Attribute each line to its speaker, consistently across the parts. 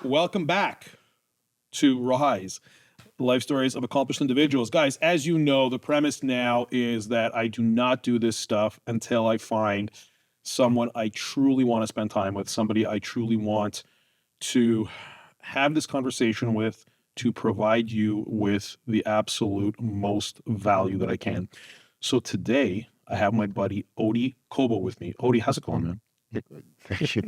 Speaker 1: Welcome back to Rise, Life Stories of Accomplished Individuals. Guys, as you know, the premise now is that I do not do this stuff until I find someone I truly want to spend time with, somebody I truly want to have this conversation with, to provide you with the absolute most value that I can. So today, I have my buddy Odie Kobo with me. Odie, how's it going, man?
Speaker 2: Thank you.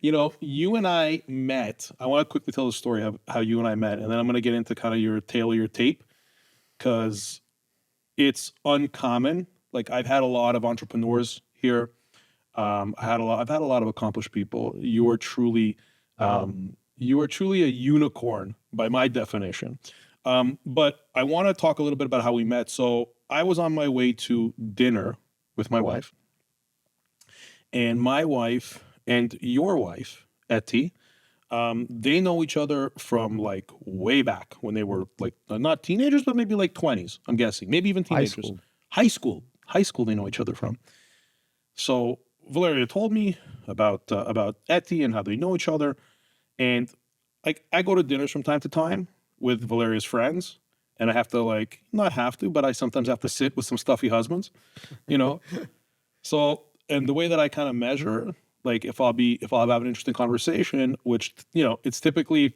Speaker 1: You know, you and I met. I want to quickly tell the story of how you and I met, and then I'm going to get into kind of your tale of your tape because it's uncommon. Like I've had a lot of entrepreneurs here. I've had a lot of accomplished people. You are truly a unicorn by my definition. But I want to talk a little bit about how we met. So I was on my way to dinner with my wife, and my wife and your wife, Etty, they know each other from like way back when they were like not teenagers, but maybe like 20s, I'm guessing, maybe even
Speaker 2: High
Speaker 1: teenagers.
Speaker 2: school.
Speaker 1: High school they know each other from. So Valeria told me about Etty and how they know each other. And like I go to dinners from time to time with Valeria's friends, and I have to like not have to, but I sometimes have to sit with some stuffy husbands, you know. So, and the way that I kind of measure, like if I'll have an interesting conversation, which, you know, it's typically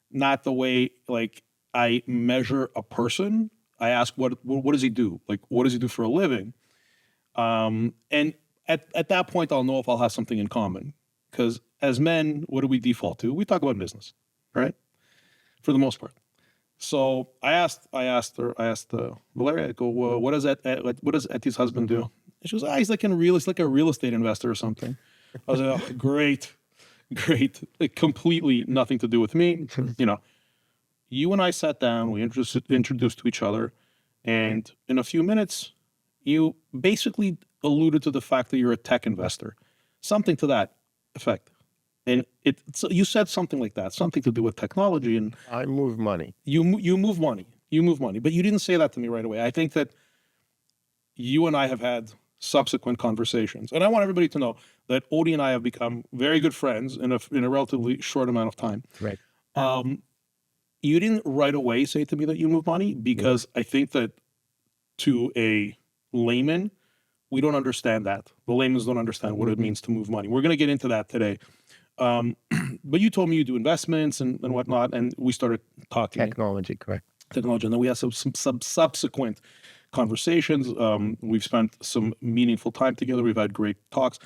Speaker 1: not the way like I measure a person. I ask what does he do? Like, what does he do for a living? And at that point, I'll know if I'll have something in common. Because as men, what do we default to? We talk about business, right? For the most part. So I asked Valeria, I go, well, what does Etty's husband do? And she goes, he's like he's like a real estate investor or something. I was like, oh, great. Like completely nothing to do with me. You know, you and I sat down, we introduced to each other, and in a few minutes, you basically alluded to the fact that you're a tech investor, something to that effect. And you said something like that, something to do with technology, and
Speaker 2: I move money.
Speaker 1: you move money. You move money, but you didn't say that to me right away. I think that you and I have had subsequent conversations, and I want everybody to know that Odie and I have become very good friends in a relatively short amount of time.
Speaker 2: Right.
Speaker 1: You didn't right away say to me that you move money because I think that to a layman, we don't understand that. The laymen don't understand what it means to move money. We're going to get into that today. But you told me you do investments and whatnot, and we started talking
Speaker 2: Technology, correct.
Speaker 1: technology, and then we had some subsequent conversations. We've spent some meaningful time together. We've had great talks.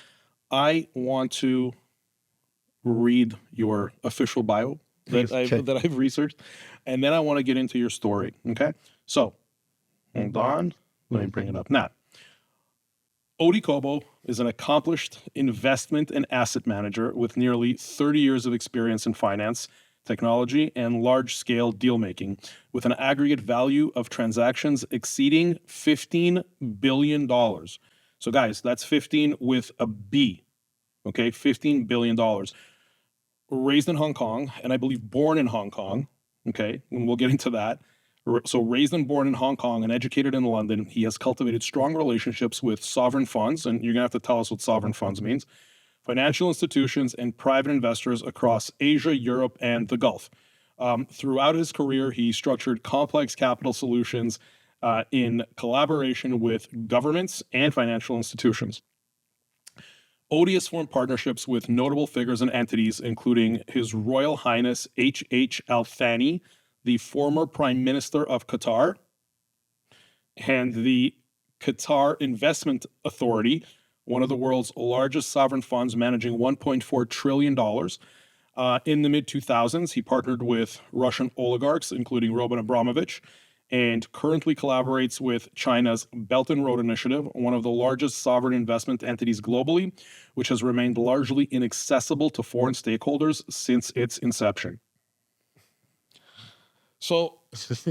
Speaker 1: I want to read your official bio that I've researched, and then I want to get into your story. Okay, so hold on, let me bring it up now. Odie Kobo is an accomplished investment and asset manager with nearly 30 years of experience in finance, technology, and large-scale deal-making, with an aggregate value of transactions exceeding $15 billion. So guys, that's 15 with a B, okay? $15 billion. Raised in Hong Kong, and I believe born in Hong Kong, okay? And we'll get into that. So raised and born in Hong Kong and educated in London, he has cultivated strong relationships with sovereign funds, and you're going to have to tell us what sovereign funds means, financial institutions, and private investors across Asia, Europe, and the Gulf. Throughout his career, he structured complex capital solutions in collaboration with governments and financial institutions. Odie has formed partnerships with notable figures and entities, including His Royal Highness H.H. Al Thani, the former Prime Minister of Qatar, and the Qatar Investment Authority, one of the world's largest sovereign funds managing $1.4 trillion. In the mid-2000s, he partnered with Russian oligarchs, including Roman Abramovich, and currently collaborates with China's Belt and Road Initiative, one of the largest sovereign investment entities globally, which has remained largely inaccessible to foreign stakeholders since its inception. So,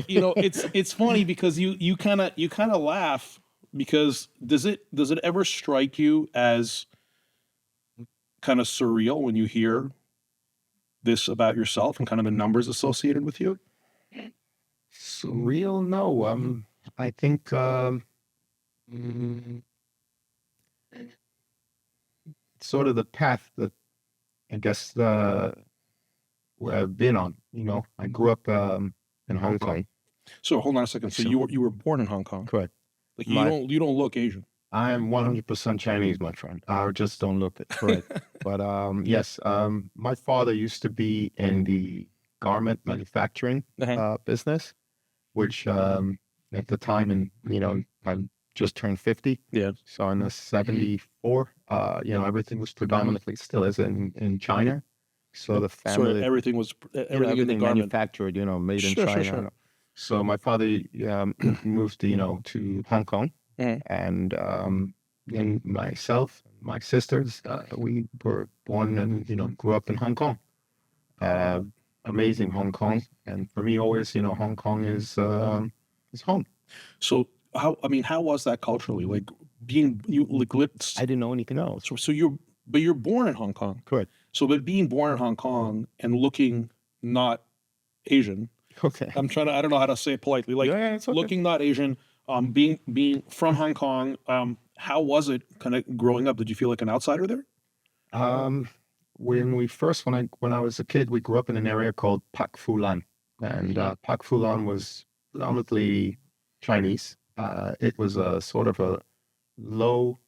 Speaker 1: you know, it's funny because you kind of laugh because does it ever strike you as kind of surreal when you hear this about yourself and kind of the numbers associated with you?
Speaker 2: Surreal? No. I think sort of the path that I guess where I've been on. You know, I grew up in Hong Kong.
Speaker 1: So hold on a second. So you were born in Hong Kong.
Speaker 2: Correct.
Speaker 1: Like you don't look Asian.
Speaker 2: I am 100% Chinese, my friend. I just don't look it. Correct. But yes, my father used to be in the garment manufacturing business, which at the time, and I just turned 50.
Speaker 1: Yeah.
Speaker 2: So in the 74, everything was predominantly still is in China. So the family,
Speaker 1: So everything was in the garment
Speaker 2: manufactured, made in China.
Speaker 1: Sure.
Speaker 2: So my father moved, to Hong Kong, and myself, my sisters, we were born and grew up in Hong Kong. Amazing Hong Kong, and for me, always, Hong Kong is home.
Speaker 1: So how was that culturally? Like
Speaker 2: I didn't know anything else.
Speaker 1: So you're born in Hong Kong.
Speaker 2: Correct.
Speaker 1: So but being born in Hong Kong and looking not Asian.
Speaker 2: Okay.
Speaker 1: I don't know how to say it politely. Like
Speaker 2: it's okay.
Speaker 1: looking not Asian, being from Hong Kong, how was it kind of growing up? Did you feel like an outsider there?
Speaker 2: When I was a kid, we grew up in an area called Pak Fu Lan, and Pak Fu Lan was predominantly Chinese. It was a sort of a low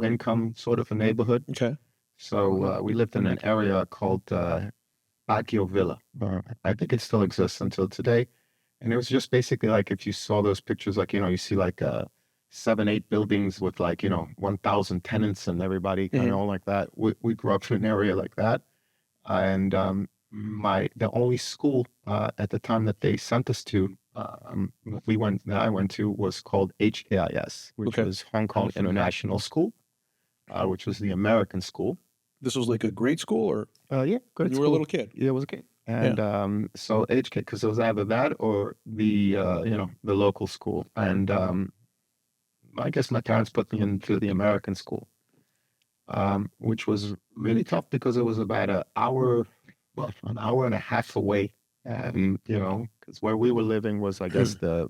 Speaker 2: income sort of a neighborhood.
Speaker 1: Okay.
Speaker 2: So we lived in an area called Baguio Villa. I think it still exists until today. And it was just basically like if you saw those pictures, like, you see like 7-8 buildings with like, 1,000 tenants and everybody kind of all like that. We grew up in an area like that. And the only school at the time that they sent us to, that I went to was called HKIS, which was Hong Kong International School, which was the American school.
Speaker 1: This was like a grade school, or
Speaker 2: yeah, grade
Speaker 1: you
Speaker 2: school.
Speaker 1: were a little kid.
Speaker 2: Yeah, I was a kid, and so HK, because it was either that or the the local school, and I guess my parents put me into the American school, which was really tough because it was about an hour and a half away, because where we were living was, I guess, the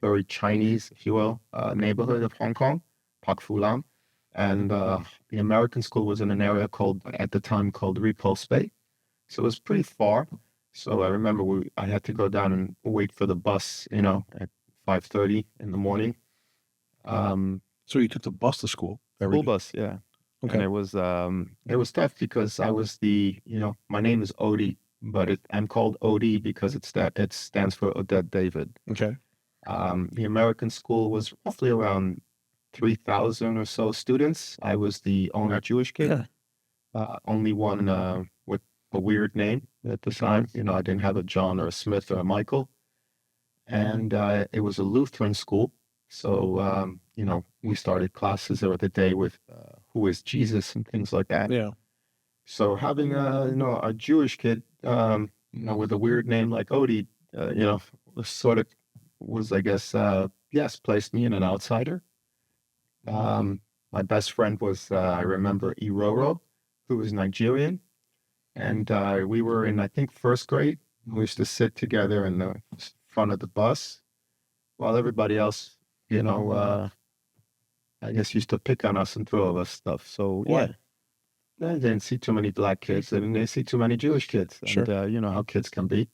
Speaker 2: very Chinese, if you will, neighborhood of Hong Kong, Pak Fu Lam. And the American school was in an area at the time called Repulse Bay. So it was pretty far. So I remember I had to go down and wait for the bus, at 5:30 in the morning.
Speaker 1: So you took the bus to school?
Speaker 2: School bus, yeah.
Speaker 1: Okay.
Speaker 2: And it was tough because I was my name is Odie, but I'm called Odie because it stands for Odette David.
Speaker 1: Okay.
Speaker 2: The American school was roughly around 3,000 or so students. I was the only Jewish kid, only one with a weird name at the time. I didn't have a John or a Smith or a Michael. And it was a Lutheran school. So, we started classes the other day with who is Jesus and things like that.
Speaker 1: Yeah.
Speaker 2: So having a Jewish kid, with a weird name like Odie, I guess, placed me in an outsider. My best friend was, I remember, Iroro, who was Nigerian. And we were in, I think, first grade. We used to sit together in the front of the bus while everybody else, I guess used to pick on us and throw at us stuff. So, yeah. I didn't see too many black kids. I didn't see too many Jewish kids.
Speaker 1: Sure.
Speaker 2: And you know how kids can be.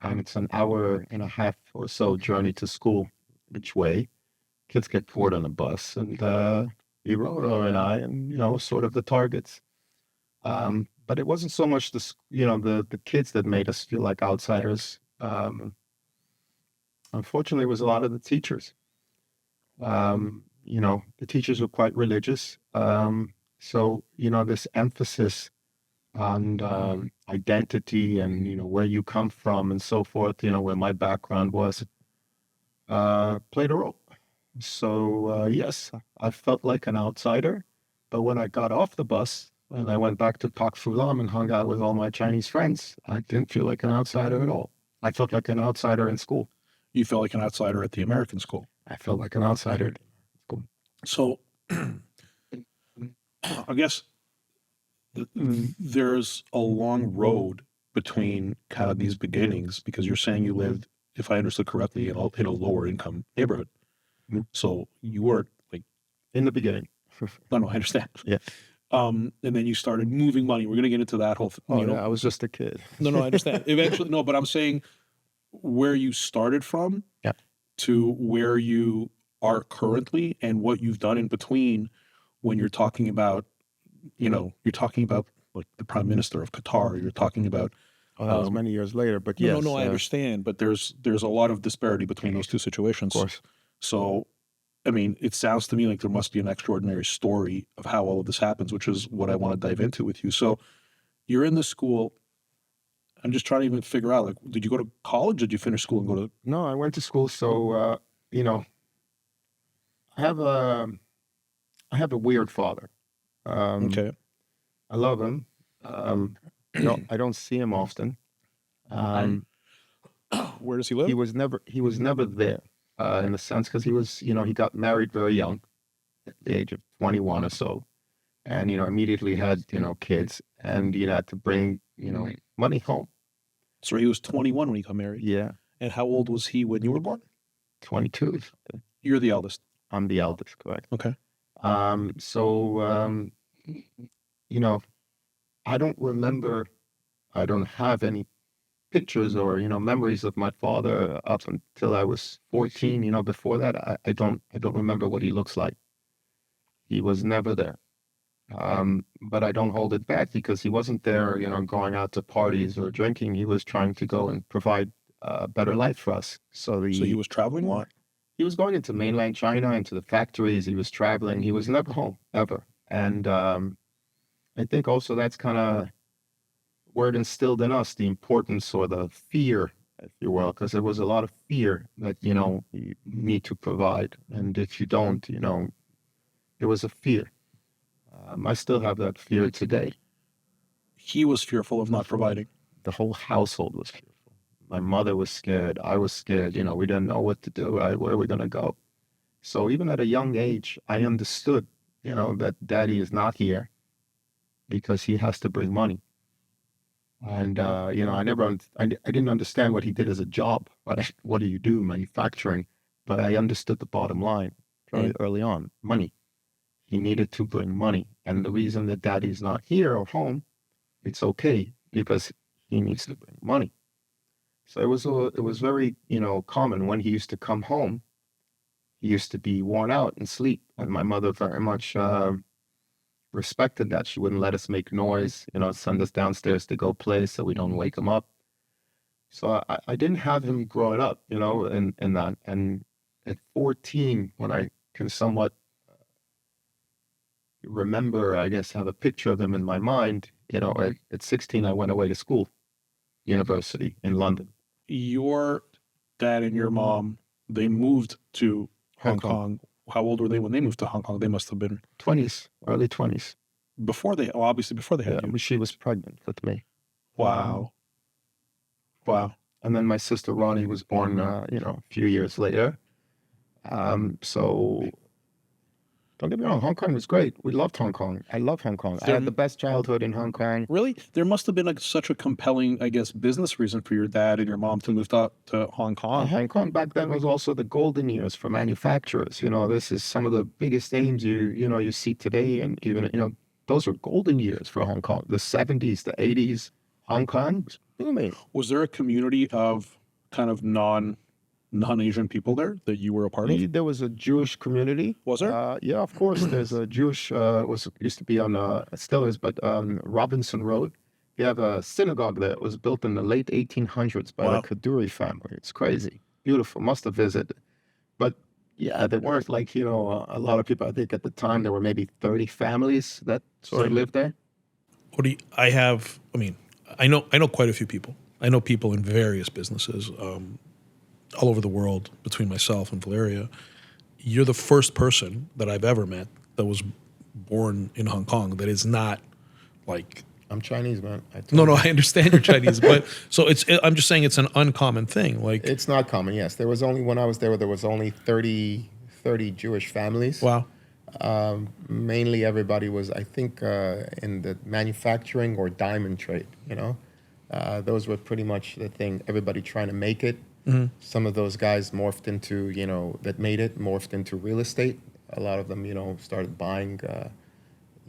Speaker 2: And it's an hour and a half or so journey to school each way. Kids get bored on the bus, and Iroro and I, and sort of the targets. But it wasn't so much the kids that made us feel like outsiders. Unfortunately, it was a lot of the teachers. The teachers were quite religious. So this emphasis on identity and where you come from and so forth, where my background was, played a role. So yes, I felt like an outsider, but when I got off the bus and I went back to Pak Fu Lam and hung out with all my Chinese friends, I didn't feel like an outsider at all. I felt like an outsider in school.
Speaker 1: You felt like an outsider at the American school.
Speaker 2: I felt like an outsider at school.
Speaker 1: So I guess there's a long road between kind of these beginnings, because you're saying you lived, if I understood correctly, in a lower income neighborhood. So you were like
Speaker 2: in the beginning.
Speaker 1: No, I understand.
Speaker 2: Yeah.
Speaker 1: And then you started moving money. We're going to get into that whole,
Speaker 2: Oh, yeah, I was just a kid.
Speaker 1: No, I understand. Eventually, no, but I'm saying where you started from
Speaker 2: Yeah.
Speaker 1: to where you are currently and what you've done in between when you're talking about, you're talking about like the prime minister of Qatar, you're talking about,
Speaker 2: Oh, that was many years later, but yes.
Speaker 1: I understand, but there's a lot of disparity between those two situations.
Speaker 2: Of course.
Speaker 1: So, I mean, it sounds to me like there must be an extraordinary story of how all of this happens, which is what I want to dive into with you. So you're in the school. I'm just trying to even figure out, like, did you go to college? Did you finish school and go to?
Speaker 2: No, I went to school. So, I have a, I have a weird father.
Speaker 1: Okay.
Speaker 2: I love him. I don't see him often.
Speaker 1: Where does he live?
Speaker 2: He was never there, in the sense, because he was, he got married very young, at the age of 21 or so, and, immediately had, kids, and, had to bring, money home.
Speaker 1: So he was 21 when he got married.
Speaker 2: Yeah.
Speaker 1: And how old was he when you were born?
Speaker 2: 22.
Speaker 1: You're the eldest.
Speaker 2: I'm the eldest, correct.
Speaker 1: Okay.
Speaker 2: So, I don't remember, I don't have any pictures or, memories of my father up until I was 14. Before that, I don't remember what he looks like. He was never there. But I don't hold it back because he wasn't there, going out to parties or drinking. He was trying to go and provide a better life for us. So
Speaker 1: he was traveling a lot?
Speaker 2: He was going into mainland China, into the factories. He was traveling. He was never home, ever. And I think also that's kind of where it instilled in us the importance or the fear, if you will, because there was a lot of fear that, you need to provide. And if you don't, there was a fear. I still have that fear today.
Speaker 1: He was fearful of not providing.
Speaker 2: The whole household was fearful. My mother was scared. I was scared. We didn't know what to do. Where are we going to go? So even at a young age, I understood, that daddy is not here because he has to bring money. And, I didn't understand what he did as a job. What do you do? Manufacturing. But I understood the bottom line very early on. Money. He needed to bring money. And the reason that daddy's not here or home, it's okay because he needs to bring money. So it was very, common when he used to come home. He used to be worn out and sleep. And my mother very much respected that. She wouldn't let us make noise, send us downstairs to go play so we don't wake him up. So I didn't have him growing up, in that. And at 14, when I can somewhat remember, I guess, have a picture of him in my mind, at 16, I went away to school, university in London.
Speaker 1: Your dad and your mom, they moved to Hong Kong. How old were they when they moved to Hong Kong? They must have been
Speaker 2: 20s, early 20s.
Speaker 1: Obviously before they had you.
Speaker 2: She was pregnant with me.
Speaker 1: Wow.
Speaker 2: And then my sister Ronnie was born, a few years later. So don't get me wrong, Hong Kong was great. We loved Hong Kong. I love Hong Kong. I had the best childhood in Hong Kong.
Speaker 1: Really? There must have been such a compelling, I guess, business reason for your dad and your mom to move to Hong Kong.
Speaker 2: Hong Kong back then was also the golden years for manufacturers. This is some of the biggest names you see today, and even those were golden years for Hong Kong. The 70s, the 80s, Hong Kong was booming.
Speaker 1: Was there a community of kind of non-Asian people there that you were a part of?
Speaker 2: There was a Jewish community.
Speaker 1: Was there?
Speaker 2: Yeah, of course. There's a Jewish, used to be on, still is, but Robinson Road. You have a synagogue that was built in the late 1800s by the Kaduri family. It's crazy. Beautiful. Must have visited. But yeah, there weren't a lot of people. I think at the time there were maybe 30 families that sort of lived there.
Speaker 1: I know quite a few people. I know people in various businesses, all over the world, between myself and Valeria. You're the first person that I've ever met that was born in Hong Kong that is not like...
Speaker 2: I'm Chinese, man.
Speaker 1: No, I understand you're Chinese, but so I'm just saying it's an uncommon thing. Like,
Speaker 2: it's not common, yes. There was only, when I was there was only 30 Jewish families.
Speaker 1: Wow.
Speaker 2: Mainly everybody was, I think, in the manufacturing or diamond trade, Those were pretty much the thing. Everybody trying to make it. Mm-hmm. Some of those guys morphed into, morphed into real estate. A lot of them, started buying,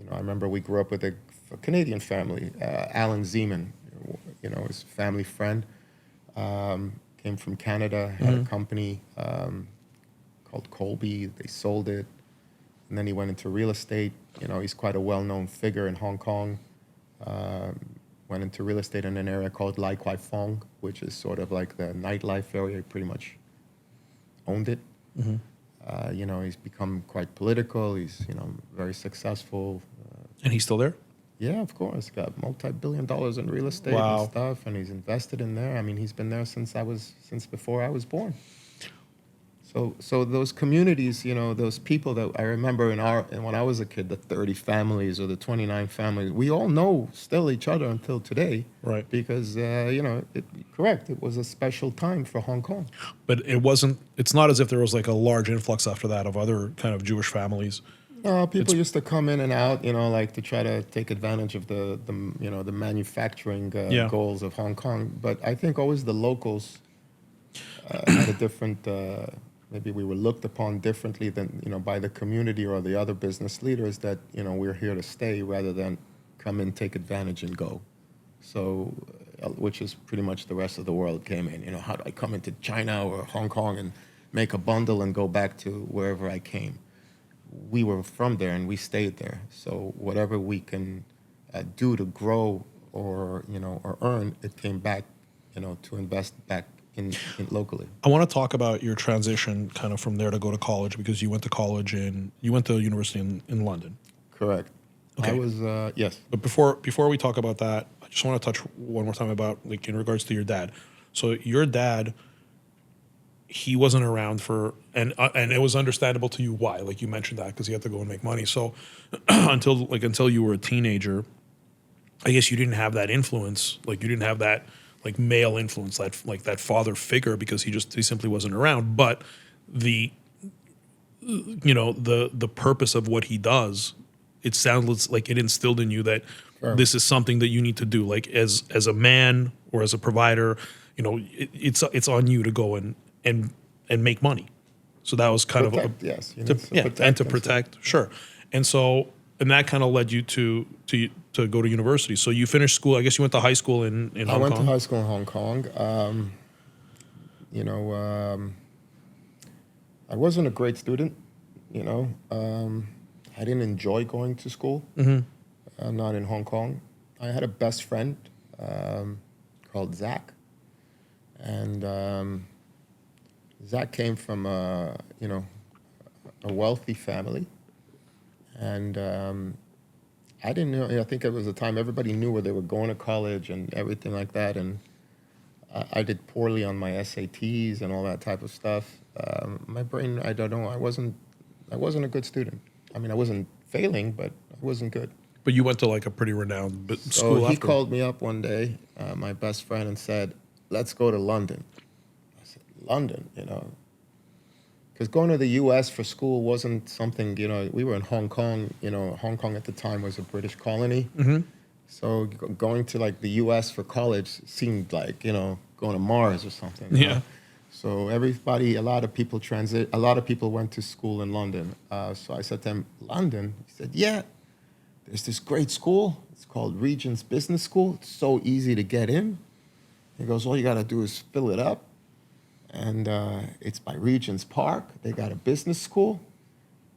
Speaker 2: I remember we grew up with a Canadian family. Alan Zeman, his family friend, came from Canada, had a company called Kobo. They sold it, and then he went into real estate. He's quite a well-known figure in Hong Kong. Went into real estate in an area called Lai Kwai Fong, which is sort of like the nightlife area. He pretty much owned it. He's become quite political. He's, very successful.
Speaker 1: And he's still there?
Speaker 2: Yeah, of course. Got multi-billion dollars in real estate
Speaker 1: Wow.
Speaker 2: and stuff, and he's invested in there. I mean, he's been there since before I was born. So those communities, those people that I remember when I was a kid, the 30 families or the 29 families, we all know still each other until today.
Speaker 1: Right.
Speaker 2: Because, correct, it was a special time for Hong Kong.
Speaker 1: But it's not as if there was like a large influx after that of other kind of Jewish families.
Speaker 2: People used to come in and out, like to try to take advantage of the manufacturing goals of Hong Kong. But I think always the locals had a different, maybe we were looked upon differently than, by the community or the other business leaders that, we're here to stay rather than come in, take advantage and go. So, which is pretty much the rest of the world came in. How do I come into China or Hong Kong and make a bundle and go back to wherever I came? We were from there and we stayed there. So whatever we can do to grow or earn, it came back, to invest back in locally.
Speaker 1: I want to talk about your transition kind of from there to go to college, because you went to university in London.
Speaker 2: Correct.
Speaker 1: Okay.
Speaker 2: I was, yes.
Speaker 1: But before we talk about that, I just want to touch one more time about, like, in regards to your dad. So your dad, he wasn't around and it was understandable to you why, like you mentioned that, because he had to go and make money. So until you were a teenager, I guess you didn't have that influence, like you didn't have that like male influence, that father figure, because he simply wasn't around. But the purpose of what he does, it sounds like it instilled in you that this is something that you need to do, like as a man or as a provider, it's on you to go and make money. So that was kind
Speaker 2: protect,
Speaker 1: of
Speaker 2: yes,
Speaker 1: to protect, sure. And that kind of led you to go to university. So you finished school. I guess you went to high school in Hong Kong.
Speaker 2: I went to high school in Hong Kong. I wasn't a great student. I didn't enjoy going to school. Not in Hong Kong. I had a best friend called Zach, and Zach came from a wealthy family, and I didn't know. I think it was a time everybody knew where they were going to college and everything like that, and I did poorly on my SATs and all that type of stuff. My brain, I don't know. I wasn't a good student. I mean, I wasn't failing, but I wasn't good.
Speaker 1: But you went to like a pretty renowned school.
Speaker 2: So he called me up one day, my best friend, and said, "Let's go to London." I said, "London, because going to the U.S. for school wasn't something, we were in Hong Kong. Hong Kong at the time was a British colony. So going to like the U.S. for college seemed like, going to Mars or something.
Speaker 1: Yeah.
Speaker 2: So a lot of people went to school in London. So I said to him, "London?" He said, "Yeah. There's this great school. It's called Regent's Business School. It's so easy to get in." He goes, "All you got to do is fill it up. And it's by Regent's Park. They got a business school.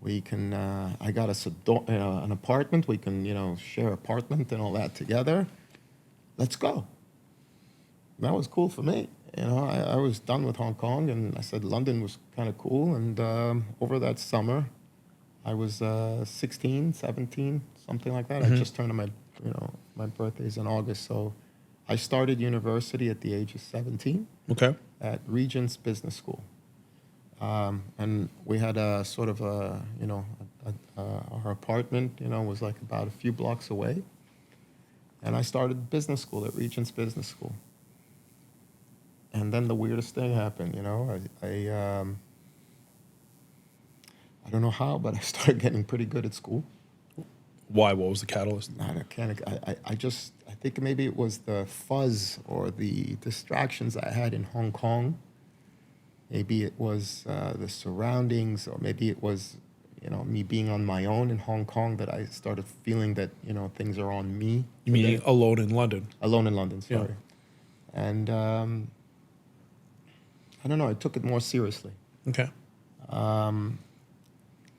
Speaker 2: We can, I got us an apartment. We can, share apartment and all that together. Let's go." And that was cool for me. I was done with Hong Kong, and I said London was kind of cool. And over that summer, I was 16, 17, something like that. I just turned my birthday's in August. So I started university at the age of 17.
Speaker 1: Okay.
Speaker 2: At Regent's Business School. And we had a sort of our apartment, was like about a few blocks away. And I started business school at Regent's Business School. And then the weirdest thing happened, I don't know how, but I started getting pretty good at school.
Speaker 1: Why? What was the catalyst?
Speaker 2: I think maybe it was the fuzz or the distractions I had in Hong Kong. Maybe it was the surroundings, or maybe it was, me being on my own in Hong Kong, that I started feeling that, things are on me.
Speaker 1: You mean alone in London?
Speaker 2: Alone in London,
Speaker 1: Yeah.
Speaker 2: sorry. And I don't know, I took it more seriously.
Speaker 1: Okay.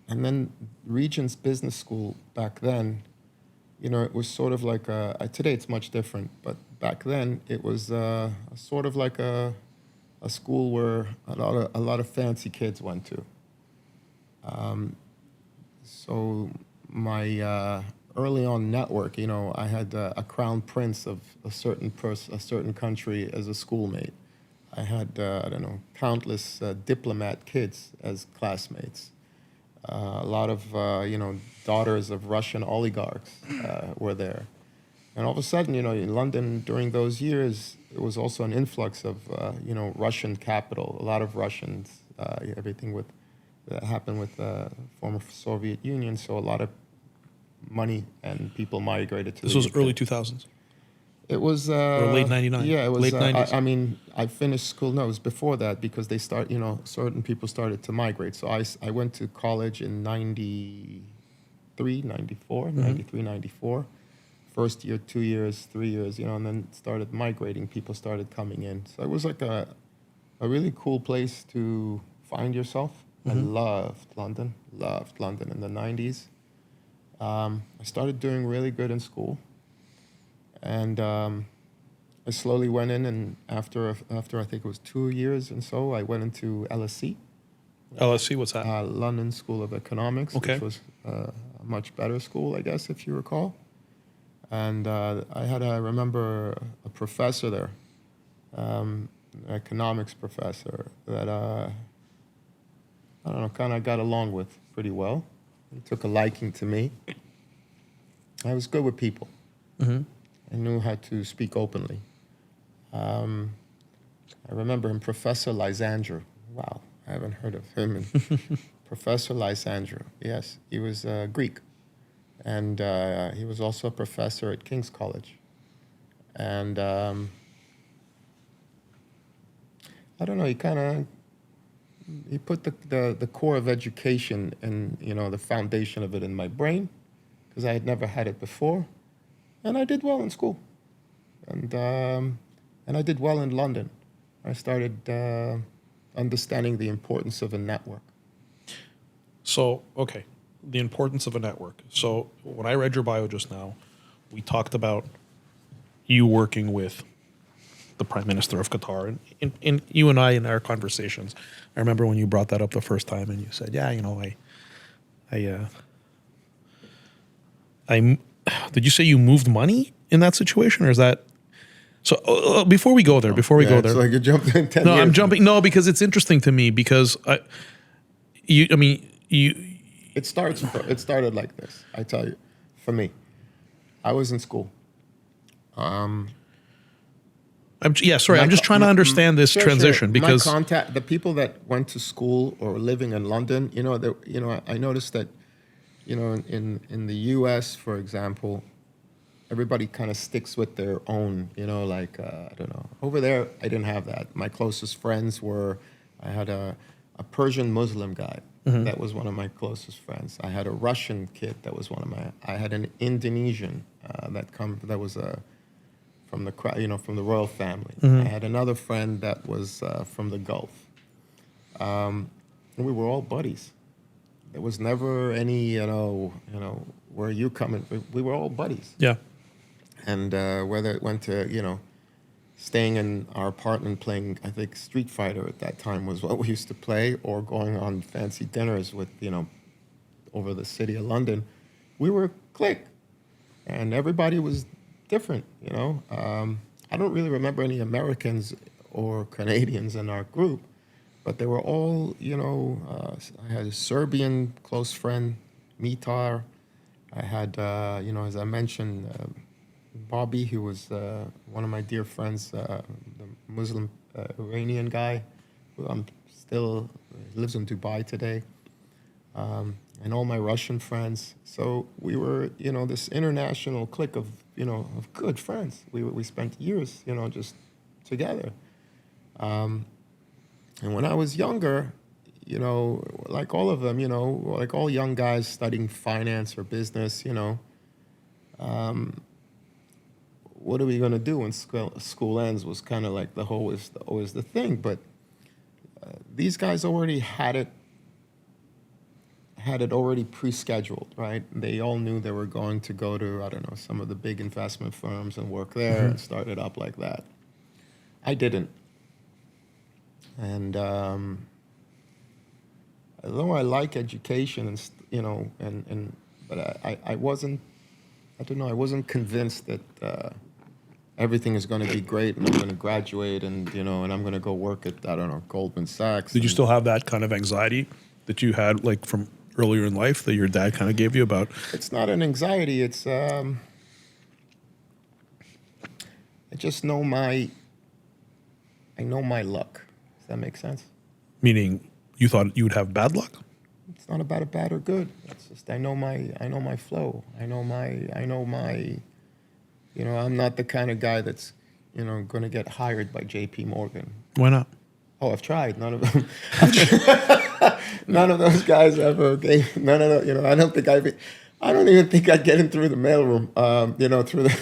Speaker 2: And then Regent's Business School back then, it was sort of like today it's much different, but back then it was sort of like a school where a lot of fancy kids went to. So my early on network, I had a crown prince of a certain country as a schoolmate. I had I don't know, countless diplomat kids as classmates. A lot of daughters of Russian oligarchs were there. And all of a sudden, in London during those years, it was also an influx of, Russian capital, a lot of Russians, everything that happened with the former Soviet Union. So a lot of money and people migrated to
Speaker 1: This
Speaker 2: the
Speaker 1: was
Speaker 2: UK.
Speaker 1: early 2000s.
Speaker 2: It was
Speaker 1: Or late 99?
Speaker 2: Yeah, it was
Speaker 1: Late 90s?
Speaker 2: I mean, I finished school. No, it was before that, because they certain people started to migrate. So I went to college in 93, 94, 93, 94. First year, 2 years, 3 years, and then started migrating. People started coming in. So it was like a really cool place to find yourself. I loved London in the 90s. I started doing really good in school. And I slowly went in, and after I think it was 2 years and so, I went into LSE,
Speaker 1: LSC, what's that?
Speaker 2: London School of Economics,
Speaker 1: Okay.
Speaker 2: which was a much better school, I guess, if you recall. And I remember a professor there, an economics professor that I don't know, kind of got along with pretty well. He took a liking to me. I was good with people.
Speaker 1: Mm-hmm.
Speaker 2: I knew how to speak openly. I remember him, Professor Lysander. Wow, I haven't heard of him. Professor Lysander, yes. He was Greek. And he was also a professor at King's College. And I don't know, he put the core of education and, the foundation of it in my brain, because I had never had it before. And I did well in school. And I did well in London. I started understanding the importance of a network.
Speaker 1: So, okay, the importance of a network. So when I read your bio just now, we talked about you working with the Prime Minister of Qatar, and you and I in our conversations. I remember when you brought that up the first time, and you said, "Yeah, I did you say you moved money in that situation, or is that?" So before we go there,
Speaker 2: So I could jump in 10
Speaker 1: no,
Speaker 2: years.
Speaker 1: I'm jumping. No, because it's interesting to me because you.
Speaker 2: It started like this. I tell you, for me, I was in school.
Speaker 1: I'm just trying to understand this transition because
Speaker 2: the people that went to school or were living in London, I noticed that, in the U.S., for example, everybody kind of sticks with their own, I don't know. Over there, I didn't have that. My closest friends I had a Persian Muslim guy. That was one of my closest friends. I had a Russian kid that was I had an Indonesian that was from the royal family. I had another friend that was from the Gulf. And we were all buddies. There was never any, where are you coming? We were all buddies.
Speaker 1: yeah.
Speaker 2: And whether it went to, staying in our apartment playing, I think, Street Fighter at that time was what we used to play, or going on fancy dinners with, over the city of London, we were clique. And everybody was different, I don't really remember any Americans or Canadians in our group, but they were all, I had a Serbian close friend, Mitar. I had, as I mentioned, Bobby, who was one of my dear friends, the Muslim Iranian guy, who lives in Dubai today, and all my Russian friends. So we were, this international clique of, of good friends. We spent years, just together. And when I was younger, you know, like all of them, you know, like all young guys studying finance or business, you know, what are we going to do when school ends was kind of like always the thing. But these guys already had it already pre-scheduled, right? They all knew they were going to go to, I don't know, some of the big investment firms and work there and start it up like that. I didn't. And although I like education and, you know, but I wasn't, I don't know, I wasn't convinced that everything is going to be great and I'm going to graduate and, you know, and I'm going to go work at, I don't know, Goldman Sachs.
Speaker 1: Did you
Speaker 2: and-
Speaker 1: still have that kind of anxiety that you had like from earlier in life that your dad kind of gave you about?
Speaker 2: It's not an anxiety. It's I just know I know my luck. Does that make sense?
Speaker 1: Meaning you thought you would have bad luck?
Speaker 2: It's not about a bad or good. It's just I know my flow. I know my. You know, I'm not the kind of guy that's, you know, going to get hired by J.P. Morgan.
Speaker 1: Why not?
Speaker 2: Oh, I've tried. None of them. None of those guys ever gave. None of the. You know, I don't even think I'd get in through the mailroom. You know, through the.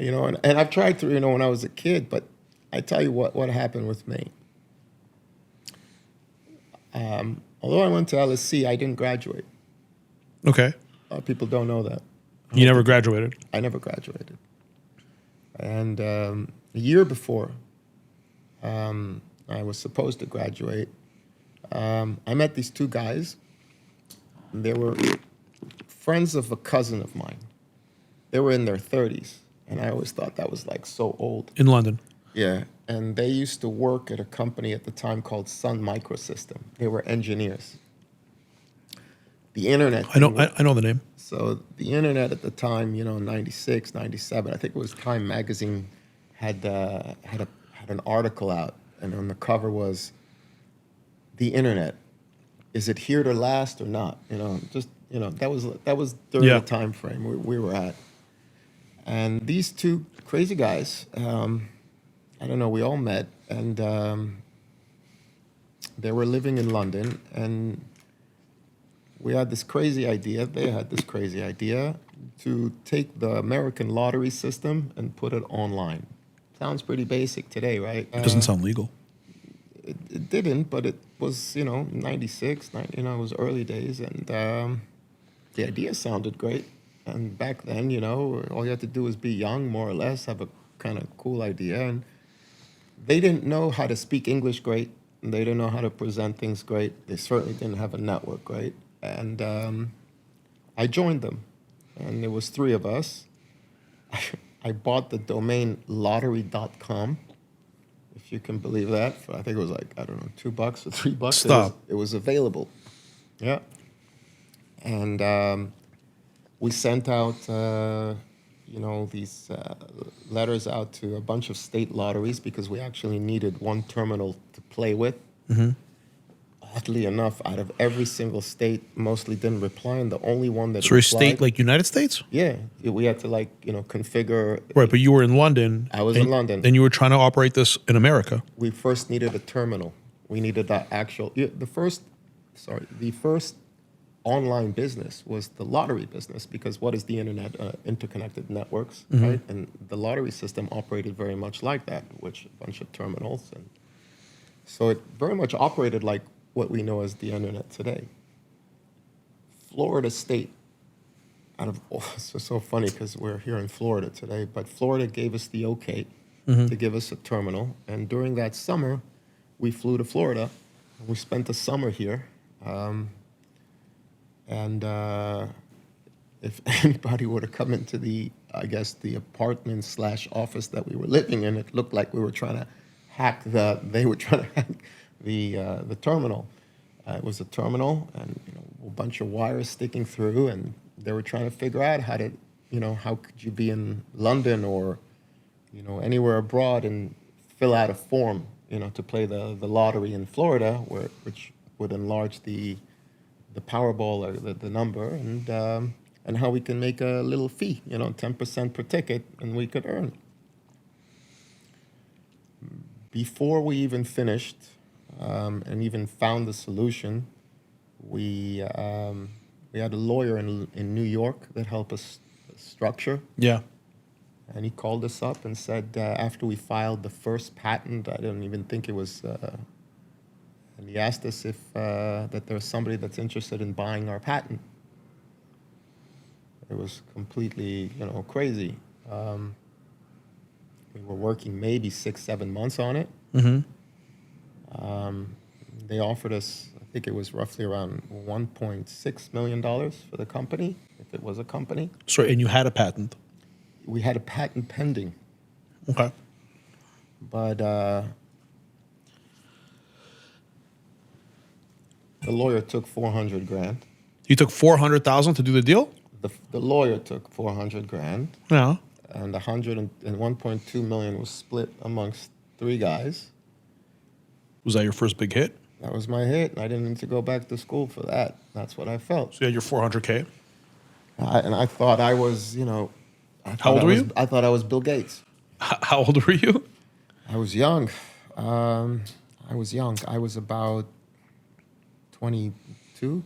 Speaker 2: You know, and I've tried to. You know, when I was a kid, but I tell you what happened with me. Although I went to LSE, I didn't graduate.
Speaker 1: Okay.
Speaker 2: A lot of people don't know that.
Speaker 1: You never graduated?
Speaker 2: I never graduated. And a year before I was supposed to graduate, I met these two guys. They were friends of a cousin of mine. They were in their 30s, and I always thought that was like so old.
Speaker 1: In London?
Speaker 2: Yeah, and they used to work at a company at the time called Sun Microsystem. They were engineers. The internet.
Speaker 1: I know the name.
Speaker 2: So the internet at the time, you know, 96, 97, I think it was Time Magazine had an article out, and on the cover was, "The internet, is it here to last or not?" You know, just, you know, that was during the time frame we were at. And these two crazy guys, I don't know, we all met, and they were living in London, and we had this crazy idea, they had this crazy idea to take the American lottery system and put it online. Sounds pretty basic today, right?
Speaker 1: It doesn't sound legal.
Speaker 2: It didn't, but it was, you know, 96, you know, it was early days, and the idea sounded great. And back then, you know, all you had to do was be young, more or less, have a kind of cool idea. And they didn't know how to speak English great, and they didn't know how to present things great. They certainly didn't have a network great. And I joined them, and there was three of us. I bought the domain lottery.com, if you can believe that. For, I think it was like, I don't know, $2 or $3.
Speaker 1: Stop.
Speaker 2: It was available. Yeah. And we sent out, you know, these letters out to a bunch of state lotteries because we actually needed one terminal to play with. Mm-hmm. Oddly enough, out of every single state, mostly didn't reply, and the only one that
Speaker 1: So a
Speaker 2: replied,
Speaker 1: state like United States?
Speaker 2: yeah, we had to, like, you know, configure.
Speaker 1: Right, but you were in London.
Speaker 2: I was in London.
Speaker 1: And you were trying to operate this in America.
Speaker 2: We first needed a terminal. We needed that actual. The first online business was the lottery business, because what is the internet? Interconnected networks, right? And the lottery system operated very much like that, which a bunch of terminals, and so it very much operated like what we know as the internet today. Florida State, it's so funny because we're here in Florida today, but Florida gave us the okay to give us a terminal, and during that summer, we flew to Florida, and we spent the summer here. And if anybody were to come into the apartment / office that we were living in, it looked like we were trying to hack the terminal. It was a terminal, and, you know, a bunch of wires sticking through, and they were trying to figure out how to, you know, how could you be in London or, you know, anywhere abroad and fill out a form, you know, to play the lottery in Florida, which would enlarge the Powerball or the number, and how we can make a little fee, you know, 10% per ticket, and we could earn. Before we even finished, and even found the solution. We had a lawyer in New York that helped us structure,
Speaker 1: Yeah.
Speaker 2: and he called us up and said after we filed the first patent, I don't even think it was, and he asked us if that there's somebody that's interested in buying our patent. It was completely, crazy. We were working maybe 6-7 months on it.
Speaker 1: Mm-hmm.
Speaker 2: They offered us, I think it was roughly around $1.6 million for the company, if it was a company.
Speaker 1: Sorry, and you had a patent.
Speaker 2: We had a patent pending,
Speaker 1: Okay.
Speaker 2: but the lawyer took 400 grand.
Speaker 1: You took 400,000 to do the deal?
Speaker 2: The lawyer took 400 grand,
Speaker 1: Yeah.
Speaker 2: and 1.2 million was split amongst 3 guys.
Speaker 1: Was that your first big hit?
Speaker 2: That was my hit, and I didn't need to go back to school for that. That's what I felt.
Speaker 1: So you had your 400K.
Speaker 2: And I thought I was,
Speaker 1: How old were you?
Speaker 2: I thought I was Bill Gates.
Speaker 1: How old were you?
Speaker 2: I was young. I was about 22.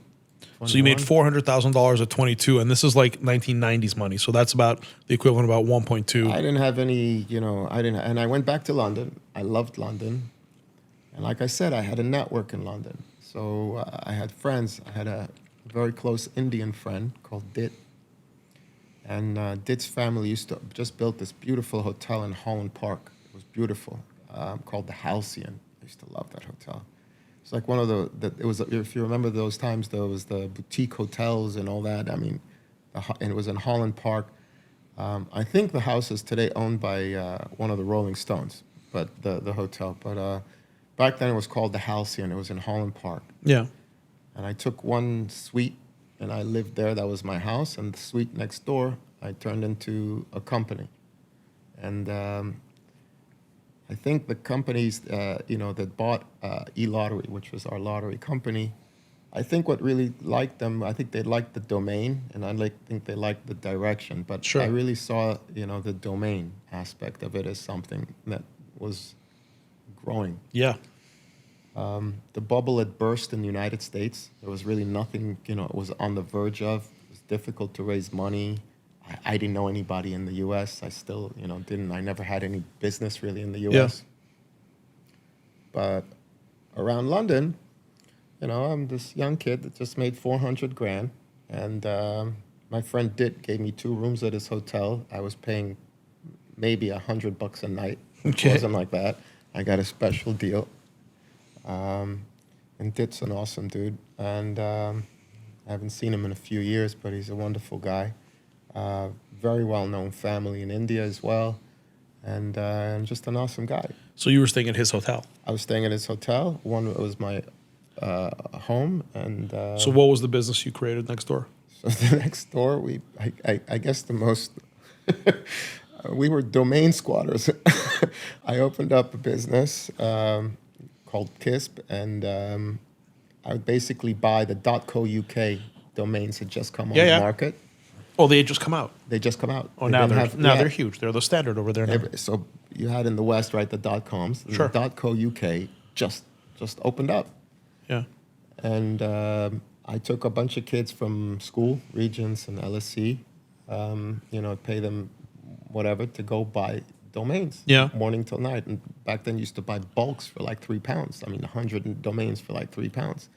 Speaker 1: So you made
Speaker 2: 21.
Speaker 1: $400,000 at 22, and this is like 1990s money. So that's about the equivalent of about 1.2.
Speaker 2: I didn't have any, and I went back to London. I loved London. And like I said, I had a network in London. So I had friends. I had a very close Indian friend called Dit. And Dit's family used to just built this beautiful hotel in Holland Park. It was beautiful, called the Halcyon. I used to love that hotel. It's like one of it was, if you remember those times, there was the boutique hotels and all that. I mean, and it was in Holland Park. I think the house is today owned by one of the Rolling Stones, but the hotel. But back then it was called the Halcyon. It was in Holland Park.
Speaker 1: Yeah.
Speaker 2: And I took one suite and I lived there. That was my house. And the suite next door, I turned into a company. And I think the companies, that bought e-lottery, which was our lottery company, I think what really liked them, I think they liked the domain, and think they liked the direction. But
Speaker 1: Sure.
Speaker 2: I really saw, the domain aspect of it as something that was growing.
Speaker 1: Yeah.
Speaker 2: The bubble had burst in the United States. There was really nothing, it was on the verge of. It was difficult to raise money. I didn't know anybody in the U.S. I still, didn't. I never had any business really in the U.S. But around London, I'm this young kid that just made 400 grand. And my friend Dit gave me 2 rooms at his hotel. I was paying maybe $100 a night.
Speaker 1: Okay.
Speaker 2: It wasn't like that. I got a special deal. And Dit's an awesome dude. And I haven't seen him in a few years, but he's a wonderful guy. Very well-known family in India as well. And just an awesome guy.
Speaker 1: So you were staying at his hotel.
Speaker 2: I was staying at his hotel. One was my home. And
Speaker 1: So what was the business you created next door?
Speaker 2: so the next door, I guess the most... we were domain squatters. I opened up a business called KISP, and I would basically buy the .co.uk domains had just come on the market.
Speaker 1: Oh, they had just come out.
Speaker 2: They just come out.
Speaker 1: Oh,
Speaker 2: They
Speaker 1: now
Speaker 2: didn't
Speaker 1: they're huge. They're the standard over there now.
Speaker 2: So you had in the West, right, the .coms. And
Speaker 1: Sure.
Speaker 2: the .co.uk just opened up.
Speaker 1: Yeah.
Speaker 2: And I took a bunch of kids from school, Regents and LSE, pay them whatever to go buy domains.
Speaker 1: Yeah.
Speaker 2: Morning till night. And back then you used to buy bulks for like £3. I mean, 100 domains for like £3.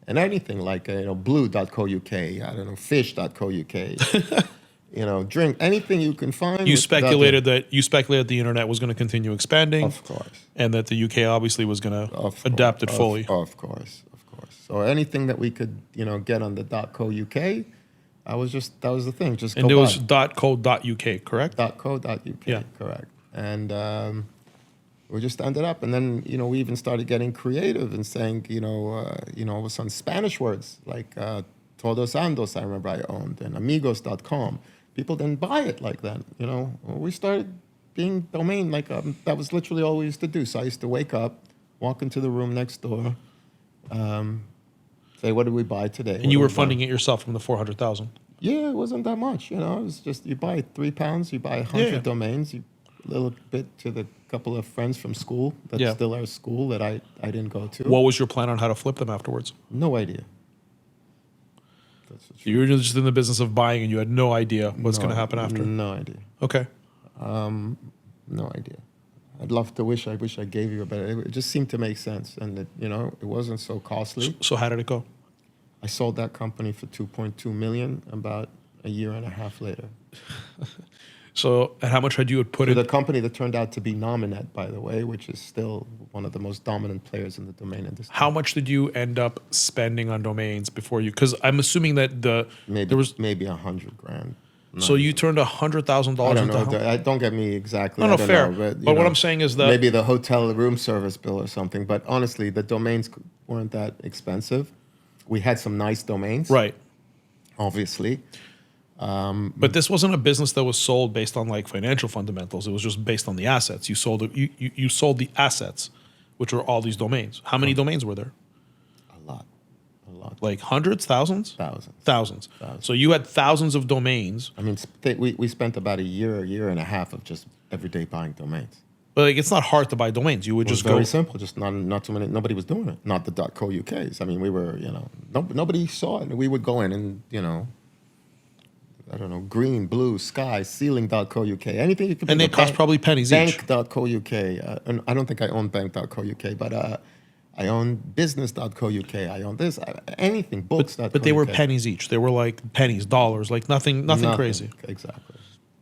Speaker 2: And anything like, blue.co.uk, I don't know, fish.co.uk, drink, anything you can find.
Speaker 1: You speculated that the internet was going to continue expanding.
Speaker 2: Of course.
Speaker 1: And that the UK obviously was going to adapt it fully.
Speaker 2: Of course. So anything that we could, get on the .co.uk, that was the thing. Just
Speaker 1: And
Speaker 2: go
Speaker 1: it was
Speaker 2: buy.
Speaker 1: .co.uk, correct?
Speaker 2: .co.uk,
Speaker 1: Yeah.
Speaker 2: correct. And we just ended up, and then we even started getting creative and saying, some Spanish words like Todos Andos. I remember I owned, and Amigos.com. People didn't buy it like that. We started being domain like that was literally all we used to do. So I used to wake up, walk into the room next door, say, what did we buy today?
Speaker 1: And you were funding it yourself from the 400,000.
Speaker 2: Yeah, it wasn't that much. It was just you buy £3, you buy 100
Speaker 1: Yeah.
Speaker 2: domains, a little bit to the couple of friends from school that
Speaker 1: Yeah.
Speaker 2: still are at school that I didn't go to.
Speaker 1: What was your plan on how to flip them afterwards?
Speaker 2: No idea. That's the truth.
Speaker 1: You were just in the business of buying and you had no idea what's going to happen after.
Speaker 2: No idea.
Speaker 1: Okay.
Speaker 2: No idea. I'd love to wish I gave you a better. It just seemed to make sense, and it wasn't so costly.
Speaker 1: So how did it go?
Speaker 2: I sold that company for 2.2 million about a year and a half later.
Speaker 1: So and how much had you put
Speaker 2: So
Speaker 1: in?
Speaker 2: the company that turned out to be Nominet, by the way, which is still one of the most dominant players in the domain industry.
Speaker 1: How much did you end up spending on domains before you? Because I'm assuming that
Speaker 2: Maybe
Speaker 1: there was.
Speaker 2: maybe $100,000.
Speaker 1: So you turned $100,000
Speaker 2: I don't
Speaker 1: into.
Speaker 2: know. Don't get me exactly.
Speaker 1: No,
Speaker 2: I don't
Speaker 1: fair.
Speaker 2: know,
Speaker 1: But what I'm saying is that
Speaker 2: maybe the hotel room service bill or something. But honestly, the domains weren't that expensive. We had some nice domains,
Speaker 1: right.
Speaker 2: obviously.
Speaker 1: But this wasn't a business that was sold based on like financial fundamentals. It was just based on the assets. You sold it. You sold the assets, which were all these domains. How many domains were there?
Speaker 2: A lot.
Speaker 1: Like hundreds, thousands?
Speaker 2: Thousands.
Speaker 1: So you had thousands of domains.
Speaker 2: I mean, we spent about a year and a half of just every day buying domains.
Speaker 1: But like, it's not hard to buy domains. You would
Speaker 2: It was
Speaker 1: just
Speaker 2: very
Speaker 1: go.
Speaker 2: simple. Just not too many. Nobody was doing it. Not the .co.uk's. I mean, we were, nobody saw it. We would go in and, I don't know, green, blue, sky, ceiling.co.uk, anything you could.
Speaker 1: And they cost probably pennies each.
Speaker 2: Bank.co.uk. And I don't think I own bank.co.uk, but I own business.co.uk. I own this, anything, books.co.uk.
Speaker 1: But they were pennies each. They were like pennies, dollars, like nothing crazy.
Speaker 2: Exactly.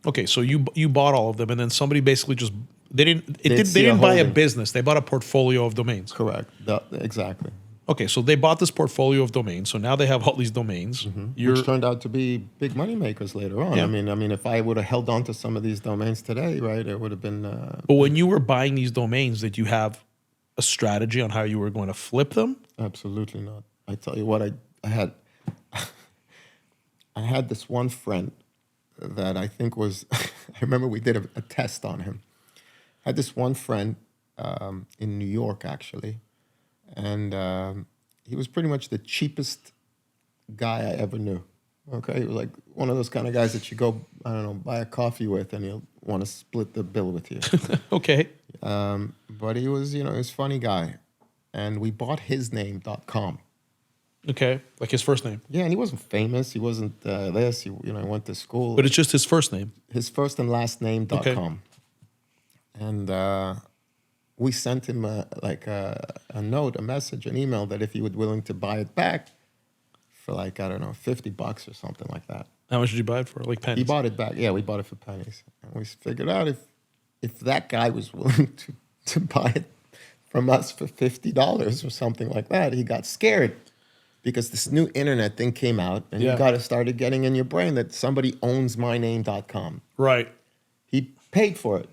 Speaker 1: Okay, so you bought all of them, and then somebody basically just they didn't
Speaker 2: a
Speaker 1: buy a
Speaker 2: holding.
Speaker 1: business. They bought a portfolio of domains.
Speaker 2: Correct. Exactly.
Speaker 1: Okay, so they bought this portfolio of domains. So now they have all these domains.
Speaker 2: Which turned out to be big money makers later on.
Speaker 1: Yeah.
Speaker 2: I mean, if I would have held on to some of these domains today, right, it would have been.
Speaker 1: But when you were buying these domains, did you have a strategy on how you were going to flip them?
Speaker 2: Absolutely not. I tell you what, I had. I had this one friend that I think was. I remember we did a test on him. I had this one friend in New York, actually. And he was pretty much the cheapest guy I ever knew. Okay, he was like one of those kind of guys that you go, I don't know, buy a coffee with, and he'll want to split the bill with you.
Speaker 1: Okay.
Speaker 2: But he was, he was a funny guy, and we bought his name.com.
Speaker 1: Okay, like his first name.
Speaker 2: Yeah, and he wasn't famous. He wasn't this. He went to school.
Speaker 1: But it's just his first name.
Speaker 2: His first and last name.com.
Speaker 1: Okay.
Speaker 2: And we sent him a note, a message, an email that if he was willing to buy it back for like, I don't know, $50 or something like that.
Speaker 1: How much did you buy it for? Like pennies?
Speaker 2: He bought it back. Yeah, we bought it for pennies. And we figured out if that guy was willing to buy it from us for $50 or something like that, he got scared because this new internet thing came out and
Speaker 1: Yeah.
Speaker 2: you got to started getting in your brain that somebody owns myname.com.
Speaker 1: Right.
Speaker 2: He paid for it.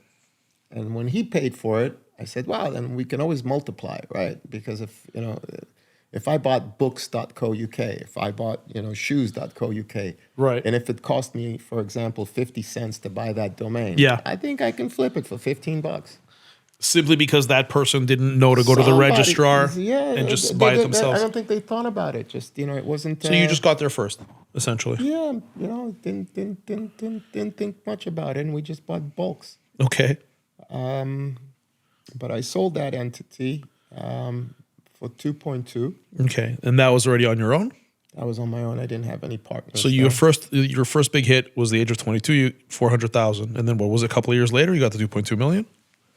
Speaker 2: And when he paid for it, I said, wow, then we can always multiply, right? Because if I bought books.co.uk, if I bought, shoes.co.uk,
Speaker 1: Right.
Speaker 2: and if it cost me, for example, 50 cents to buy that domain,
Speaker 1: Yeah.
Speaker 2: I think I can flip it for $15.
Speaker 1: Simply because that person didn't know to go to the
Speaker 2: Somebody-
Speaker 1: registrar
Speaker 2: yeah,
Speaker 1: and just
Speaker 2: they-
Speaker 1: buy it
Speaker 2: they-
Speaker 1: themselves.
Speaker 2: I don't think they thought about it. Just, it wasn't.
Speaker 1: So you just got there first, essentially.
Speaker 2: Yeah, didn't think much about it, and we just bought bulks.
Speaker 1: Okay.
Speaker 2: But I sold that entity for 2.2.
Speaker 1: Okay. And that was already on your own?
Speaker 2: I was on my own. I didn't have any partners.
Speaker 1: So your first big hit was the age of 22, 400,000. And then what was it, a couple of years later, you got the 2.2 million?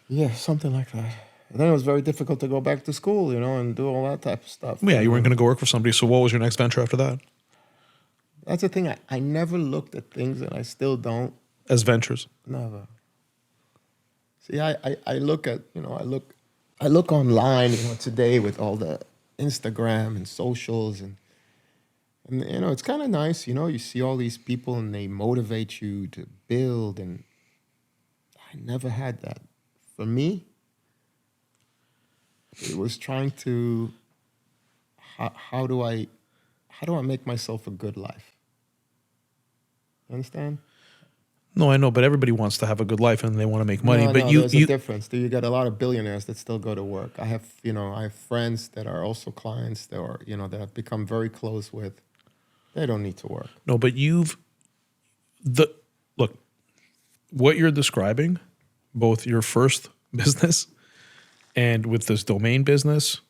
Speaker 2: Yeah, something like that. And then it was very difficult to go back to school, and do all that type of stuff.
Speaker 1: Yeah, you weren't going to go work for somebody. So what was your next venture after that?
Speaker 2: That's the thing. I never looked at things, and I still don't.
Speaker 1: As ventures?
Speaker 2: Never. See, I look at, I look online, today with all the Instagram and socials and it's kind of nice, you see all these people and they motivate you to build, and I never had that. For me, it was trying to, how do I make myself a good life? You understand?
Speaker 1: No, I know, but everybody wants to have a good life and they want to make money.
Speaker 2: No,
Speaker 1: but
Speaker 2: there's a difference. You got a lot of billionaires that still go to work. I have friends that are also clients that are, that I've become very close with. They don't need to work.
Speaker 1: No, but look, what you're describing, both your first business and with this domain business,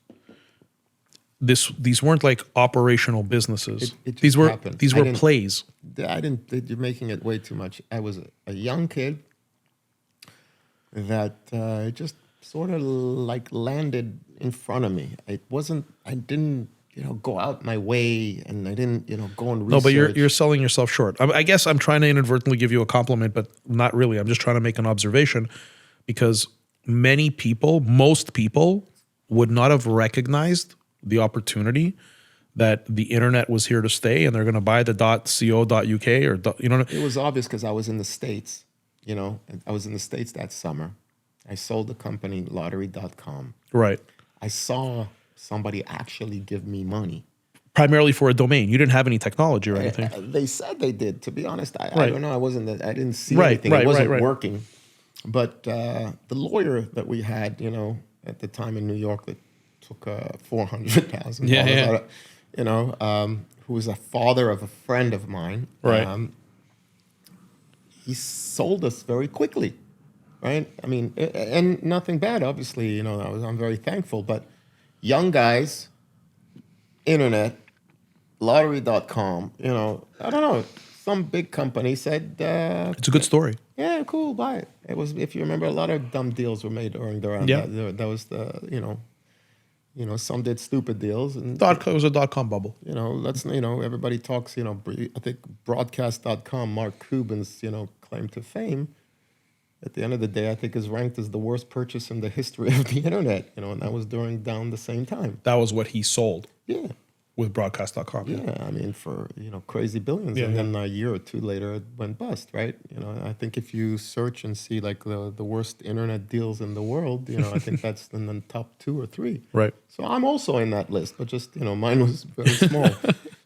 Speaker 1: these weren't like operational businesses.
Speaker 2: It just
Speaker 1: These were
Speaker 2: happened.
Speaker 1: these
Speaker 2: I
Speaker 1: were
Speaker 2: didn't-
Speaker 1: plays.
Speaker 2: You're making it way too much. I was a young kid that just sort of like landed in front of me. I didn't, go out my way, and I didn't, go and research.
Speaker 1: No, but you're selling yourself short. I guess I'm trying to inadvertently give you a compliment, but not really. I'm just trying to make an observation because most people would not have recognized the opportunity that the internet was here to stay, and they're going to buy the .co.uk or
Speaker 2: It was obvious because I was in the States, and I was in the States that summer. I sold the company lottery.com.
Speaker 1: right.
Speaker 2: I saw somebody actually give me money.
Speaker 1: Primarily for a domain. You didn't have any technology or anything.
Speaker 2: They said they did. To be honest, I
Speaker 1: Right.
Speaker 2: don't know. I didn't see
Speaker 1: Right,
Speaker 2: anything.
Speaker 1: right,
Speaker 2: It wasn't
Speaker 1: right.
Speaker 2: working. But the lawyer that we had, at the time in New York that took $400,000,
Speaker 1: Yeah.
Speaker 2: who was a father of a friend of mine,
Speaker 1: Right.
Speaker 2: he sold us very quickly, right? I mean, and nothing bad, obviously. I'm very thankful. But young guys, internet, lottery.com, I don't know. Some big company said,
Speaker 1: It's a good story.
Speaker 2: yeah, cool, buy it. It was, if you remember, a lot of dumb deals were made around
Speaker 1: Yeah.
Speaker 2: that was some did stupid deals, and
Speaker 1: It was a .com bubble.
Speaker 2: everybody talks, I think broadcast.com, Mark Cuban's, claim to fame. At the end of the day, I think is ranked as the worst purchase in the history of the internet, and that was down the same time.
Speaker 1: That was what he sold
Speaker 2: Yeah.
Speaker 1: with broadcast.com.
Speaker 2: Yeah, I mean, for crazy billions,
Speaker 1: Yeah,
Speaker 2: and
Speaker 1: yeah.
Speaker 2: then a year or two later, it went bust, right? I think if you search and see like the worst internet deals in the world, I think that's in the top 2 or 3.
Speaker 1: Right.
Speaker 2: So I'm also in that list, but just mine was very small.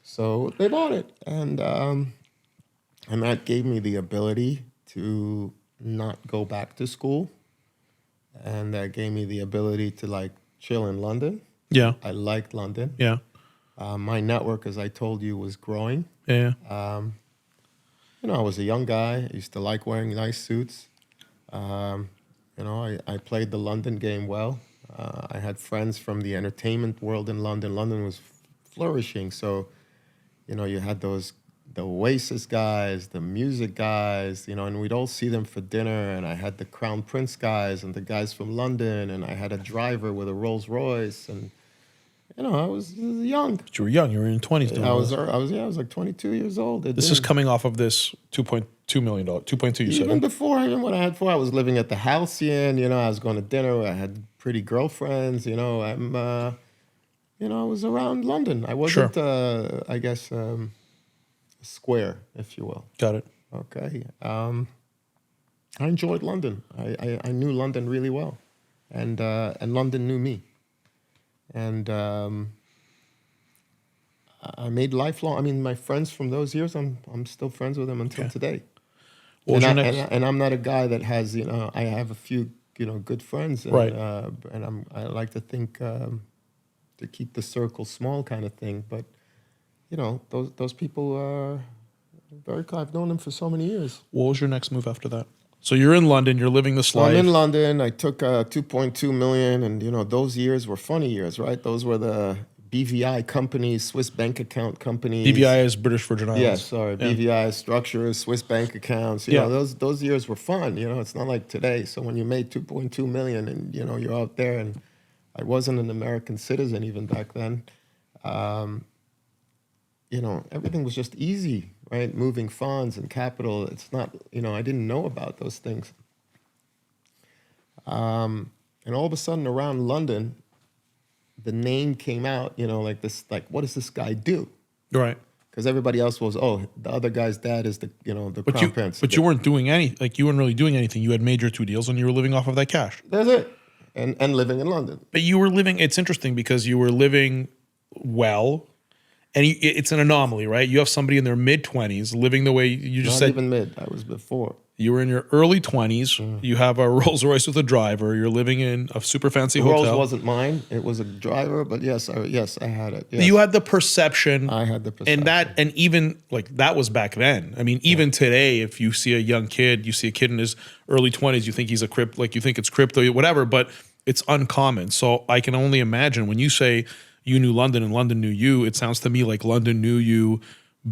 Speaker 2: So they bought it, and that gave me the ability to not go back to school, and that gave me the ability to like chill in London.
Speaker 1: Yeah.
Speaker 2: I liked London.
Speaker 1: Yeah.
Speaker 2: My network, as I told you, was growing.
Speaker 1: Yeah.
Speaker 2: I was a young guy. I used to like wearing nice suits. I played the London game well. I had friends from the entertainment world in London. London was flourishing. So, you had the Oasis guys, the music guys, and we'd all see them for dinner. And I had the Crown Prince guys and the guys from London. And I had a driver with a Rolls Royce. And, I was young.
Speaker 1: But you were young. You were in your 20s. doing
Speaker 2: I
Speaker 1: all
Speaker 2: was
Speaker 1: this.
Speaker 2: I was like 22 years old.
Speaker 1: This is coming off of this $2.2 million. 2.2 you said.
Speaker 2: Even before, even when I had 4, I was living at the Halcyon. I was going to dinner. I had pretty girlfriends. I was around London. I wasn't, I guess, square, if you will.
Speaker 1: Got it.
Speaker 2: Okay. I enjoyed London. I knew London really well, and London knew me. And I made lifelong. I mean, my friends from those years, I'm still friends with them until today.
Speaker 1: What was your next?
Speaker 2: And I'm not a guy that has, I have a few, good friends, and,
Speaker 1: Right.
Speaker 2: And I like to think to keep the circle small, kind of thing. But those people are very. I've known them for so many years.
Speaker 1: What was your next move after that? So you're in London. You're living this
Speaker 2: So
Speaker 1: life.
Speaker 2: I'm in London. I took 2.2 million, and those years were funny years, right? Those were the BVI companies, Swiss bank account companies.
Speaker 1: BVI is British Virgin Islands.
Speaker 2: Yes, sorry.
Speaker 1: Yeah.
Speaker 2: BVI structures, Swiss bank accounts.
Speaker 1: Yeah.
Speaker 2: Those years were fun. It's not like today. So when you made 2.2 million, and you're out there, and I wasn't an American citizen even back then. Everything was just easy, right? Moving funds and capital. It's not, I didn't know about those things. And all of a sudden around London, the name came out, like this, like, what does this guy do?
Speaker 1: Right.
Speaker 2: Because everybody else was, the other guy's dad is the
Speaker 1: But
Speaker 2: crown prince.
Speaker 1: But you weren't doing you weren't really doing anything. You had made your 2 deals and you were living off of that cash.
Speaker 2: That's it. And living in London.
Speaker 1: But you were living. It's interesting because you were living well, and it's an anomaly, right? You have somebody in their mid-20s living the way you just
Speaker 2: Not
Speaker 1: said.
Speaker 2: even mid. I was before.
Speaker 1: You were in your early 20s. You have a Rolls Royce with a driver. You're living in a super fancy
Speaker 2: The Rolls
Speaker 1: hotel.
Speaker 2: wasn't mine. It was a driver, but yes, I had it. Yes.
Speaker 1: You had the perception.
Speaker 2: I had the perception.
Speaker 1: And even like that was back then. I mean, even today, if you see a young kid, you see a kid in his early 20s, you think he's you think it's crypto, whatever, but it's uncommon. So I can only imagine when you say you knew London and London knew you, it sounds to me like London knew you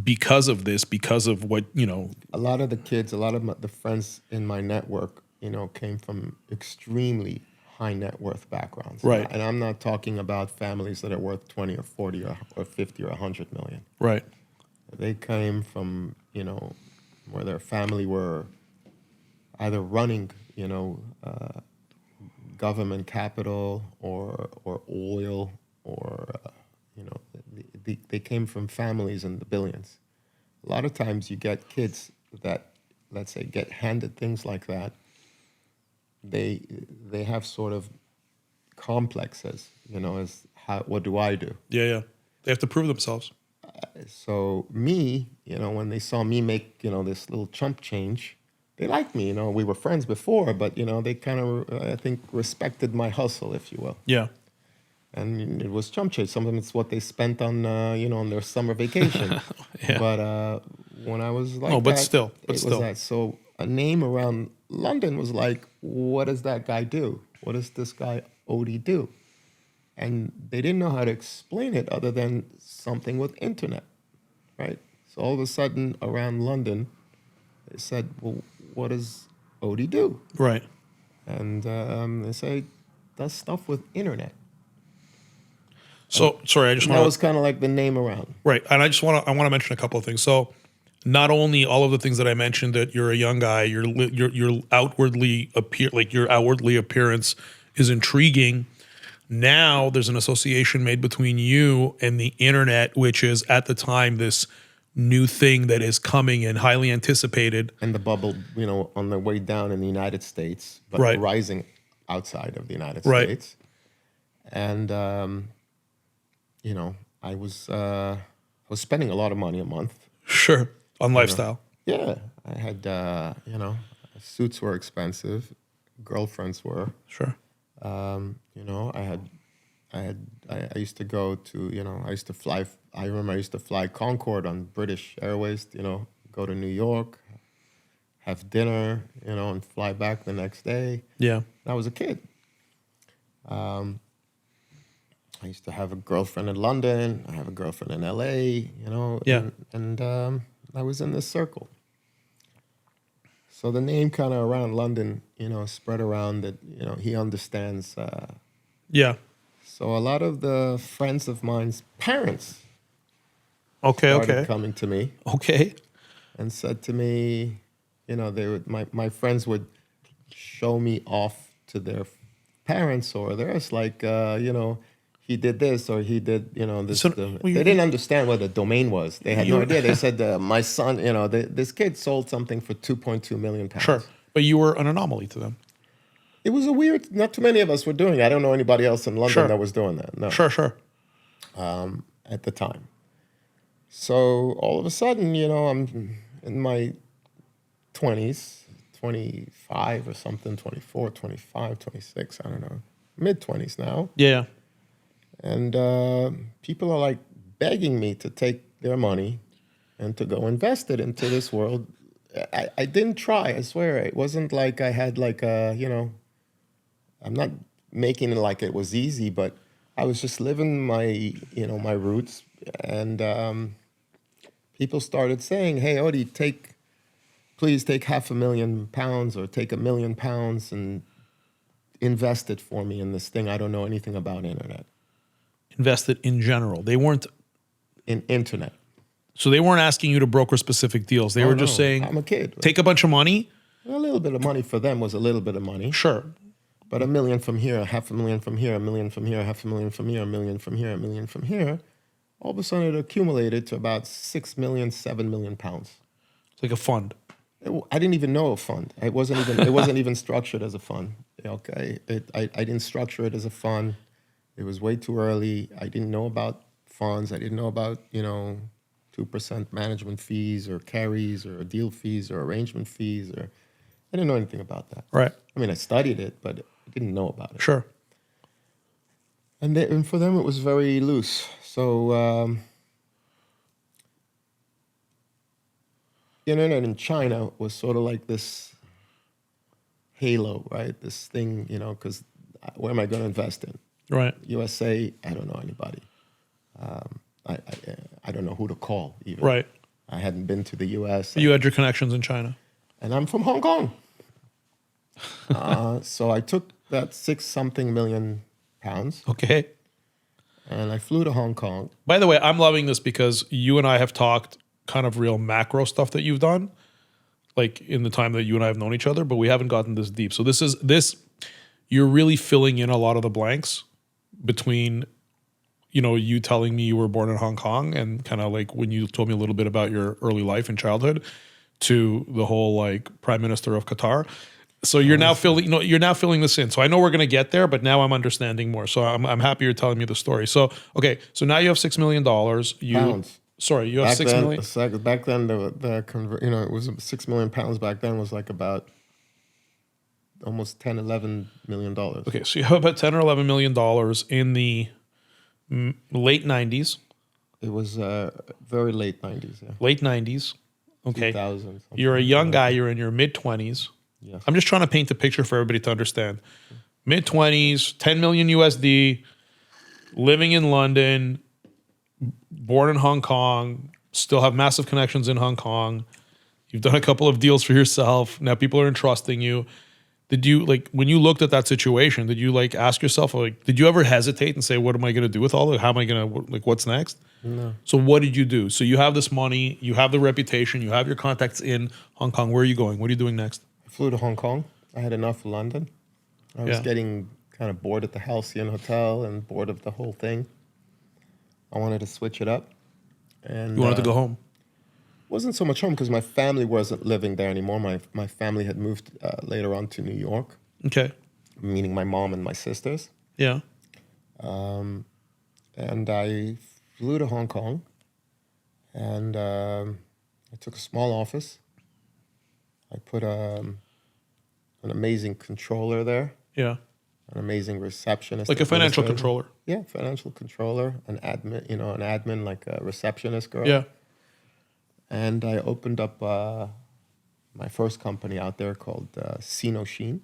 Speaker 1: because of this, because of what,
Speaker 2: A lot of the kids, a lot of the friends in my network, came from extremely high net worth backgrounds.
Speaker 1: Right.
Speaker 2: And I'm not talking about families that are worth 20 or 40 or 50 or 100 million.
Speaker 1: right.
Speaker 2: They came from, where their family were either running, government capital or oil or, they came from families in the billions. A lot of times you get kids that, let's say, get handed things like that. They have sort of complexes, as what do I do?
Speaker 1: Yeah. They have to prove themselves.
Speaker 2: So me, when they saw me make, this little chump change, they liked me. We were friends before, but they kind of, I think, respected my hustle, if you will.
Speaker 1: Yeah.
Speaker 2: And it was chump change. Sometimes it's what they spent on, on their summer vacation.
Speaker 1: Yeah.
Speaker 2: But when I was like,
Speaker 1: No, but
Speaker 2: that,
Speaker 1: still.
Speaker 2: was that. So a name around London was like, what does that guy do? What does this guy Odie do? And they didn't know how to explain it other than something with internet, right? So all of a sudden around London, they said, well, what does Odie do?
Speaker 1: Right.
Speaker 2: And they say, does stuff with internet.
Speaker 1: So sorry, I just
Speaker 2: That
Speaker 1: want
Speaker 2: was kind of like the name around.
Speaker 1: right, and I want to mention a couple of things. So, not only all of the things that I mentioned, that you're a young guy, your outwardly your outwardly appearance is intriguing. Now there's an association made between you and the internet, which is at the time this new thing that is coming and highly anticipated.
Speaker 2: And the bubble, on the way down in the United States, but
Speaker 1: Right.
Speaker 2: rising outside of the United
Speaker 1: Right.
Speaker 2: States. And I was spending a lot of money a month.
Speaker 1: Sure, on lifestyle.
Speaker 2: Yeah, I had suits were expensive, girlfriends were.
Speaker 1: Sure.
Speaker 2: I used to go to I used to fly. I remember I used to fly Concorde on British Airways. Go to New York, have dinner, and fly back the next day.
Speaker 1: Yeah.
Speaker 2: I was a kid. I used to have a girlfriend in London. I have a girlfriend in LA,
Speaker 1: Yeah.
Speaker 2: and I was in this circle. So the name kind of around London, spread around that, he understands.
Speaker 1: Yeah.
Speaker 2: So a lot of the friends of mine's parents
Speaker 1: Okay.
Speaker 2: started
Speaker 1: Okay.
Speaker 2: coming to me
Speaker 1: Okay.
Speaker 2: and said to me, they would my friends would show me off to their parents or theirs, like, he did this or he did, this.
Speaker 1: So,
Speaker 2: They didn't understand what a domain was. They had no idea. They said, my son, this kid sold something for 2.2 million pounds.
Speaker 1: Sure, but you were an anomaly to them.
Speaker 2: It was a weird, not too many of us were doing it. I don't know anybody else in London
Speaker 1: Sure.
Speaker 2: that was doing that. No.
Speaker 1: Sure.
Speaker 2: At the time. So all of a sudden, I'm in my 20s, 25 or something, 24, 25, 26, I don't know, mid-20s now.
Speaker 1: Yeah.
Speaker 2: And people are like begging me to take their money and to go invest it into this world. I didn't try, I swear. It wasn't like I had like I'm not making it like it was easy, but I was just living my, my roots. And people started saying, hey, Odie, please take £500,000 or take £1 million and invest it for me in this thing. I don't know anything about internet.
Speaker 1: Invested in general. They weren't.
Speaker 2: In internet.
Speaker 1: So they weren't asking you to broker specific deals. They were just saying,
Speaker 2: I'm a kid.
Speaker 1: take a bunch of money.
Speaker 2: A little bit of money for them was a little bit of money.
Speaker 1: Sure.
Speaker 2: But $1 million from here, $500,000 from here, $1 million from here, $500,000 from here, $1 million from here, $1 million from here. All of a sudden, it accumulated to about 6 million, 7 million pounds.
Speaker 1: It's like a fund.
Speaker 2: I didn't even know a fund. It wasn't even structured as a fund. Okay, I didn't structure it as a fund. It was way too early. I didn't know about funds. I didn't know about 2% management fees or carries or deal fees or arrangement fees or I didn't know anything about that.
Speaker 1: Right.
Speaker 2: I mean, I studied it, but I didn't know about it.
Speaker 1: Sure.
Speaker 2: And for them, it was very loose. So, the internet in China was sort of like this halo, right? This thing, because where am I going to invest in?
Speaker 1: Right.
Speaker 2: USA, I don't know anybody. I don't know who to call even.
Speaker 1: Right.
Speaker 2: I hadn't been to the US.
Speaker 1: You had your connections in China.
Speaker 2: And I'm from Hong Kong. So I took that 6-something million pounds
Speaker 1: Okay.
Speaker 2: and I flew to Hong Kong.
Speaker 1: By the way, I'm loving this because you and I have talked kind of real macro stuff that you've done, like in the time that you and I have known each other, but we haven't gotten this deep. So you're really filling in a lot of the blanks between, you telling me you were born in Hong Kong and kind of like when you told me a little bit about your early life and childhood to the whole like Prime Minister of Qatar. So you're now filling this in. So I know we're going to get there, but now I'm understanding more. So I'm happy you're telling me the story. So, okay. So now you have $6 million.
Speaker 2: Pounds.
Speaker 1: Sorry, you have
Speaker 2: Back
Speaker 1: 6
Speaker 2: then,
Speaker 1: million?
Speaker 2: back then, it was 6 million pounds back then was like about almost 10, 11 million dollars.
Speaker 1: Okay, so you have about 10 or 11 million dollars in the late 90s.
Speaker 2: It was very late 90s, yeah.
Speaker 1: Late 90s. Okay.
Speaker 2: 2000.
Speaker 1: You're a young guy, you're in your mid 20s.
Speaker 2: Yes.
Speaker 1: I'm just trying to paint the picture for everybody to understand. Mid 20s, 10 million USD, living in London, born in Hong Kong, still have massive connections in Hong Kong. You've done a couple of deals for yourself. Now people are entrusting you. Did you, like, when you looked at that situation, did you like ask yourself, like, did you ever hesitate and say, what am I going to do with all of it? How am I going to, like, what's next?
Speaker 2: No.
Speaker 1: So what did you do? So you have this money, you have the reputation, you have your contacts in Hong Kong. Where are you going? What are you doing next?
Speaker 2: I flew to Hong Kong. I had enough of London. I was
Speaker 1: Yeah.
Speaker 2: getting kind of bored at the Halcyon Hotel and bored of the whole thing. I wanted to switch it up. And
Speaker 1: You wanted to go home.
Speaker 2: wasn't so much home because my family wasn't living there anymore. My family had moved later on to New York,
Speaker 1: Okay.
Speaker 2: meaning my mom and my sisters.
Speaker 1: Yeah.
Speaker 2: And I flew to Hong Kong, and I took a small office. I put an amazing controller there,
Speaker 1: Yeah.
Speaker 2: an amazing receptionist.
Speaker 1: Like a financial
Speaker 2: administrator.
Speaker 1: controller.
Speaker 2: Yeah, financial controller, an admin, like a receptionist girl.
Speaker 1: Yeah.
Speaker 2: And I opened up my first company out there called Sinoshin.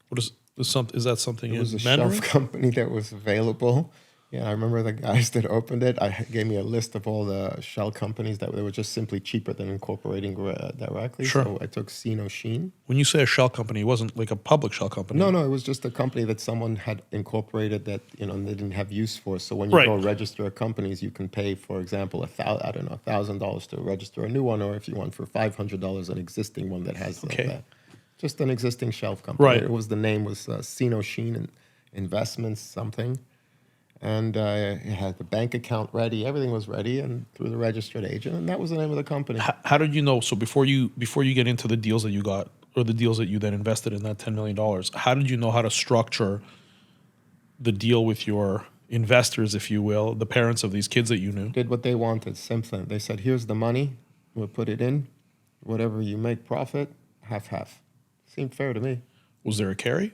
Speaker 1: What is that something
Speaker 2: It
Speaker 1: in
Speaker 2: was a
Speaker 1: Mandarin?
Speaker 2: shelf company that was available. Yeah, I remember the guys that opened it. Gave me a list of all the shell companies that they were just simply cheaper than incorporating directly.
Speaker 1: Sure.
Speaker 2: So I took Sinoshin.
Speaker 1: When you say a shell company, it wasn't like a public shell company.
Speaker 2: No, it was just a company that someone had incorporated that they didn't have use for. So when you
Speaker 1: Right.
Speaker 2: go register companies, you can pay, for example, $1,000 to register a new one, or if you want for $500 an existing one that has
Speaker 1: Okay.
Speaker 2: just an existing shelf company.
Speaker 1: Right.
Speaker 2: It was the name was Sinoshin and Investments something, and it had the bank account ready. Everything was ready, and through the registered agent, and that was the name of the company.
Speaker 1: How did you know? So before you get into the deals that you got or the deals that you then invested in that $10 million, how did you know how to structure the deal with your investors, if you will, the parents of these kids that you knew?
Speaker 2: Did what they wanted, simply. They said, here's the money, we'll put it in. Whatever you make profit, half. Seemed fair to me.
Speaker 1: Was there a carry?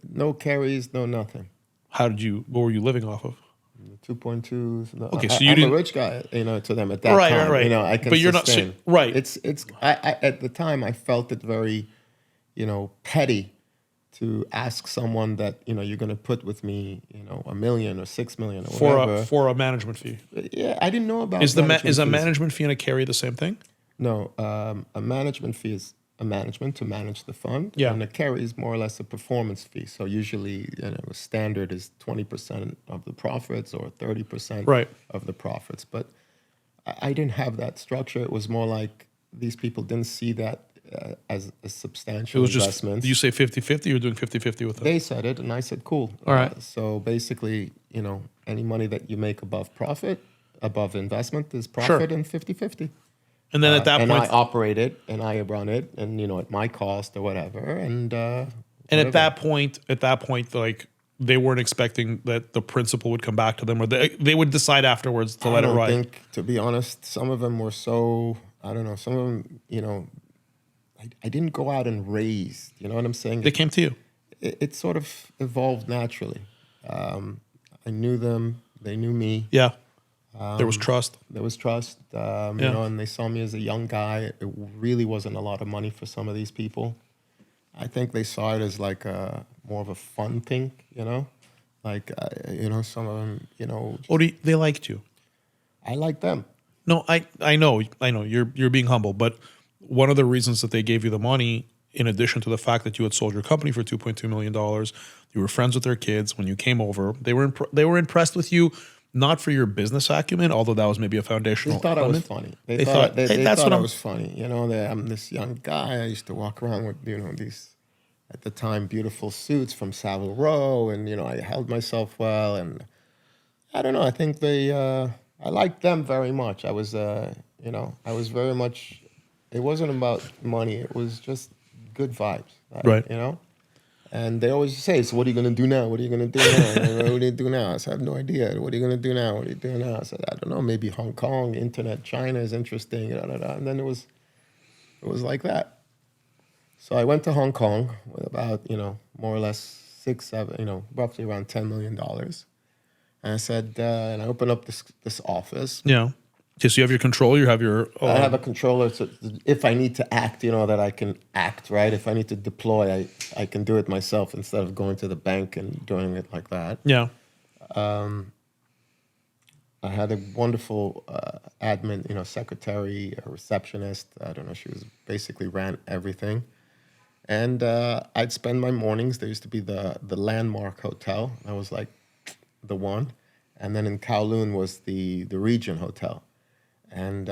Speaker 2: No carries, no nothing.
Speaker 1: What were you living off of?
Speaker 2: 2.2. No,
Speaker 1: Okay, so
Speaker 2: I'm
Speaker 1: you
Speaker 2: a
Speaker 1: didn't-
Speaker 2: rich guy, to them at that
Speaker 1: Right,
Speaker 2: time.
Speaker 1: right.
Speaker 2: I can
Speaker 1: But you're not-
Speaker 2: sustain.
Speaker 1: right.
Speaker 2: I at the time, I felt it very, petty to ask someone that, you're going to put with me, $1 million or 6 million or whatever.
Speaker 1: For a management fee.
Speaker 2: Yeah, I didn't know about
Speaker 1: Is a
Speaker 2: management fees.
Speaker 1: management fee and a carry the same thing?
Speaker 2: No, a management fee is a management to manage the fund.
Speaker 1: Yeah.
Speaker 2: And the carry is more or less a performance fee. So usually, standard is 20% of the profits or 30%
Speaker 1: Right.
Speaker 2: of the profits. But I didn't have that structure. It was more like these people didn't see that as a
Speaker 1: It
Speaker 2: substantial
Speaker 1: was just,
Speaker 2: investment.
Speaker 1: did you say 50-50? You're doing 50-50 with them?
Speaker 2: They said it, and I said, cool.
Speaker 1: All right.
Speaker 2: So basically, any money that you make above investment is profit, and 50-50.
Speaker 1: And then at that
Speaker 2: and
Speaker 1: point,
Speaker 2: I operate it, and I run it, and at my cost or whatever. And
Speaker 1: at that point, like they weren't expecting that the principal would come back to them, or they would decide afterwards to let it
Speaker 2: I
Speaker 1: ride.
Speaker 2: think, to be honest, some of them were so, I don't know, some of them,
Speaker 3: I didn't go out and raise. You know what I'm saying?
Speaker 1: They came to you.
Speaker 3: It sort of evolved naturally. I knew them. They knew me.
Speaker 1: Yeah. There was trust.
Speaker 3: There was trust,
Speaker 1: Yeah.
Speaker 3: you know, and they saw me as a young guy. It really wasn't a lot of money for some of these people. I think they saw it as like more of a fun thing, you know, like, you know, some of them, you know,
Speaker 1: Or they liked you?
Speaker 3: I like them.
Speaker 1: No, I know you're being humble, but one of the reasons that they gave you the money, in addition to the fact that you had sold your company for $2.2 million, you were friends with their kids when you came over. They were impressed with you, not for your business acumen, although that was maybe a
Speaker 3: They
Speaker 1: foundational
Speaker 3: thought I was
Speaker 1: element.
Speaker 3: funny.
Speaker 1: They
Speaker 3: They
Speaker 1: thought,
Speaker 3: thought they,
Speaker 1: hey,
Speaker 3: they
Speaker 1: that's
Speaker 3: thought
Speaker 1: what
Speaker 3: I
Speaker 1: I'm-
Speaker 3: was funny. You know, that I'm this young guy. I used to walk around with, you know, these, at the time, beautiful suits from Savile Row, and you know, I held myself well, and I don't know. I think I liked them very much. I was, you know, I was very much. It wasn't about money. It was just good vibes,
Speaker 1: Right.
Speaker 3: You know. And they always say, "So what are you gonna do now? What are you gonna do now? What do you do now?" I said, "I have no idea. What are you gonna do now? What are you doing now?" I said, "I don't know. Maybe Hong Kong, internet, China is interesting." Da, da, da. And then it was like that. So I went to Hong Kong with about, you know, more or less 6, 7, you know, roughly around $10 million. And I said, and I opened up this office.
Speaker 1: Yeah. Okay, so you have your control. You have your.
Speaker 3: I have a controller, so if I need to act, you know, that I can act, right? If I need to deploy, I can do it myself instead of going to the bank and doing it like that.
Speaker 1: Yeah.
Speaker 3: I had a wonderful admin, you know, secretary, a receptionist. I don't know, she was basically ran everything. And I'd spend my mornings. There used to be the Landmark Hotel. I was like the one. And then in Kowloon was the Regent Hotel. And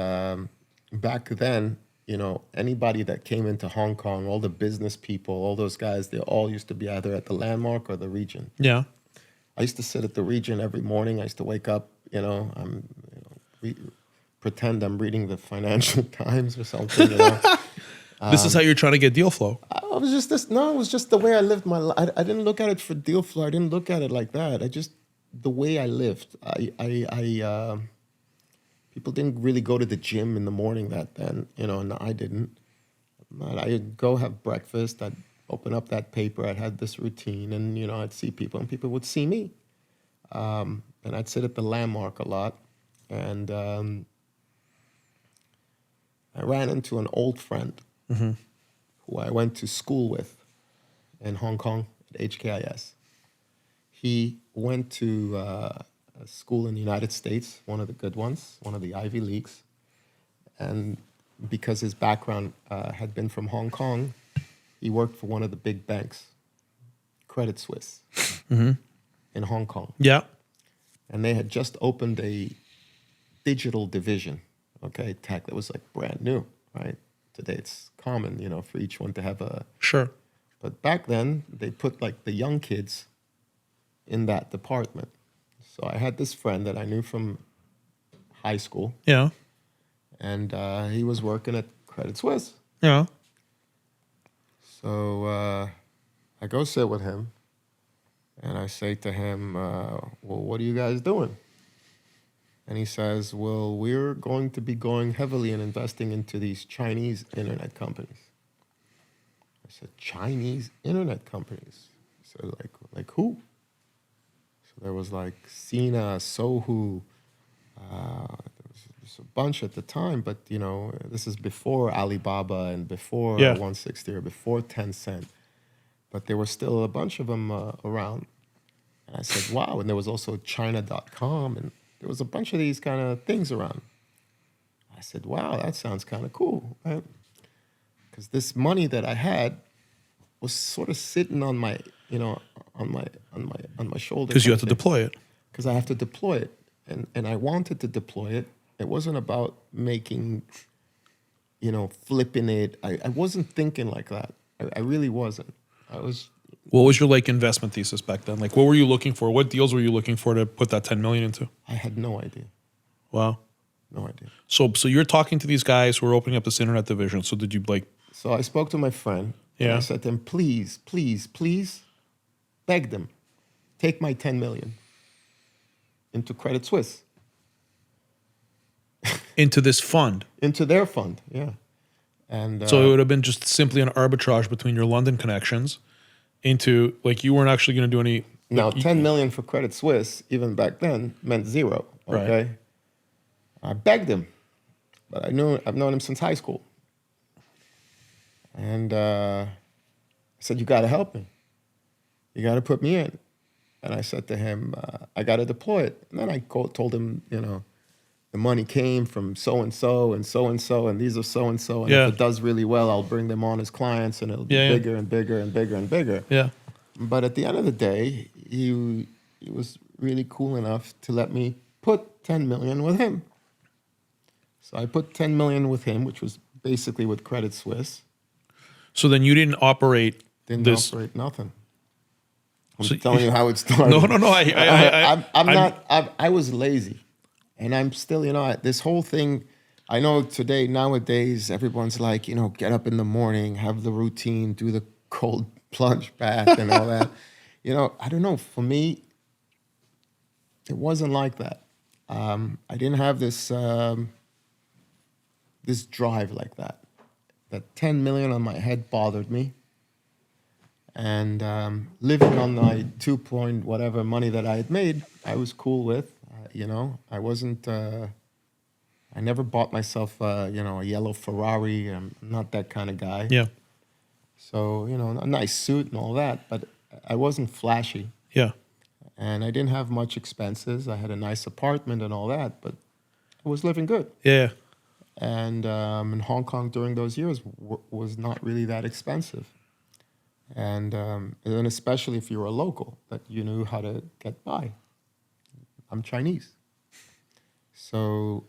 Speaker 3: back then, you know, anybody that came into Hong Kong, all the business people, all those guys, they all used to be either at the Landmark or the Regent.
Speaker 1: Yeah.
Speaker 3: I used to sit at the Regent every morning. I used to wake up, you know, pretend I'm reading the Financial Times or something, you know.
Speaker 1: This is how you're trying to get deal flow.
Speaker 3: I was just this. No, it was just the way I lived my life. I didn't look at it for deal flow. I didn't look at it like that. I just the way I lived. People didn't really go to the gym in the morning that then, you know, and I didn't. But I'd go have breakfast. I'd open up that paper. I'd have this routine, and you know, I'd see people, and people would see me. And I'd sit at the Landmark a lot, and I ran into an old friend who I went to school with in Hong Kong at HKIS. He went to a school in the United States, one of the good ones, one of the Ivy Leagues. And because his background had been from Hong Kong, he worked for one of the big banks, Credit Suisse, in Hong Kong.
Speaker 1: Yeah.
Speaker 3: And they had just opened a digital division, okay, tech that was like brand new, right? Today it's common, you know, for each one to have a.
Speaker 1: Sure.
Speaker 3: But back then, they put like the young kids in that department. So I had this friend that I knew from high school,
Speaker 1: Yeah.
Speaker 3: and he was working at Credit Suisse.
Speaker 1: Yeah.
Speaker 3: So I go sit with him, and I say to him, well, what are you guys doing? And he says, well, we're going to be going heavily and investing into these Chinese internet companies. I said, Chinese internet companies? He said, like who? So there was like Sina, Sohu. There was a bunch at the time, but you know, this is before Alibaba and before 160 or before Tencent. But there were still a bunch of them around. And I said, wow. And there was also China.com, and there was a bunch of these kind of things around. I said, wow, that sounds kind of cool, right? Because this money that I had was sort of sitting on my, you know, on my shoulder.
Speaker 1: Because you had to deploy it.
Speaker 3: Because I have to deploy it, and I wanted to deploy it. It wasn't about making, you know, flipping it. I wasn't thinking like that. I really wasn't. I was.
Speaker 1: What was your like investment thesis back then? Like, what were you looking for? What deals were you looking for to put that 10 million into?
Speaker 3: I had no idea.
Speaker 1: Wow.
Speaker 3: No idea.
Speaker 1: So you're talking to these guys who are opening up this internet division. So did you like?
Speaker 3: So I spoke to my friend.
Speaker 1: Yeah.
Speaker 3: And I said to him, please, please, please, beg them, take my 10 million into Credit Suisse.
Speaker 1: Into this fund?
Speaker 3: Into their fund, yeah. And
Speaker 1: So it would have been just simply an arbitrage between your London connections into, like, you weren't actually going to do any.
Speaker 3: now 10 million for Credit Suisse, even back then, meant zero.
Speaker 1: Right.
Speaker 3: Okay. I begged him, but I've known him since high school. And I said, you got to help me. You got to put me in. And I said to him, I got to deploy it. And then I told him, the money came from so-and-so and so-and-so, and these are so-and-so. And
Speaker 1: Yeah.
Speaker 3: if it does really well, I'll bring them on as clients, and it'll be
Speaker 1: Yeah, yeah.
Speaker 3: bigger and bigger and bigger and bigger.
Speaker 1: Yeah.
Speaker 3: But at the end of the day, he was really cool enough to let me put 10 million with him. So I put 10 million with him, which was basically with Credit Suisse.
Speaker 1: So then you didn't operate
Speaker 3: Didn't
Speaker 1: this.
Speaker 3: operate nothing. I'm
Speaker 1: So-
Speaker 3: telling you how it started.
Speaker 1: No.
Speaker 3: I was lazy, and I'm still, this whole thing. I know nowadays, everyone's like, get up in the morning, have the routine, do the cold plunge bath and all that. I don't know. For me, it wasn't like that. I didn't have this this drive like that. That 10 million on my head bothered me. And living on my 2 point whatever money that I had made, I was cool with. I wasn't. I never bought myself, a yellow Ferrari. I'm not that kind of guy.
Speaker 1: Yeah.
Speaker 3: So a nice suit and all that, but I wasn't flashy,
Speaker 1: Yeah.
Speaker 3: and I didn't have much expenses. I had a nice apartment and all that, but I was living good.
Speaker 1: Yeah.
Speaker 3: And in Hong Kong during those years was not really that expensive. And especially if you were a local, that you knew how to get by. I'm Chinese. So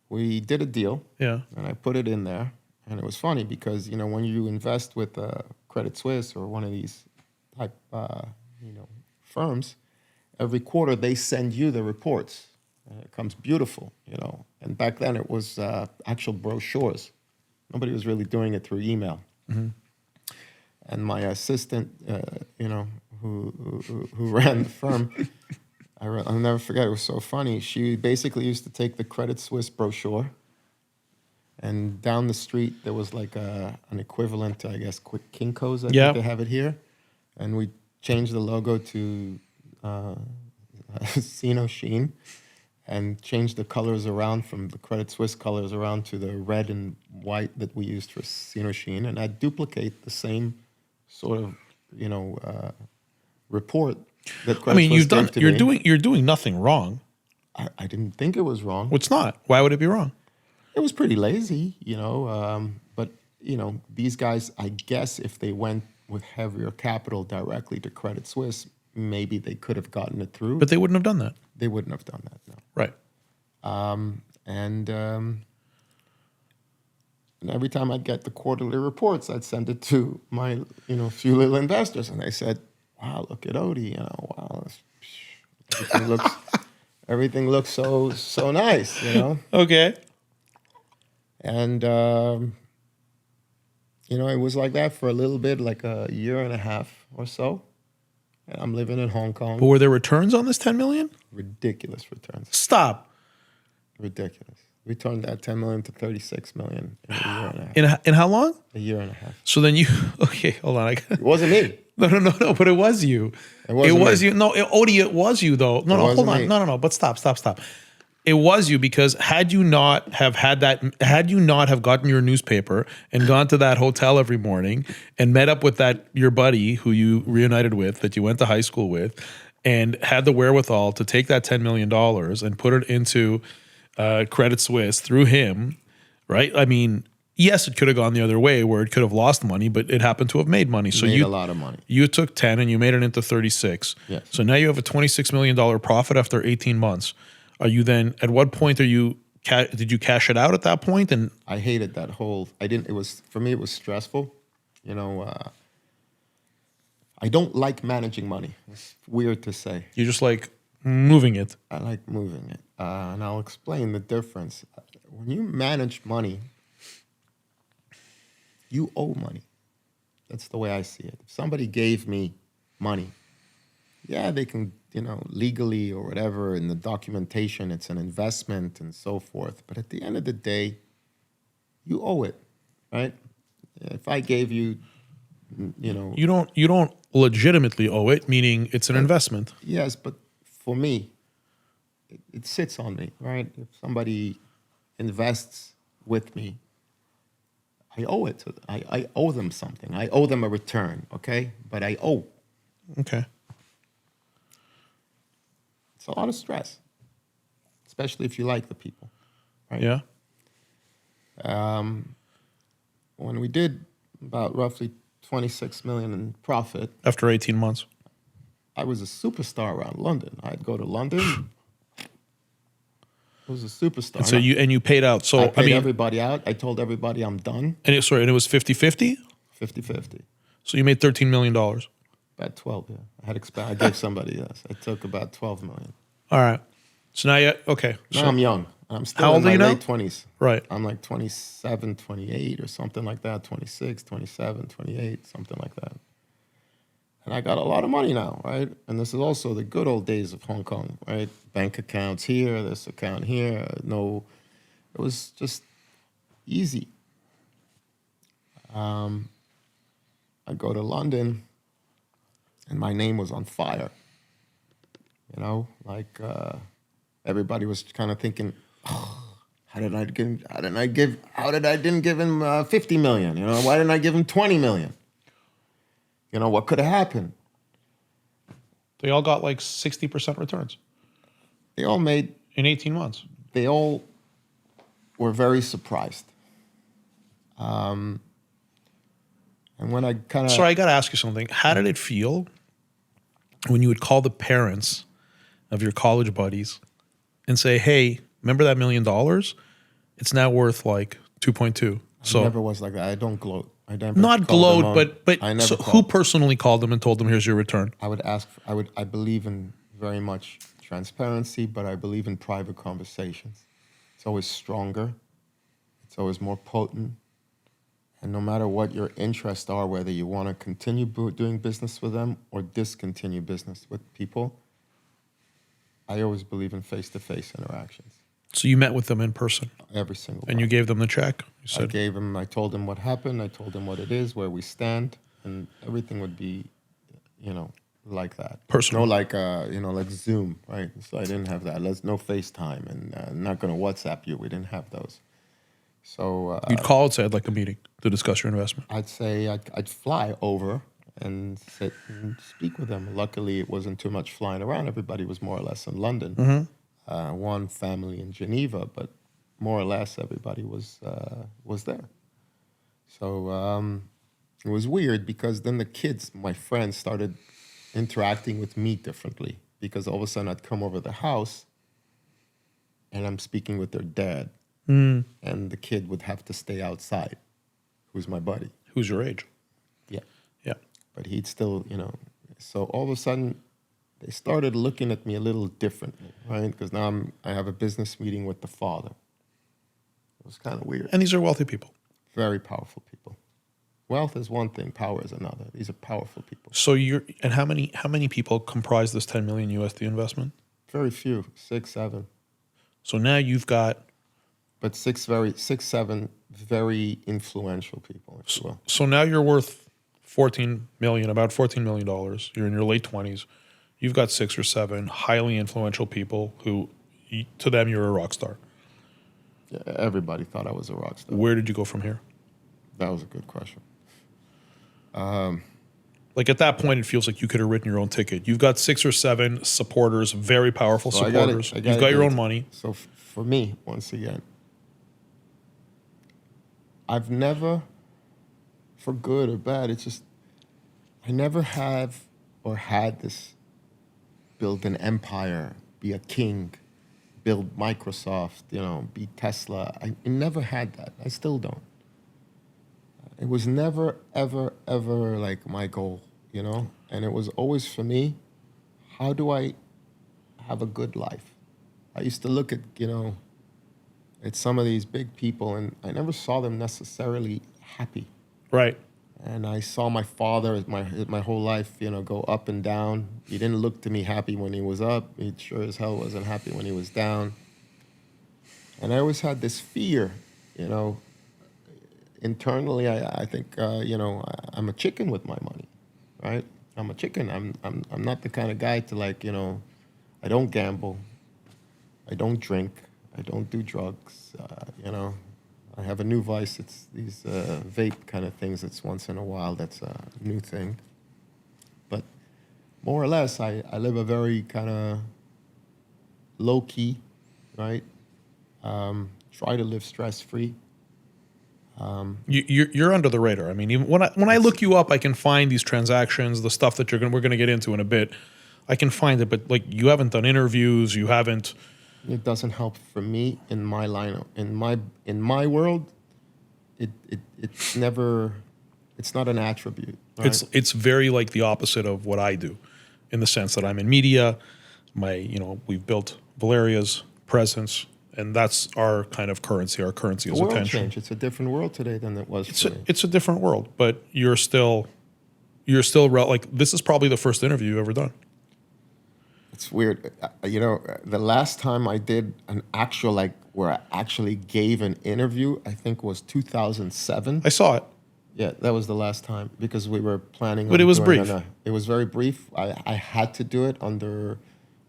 Speaker 3: we did a deal,
Speaker 1: Yeah.
Speaker 3: and I put it in there. And it was funny because, when you invest with Credit Suisse or one of these type, firms, every quarter they send you the reports. And it comes beautiful, And back then it was actual brochures. Nobody was really doing it through email.
Speaker 1: Mm-hmm.
Speaker 3: And my assistant, who ran the firm, I'll never forget. It was so funny. She basically used to take the Credit Suisse brochure, and down the street there was like an equivalent to, I guess, Quick Kinko's. I
Speaker 1: Yeah.
Speaker 3: think they have it here, and we changed the logo to Sinoshin, and changed the colors around from the Credit Suisse colors around to the red and white that we used for Sinoshin, and I'd duplicate the same sort of report that Credit Suisse gave to me.
Speaker 1: You're doing nothing wrong.
Speaker 3: I didn't think it was wrong.
Speaker 1: It's not. Why would it be wrong?
Speaker 3: It was pretty lazy, but these guys, I guess if they went with heavier capital directly to Credit Suisse, maybe they could have gotten it through.
Speaker 1: But they wouldn't have done that.
Speaker 3: They wouldn't have done that, no.
Speaker 1: Right.
Speaker 3: And every time I'd get the quarterly reports, I'd send it to my, few little investors, and they said, "Wow, look at Odie, wow, everything looks so nice,
Speaker 1: Okay.
Speaker 3: And it was like that for a little bit, like a year and a half or so. And I'm living in Hong Kong.
Speaker 1: But were there returns on this 10 million?
Speaker 3: Ridiculous returns.
Speaker 1: Stop.
Speaker 3: Ridiculous. We turned that 10 million to 36 million in a year and a half.
Speaker 1: In how long?
Speaker 3: A year and a half.
Speaker 1: So then you, okay, hold on.
Speaker 3: It wasn't me.
Speaker 1: No, but it was you.
Speaker 3: It wasn't
Speaker 1: was
Speaker 3: me.
Speaker 1: you. No, Odie, it was you though. No, hold
Speaker 3: wasn't
Speaker 1: on.
Speaker 3: me.
Speaker 1: No, but stop. It was you, because had you not have gotten your newspaper and gone to that hotel every morning and met up with your buddy who you reunited with, that you went to high school with, and had the wherewithal to take that $10 million and put it into Credit Suisse through him, right? I mean, yes, it could have gone the other way where it could have lost money, but it happened to have made money. So
Speaker 3: Made a lot of money.
Speaker 1: You took 10 and you made it into 36.
Speaker 3: Yes.
Speaker 1: So now you have a $26 million profit after 18 months. Are you then, at what point did you cash it out at that point? And
Speaker 3: I hated that whole, for me, it was stressful. I don't like managing money. It's weird to say.
Speaker 1: you just like moving it.
Speaker 3: I like moving it. And I'll explain the difference. When you manage money, you owe money. That's the way I see it. If somebody gave me money, yeah, they can, legally or whatever, in the documentation, it's an investment and so forth. But at the end of the day, you owe it, right? If I gave you,
Speaker 1: You don't legitimately owe it, meaning it's an investment.
Speaker 3: yes, but for me, it sits on me, right? If somebody invests with me, I owe it to I owe them something. I owe them a return, okay? But I owe.
Speaker 1: Okay.
Speaker 3: It's a lot of stress, especially if you like the people, right?
Speaker 1: Yeah.
Speaker 3: When we did about roughly 26 million in profit,
Speaker 1: After 18 months.
Speaker 3: I was a superstar around London. I'd go to London. I was a superstar.
Speaker 1: And so you paid out. So
Speaker 3: I paid
Speaker 1: I mean,
Speaker 3: everybody out. I told everybody I'm done.
Speaker 1: and it was 50-50?
Speaker 3: 50-50.
Speaker 1: So you made $13 million. All
Speaker 3: About 12, yeah. I gave somebody, yes. I took about 12 million.
Speaker 1: right. So now okay.
Speaker 3: Now
Speaker 1: So,
Speaker 3: I'm young. I'm still
Speaker 1: How
Speaker 3: in
Speaker 1: old are
Speaker 3: my
Speaker 1: you now?
Speaker 3: late 20s.
Speaker 1: right.
Speaker 3: I'm like 27, 28 or something like that. 26, 27, 28, something like that. And I got a lot of money now, right? And this is also the good old days of Hong Kong, right? Bank accounts here, this account here. No, it was just easy. I go to London, and my name was on fire. You know, like everybody was kind of thinking, oh, how did I didn't give him 50 million? You know, why didn't I give him 20 million? You know, what could have happened?
Speaker 1: They all got like 60% returns
Speaker 3: They all made,
Speaker 1: in 18 months.
Speaker 3: they all were very surprised. And when I kind of,
Speaker 1: So I got to ask you something. How did it feel when you would call the parents of your college buddies and say, "Hey, remember that $1 million? It's now worth like 2.2." So
Speaker 3: never was like that. I don't gloat. I never
Speaker 1: not
Speaker 3: called them
Speaker 1: gloat,
Speaker 3: on-
Speaker 1: but
Speaker 3: I never
Speaker 1: so
Speaker 3: called.
Speaker 1: who personally called them and told them, "Here's your return"?
Speaker 3: I would ask. I believe in very much transparency, but I believe in private conversations. It's always stronger. It's always more potent. And no matter what your interests are, whether you want to continue doing business with them or discontinue business with people, I always believe in face-to-face interactions.
Speaker 1: So you met with them in person
Speaker 3: Every single
Speaker 1: and
Speaker 3: one.
Speaker 1: you gave them the check. You said,
Speaker 3: I told him what happened. I told him what it is, where we stand, and everything would be, like that.
Speaker 1: Personal.
Speaker 3: No, like, like Zoom, right? So I didn't have that. No FaceTime, and I'm not going to WhatsApp you. We didn't have those. So
Speaker 1: you'd call and say, "I'd like a meeting to discuss your investment."
Speaker 3: I'd say I'd fly over and sit and speak with them. Luckily, it wasn't too much flying around. Everybody was more or less in London. One family in Geneva, but more or less everybody was there. So it was weird because then the kids, my friends, started interacting with me differently because all of a sudden I'd come over the house and I'm speaking with their dad, and the kid would have to stay outside, who's my buddy.
Speaker 1: Who's your age?
Speaker 3: Yeah.
Speaker 1: Yeah.
Speaker 3: But he'd still, So all of a sudden, they started looking at me a little differently, right? Because now I have a business meeting with the father. It was kind of weird.
Speaker 1: And these are wealthy people.
Speaker 3: Very powerful people. Wealth is one thing, power is another. These are powerful people.
Speaker 1: So how many people comprise this 10 million USD investment?
Speaker 3: Very few, 6, 7.
Speaker 1: So now you've got,
Speaker 3: But 7 very influential people, if you will.
Speaker 1: so now you're worth about $14 million. You're in your late 20s. You've got 6 or 7 highly influential people who, to them, you're a rock star.
Speaker 3: Yeah, everybody thought I was a rock star.
Speaker 1: Where did you go from here?
Speaker 3: That was a good question.
Speaker 1: Like at that point, it feels like you could have written your own ticket. You've got 6 or 7 supporters, very powerful
Speaker 3: So
Speaker 1: supporters. You've got your own money.
Speaker 3: So for me, once again, I've never, for good or bad, it's just, I never have or had this build an empire, be a king, build Microsoft, be Tesla. I never had that. I still don't. It was never, ever, ever like my goal, And it was always for me, how do I have a good life? I used to look at, at some of these big people, and I never saw them necessarily happy.
Speaker 1: Right.
Speaker 3: And I saw my father my whole life, go up and down. He didn't look to me happy when he was up. He sure as hell wasn't happy when he was down. And I always had this fear, internally, I think I'm a chicken with my money, right? I'm a chicken. I'm not the kind of guy to I don't gamble, I don't drink, I don't do drugs. I have a new vice. It's these vape kind of things. It's once in a while. That's a new thing. But more or less, I live a very kind of low key, right? Try to live stress free.
Speaker 1: You're under the radar. I mean, even when I look you up, I can find these transactions, the stuff that we're gonna get into in a bit. I can find it, but like you haven't done interviews, you haven't.
Speaker 3: It doesn't help for me in my line in my world. It's never. It's not an attribute. Right?
Speaker 1: It's very like the opposite of what I do, in the sense that I'm in media. We've built Valeria's presence, and that's our kind of currency. Our currency is
Speaker 3: the world
Speaker 1: attention.
Speaker 3: Changed. It's a different world today than it was.
Speaker 1: It's a different world, but you're still like, this is probably the first interview you've ever done.
Speaker 3: It's weird. The last time I did an actual where I actually gave an interview, I think was 2007.
Speaker 1: I saw it.
Speaker 3: Yeah, that was the last time because we were planning.
Speaker 1: But it was brief.
Speaker 3: It was very brief. I had to do it under.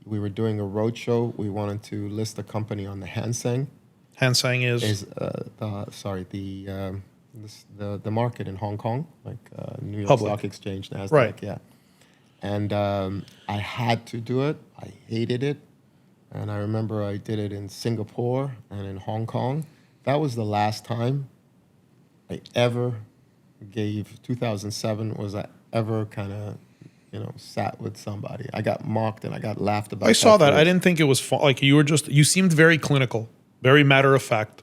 Speaker 3: We were doing a roadshow. We wanted to list the company on the Hang Seng.
Speaker 1: Hang Seng is
Speaker 3: the market in Hong Kong, like New York
Speaker 1: Public.
Speaker 3: Stock Exchange, Nasdaq.
Speaker 1: Right.
Speaker 3: Yeah. And I had to do it. I hated it. And I remember I did it in Singapore and in Hong Kong. That was the last time I ever gave. 2007 was I ever kind of, sat with somebody. I got mocked and I got laughed about.
Speaker 1: I saw that.
Speaker 3: first.
Speaker 1: I didn't think it was fun. Like you seemed very clinical, very matter of fact.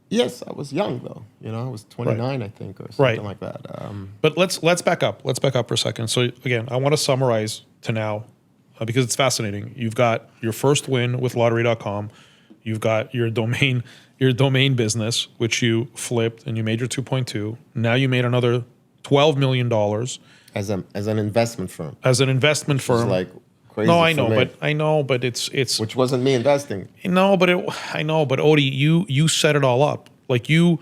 Speaker 3: Yes, I was young though. I was 29, I think, or something
Speaker 1: Right.
Speaker 3: like that.
Speaker 1: But let's back up. Let's back up for a second. So again, I want to summarize to now, because it's fascinating. You've got your first win with lottery.com. You've got your domain business, which you flipped and you made your 2.2. Now you made another $12 million
Speaker 3: As an investment firm.
Speaker 1: as an investment
Speaker 3: It was
Speaker 1: firm.
Speaker 3: like crazy.
Speaker 1: No, I
Speaker 3: for
Speaker 1: know,
Speaker 3: me,
Speaker 1: but it's
Speaker 3: which wasn't me investing.
Speaker 1: no, but I know, but Odie, you set it all up. Like you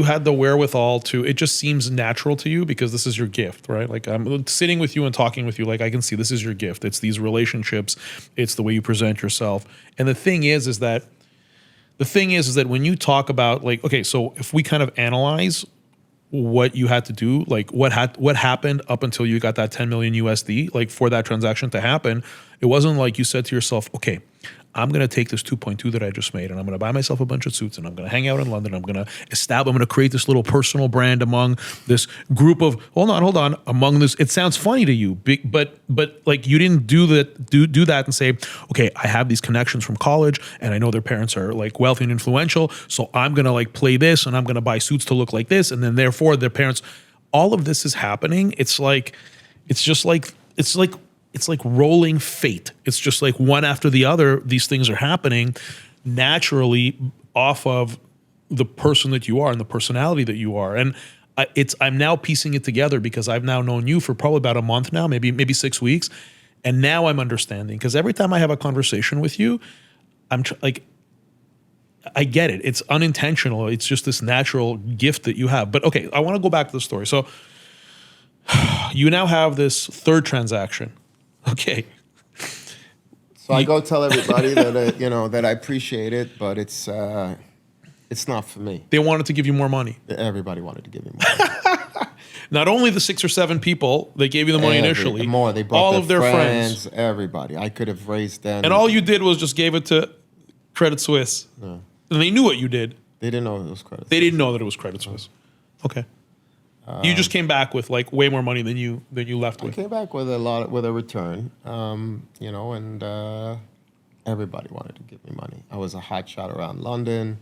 Speaker 1: had the wherewithal to. It just seems natural to you because this is your gift, right? Like I'm sitting with you and talking with you. Like I can see this is your gift. It's these relationships. It's the way you present yourself. And the thing is that when you talk about like, okay, so if we kind of analyze what you had to do, like what happened up until you got that 10 million USD, like for that transaction to happen, it wasn't like you said to yourself, okay, I'm going to take this 2.2 that I just made and I'm going to buy myself a bunch of suits and I'm going to hang out in London. I'm going to create this little personal brand among this group of, hold on, among this, it sounds funny to you, but like you didn't do that and say, okay, I have these connections from college and I know their parents are like wealthy and influential. So I'm going to like play this and I'm going to buy suits to look like this. And then therefore their parents, all of this is happening. It's like rolling fate. It's just like one after the other, these things are happening naturally off of the person that you are and the personality that you are. And I'm now piecing it together because I've now known you for probably about a month now, maybe 6 weeks. And now I'm understanding because every time I have a conversation with you, I get it. It's unintentional. It's just this natural gift that you have. But okay, I want to go back to the story. So you now have this third transaction. Okay.
Speaker 3: So I go tell everybody that that I appreciate it, but it's not for me.
Speaker 1: They wanted to give you more money.
Speaker 3: Everybody wanted to give me more.
Speaker 1: Not only the 6 or 7 people that gave you the money initially,
Speaker 3: more. They brought
Speaker 1: all of their friends.
Speaker 3: Everybody. I could have raised them.
Speaker 1: And all you did was just gave it to Credit Suisse.
Speaker 3: Yeah.
Speaker 1: And they knew what you did.
Speaker 3: They didn't know it was Credit Suisse.
Speaker 1: They didn't know that it was Credit Suisse. Okay. You just came back with like way more money than you left
Speaker 3: I
Speaker 1: with.
Speaker 3: came back with a return, and everybody wanted to give me money. I was a hot shot around London.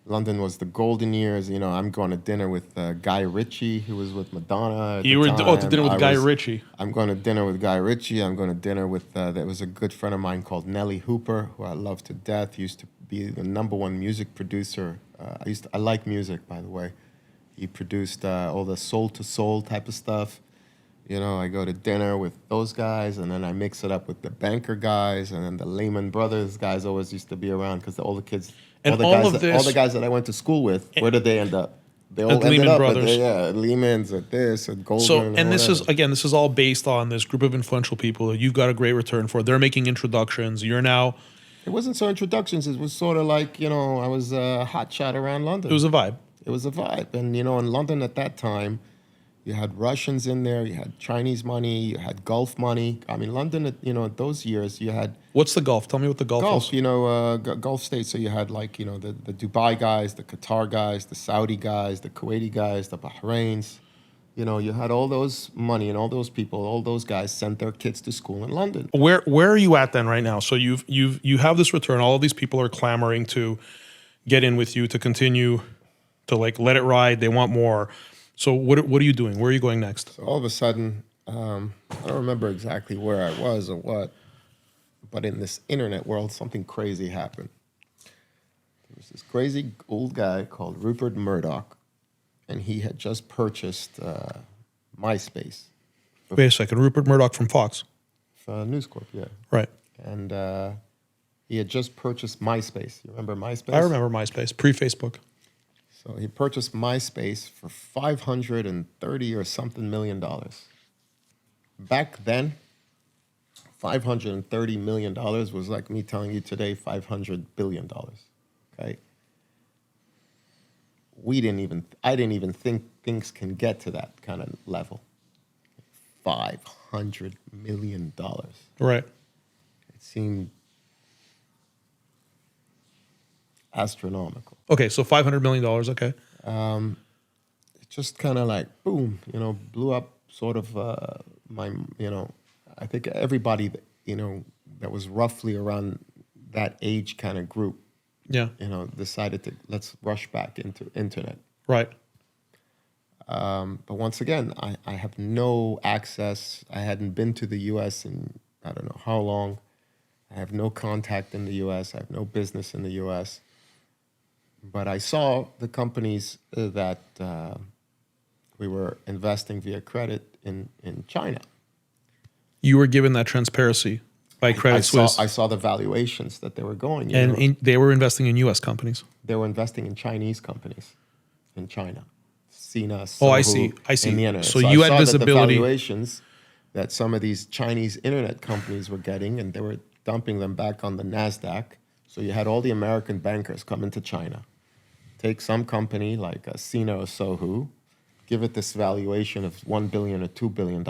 Speaker 3: London was the golden years. I'm going to dinner with Guy Ritchie, who was with Madonna.
Speaker 1: You were to dinner with Guy Ritchie.
Speaker 3: I'm going to dinner with Guy Ritchie. I'm going to dinner with there was a good friend of mine called Nelly Hooper, who I love to death. He used to be the #1 music producer. I like music, by the way. He produced all the soul to soul type of stuff. I go to dinner with those guys, and then I mix it up with the banker guys, and then the Lehman Brothers guys always used to be around because all the kids,
Speaker 1: And
Speaker 3: all the guys that I went to school with, where did they end up? they all ended
Speaker 1: Lehman
Speaker 3: up
Speaker 1: Brothers.
Speaker 3: at Lehman's, at this, at Goldman.
Speaker 1: So, and this is,
Speaker 3: whatever.
Speaker 1: again, this is all based on this group of influential people that you've got a great return for. They're making introductions. You're now,
Speaker 3: It wasn't so introductions. It was sort of like, I was a hot shot around London.
Speaker 1: it was a vibe.
Speaker 3: It was a vibe. And, in London at that time, you had Russians in there, you had Chinese money, you had Gulf money. I mean, London, at those years, you had
Speaker 1: What's the Gulf? Tell me what the Gulf
Speaker 3: Gulf,
Speaker 1: is.
Speaker 3: Gulf states. So you had the Dubai guys, the Qatar guys, the Saudi guys, the Kuwaiti guys, the Bahrains. You had all those money and all those people, all those guys sent their kids to school in London.
Speaker 1: Where are you at then right now? So you have this return. All of these people are clamoring to get in with you, to continue to let it ride. They want more. So what are you doing? Where are you going next?
Speaker 3: So all of a sudden, I don't remember exactly where I was or what, but in this internet world, something crazy happened. There was this crazy old guy called Rupert Murdoch, and he had just purchased MySpace.
Speaker 1: Wait a second. Rupert Murdoch from Fox.
Speaker 3: News Corp, yeah.
Speaker 1: Right.
Speaker 3: And he had just purchased MySpace. You remember MySpace?
Speaker 1: I remember MySpace, pre-Facebook.
Speaker 3: So he purchased MySpace for $530 or something million. Back then, $530 million was like me telling you today $500 billion. Okay? I didn't even think things can get to that kind of level. $500 million.
Speaker 1: Right.
Speaker 3: It seemed astronomical.
Speaker 1: Okay, so $500 million, okay.
Speaker 3: It just kind of like, boom, blew up sort of I think everybody, that was roughly around that age kind of group,
Speaker 1: Yeah.
Speaker 3: decided to let's rush back into internet.
Speaker 1: Right.
Speaker 3: But once again, I have no access. I hadn't been to the U.S. in I don't know how long. I have no contact in the U.S. I have no business in the U.S. But I saw the companies that we were investing via credit in China.
Speaker 1: You were given that transparency by Credit Suisse.
Speaker 3: I saw the valuations that they were going.
Speaker 1: They were investing in U.S. companies.
Speaker 3: They were investing in Chinese companies in China. Sina,
Speaker 1: Oh, I
Speaker 3: Sohu,
Speaker 1: see.
Speaker 3: in the internet.
Speaker 1: So you
Speaker 3: I
Speaker 1: had
Speaker 3: saw
Speaker 1: visibility.
Speaker 3: that the valuations that some of these Chinese internet companies were getting, and they were dumping them back on the NASDAQ. So you had all the American bankers come into China, take some company like a Sina or Sohu, give it this valuation of $1 billion or $2 billion,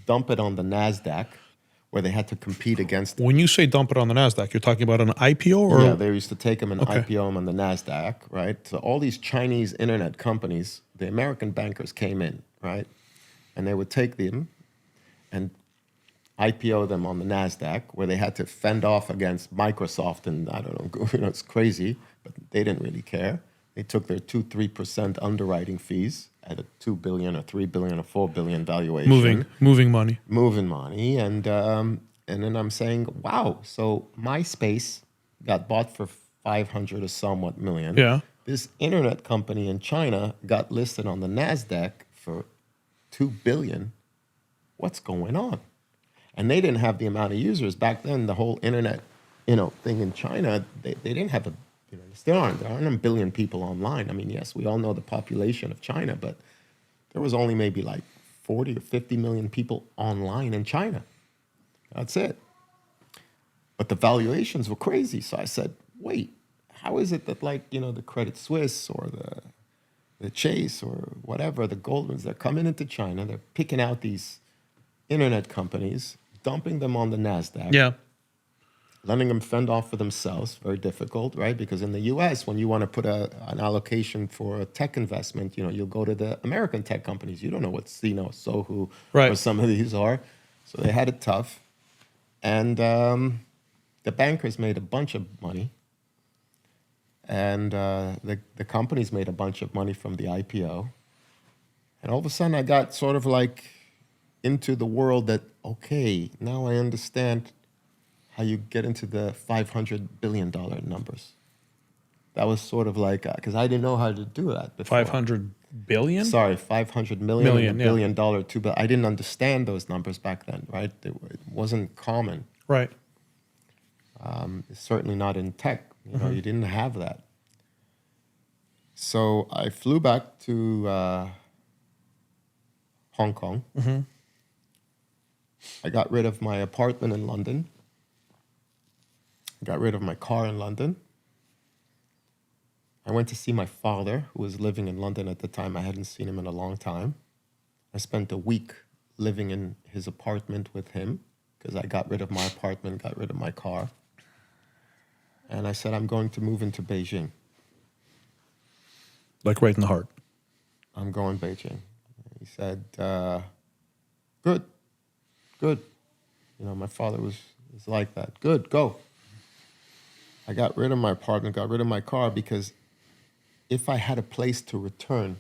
Speaker 3: dump it on the NASDAQ, where they had to compete against.
Speaker 1: When you say dump it on the NASDAQ, you're talking about an IPO or?
Speaker 3: Yeah, they used to take them and
Speaker 1: Okay.
Speaker 3: IPO them on the NASDAQ, right? So all these Chinese internet companies, the American bankers came in, right? And they would take them and IPO them on the NASDAQ, where they had to fend off against Microsoft and I don't know, it's crazy, but they didn't really care. They took their 2-3% underwriting fees at a $2 billion or $3 billion or $4 billion valuation.
Speaker 1: Moving money.
Speaker 3: Moving money, and then I'm saying, wow, so MySpace got bought for 500 or somewhat million.
Speaker 1: Yeah.
Speaker 3: This internet company in China got listed on the NASDAQ for $2 billion. What's going on? And they didn't have the amount of users. Back then, the whole internet, thing in China, they didn't have there aren't a billion people online. I mean, yes, we all know the population of China, but there was only maybe like 40 or 50 million people online in China. That's it. But the valuations were crazy. So I said, wait, how is it that the Credit Suisse or the Chase or whatever, the Goldmans, they're coming into China, they're picking out these internet companies, dumping them on the NASDAQ.
Speaker 1: Yeah.
Speaker 3: Letting them fend off for themselves, very difficult, right? Because in the U.S., when you want to put an allocation for a tech investment, you'll go to the American tech companies. You don't know what Sino, Sohu,
Speaker 1: Right.
Speaker 3: or some of these are. So they had it tough. And the bankers made a bunch of money. And the companies made a bunch of money from the IPO. And all of a sudden, I got sort of like into the world that, okay, now I understand how you get into the $500 billion numbers. That was sort of like, because I didn't know how to do that before.
Speaker 1: 500 billion?
Speaker 3: Sorry, 500 million
Speaker 1: Million,
Speaker 3: and
Speaker 1: yeah.
Speaker 3: $1 billion, $2 billion. I didn't understand those numbers back then, right? It wasn't common.
Speaker 1: Right.
Speaker 3: It's certainly not in tech. You didn't have that. So I flew back to Hong Kong. I got rid of my apartment in London. I got rid of my car in London. I went to see my father, who was living in London at the time. I hadn't seen him in a long time. I spent a week living in his apartment with him because I got rid of my apartment, got rid of my car. And I said, I'm going to move into Beijing.
Speaker 1: Like right in the heart.
Speaker 3: I'm going Beijing. He said, good. You know, my father was like that. Good, go. I got rid of my apartment, got rid of my car because if I had a place to return,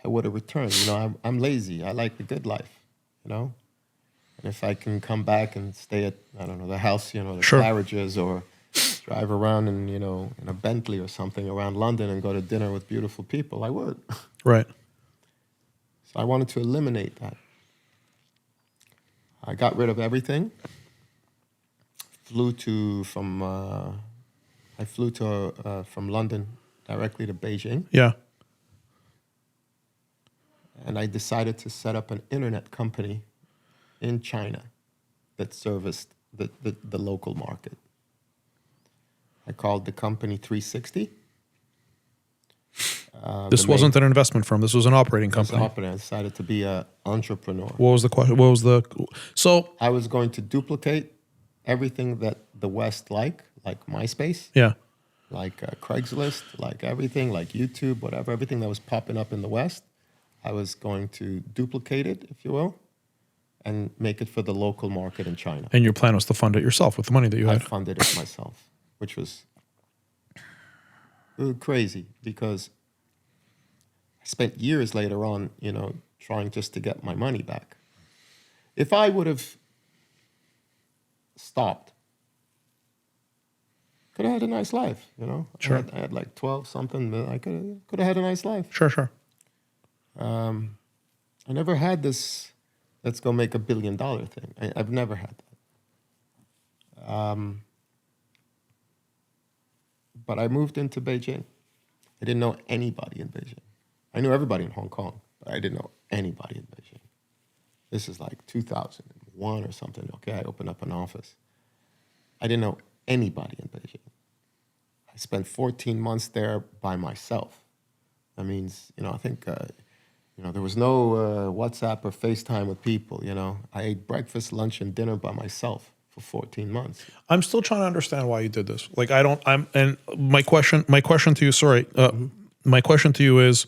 Speaker 3: I would have returned. You know, I'm lazy. I like the good life, you know? And if I can come back and stay at, I don't know, the Halcyon or the
Speaker 1: Sure.
Speaker 3: Claridge's or drive around in, you know, in a Bentley or something around London and go to dinner with beautiful people, I would.
Speaker 1: Right.
Speaker 3: So I wanted to eliminate that. I got rid of everything. From London directly to Beijing,
Speaker 1: Yeah.
Speaker 3: and I decided to set up an internet company in China that serviced the local market. I called the company 360.
Speaker 1: This wasn't an investment firm. This was an operating company.
Speaker 3: I decided to be an entrepreneur.
Speaker 1: What was the question? What was the... So...
Speaker 3: I was going to duplicate everything that the West like MySpace,
Speaker 1: Yeah.
Speaker 3: like Craigslist, like everything, like YouTube, whatever, everything that was popping up in the West. I was going to duplicate it, if you will, and make it for the local market in China.
Speaker 1: And your plan was to fund it yourself with the money that you
Speaker 3: I
Speaker 1: had.
Speaker 3: funded it myself, which was crazy because I spent years later on, you know, trying just to get my money back. If I would have stopped, could have had a nice life, you know.
Speaker 1: Sure.
Speaker 3: I had like 12 something. I could have had a nice life.
Speaker 1: Sure.
Speaker 3: I never had this, let's go make $1 billion thing. I've never had that. But I moved into Beijing. I didn't know anybody in Beijing. I knew everybody in Hong Kong, but I didn't know anybody in Beijing. This is like 2001 or something. Okay, I opened up an office. I didn't know anybody in Beijing. I spent 14 months there by myself. That means, you know, I think, you know, there was no WhatsApp or FaceTime with people, you know. I ate breakfast, lunch, and dinner by myself for 14 months.
Speaker 1: I'm still trying to understand why you did this. Like, and my question to you, my question to you is,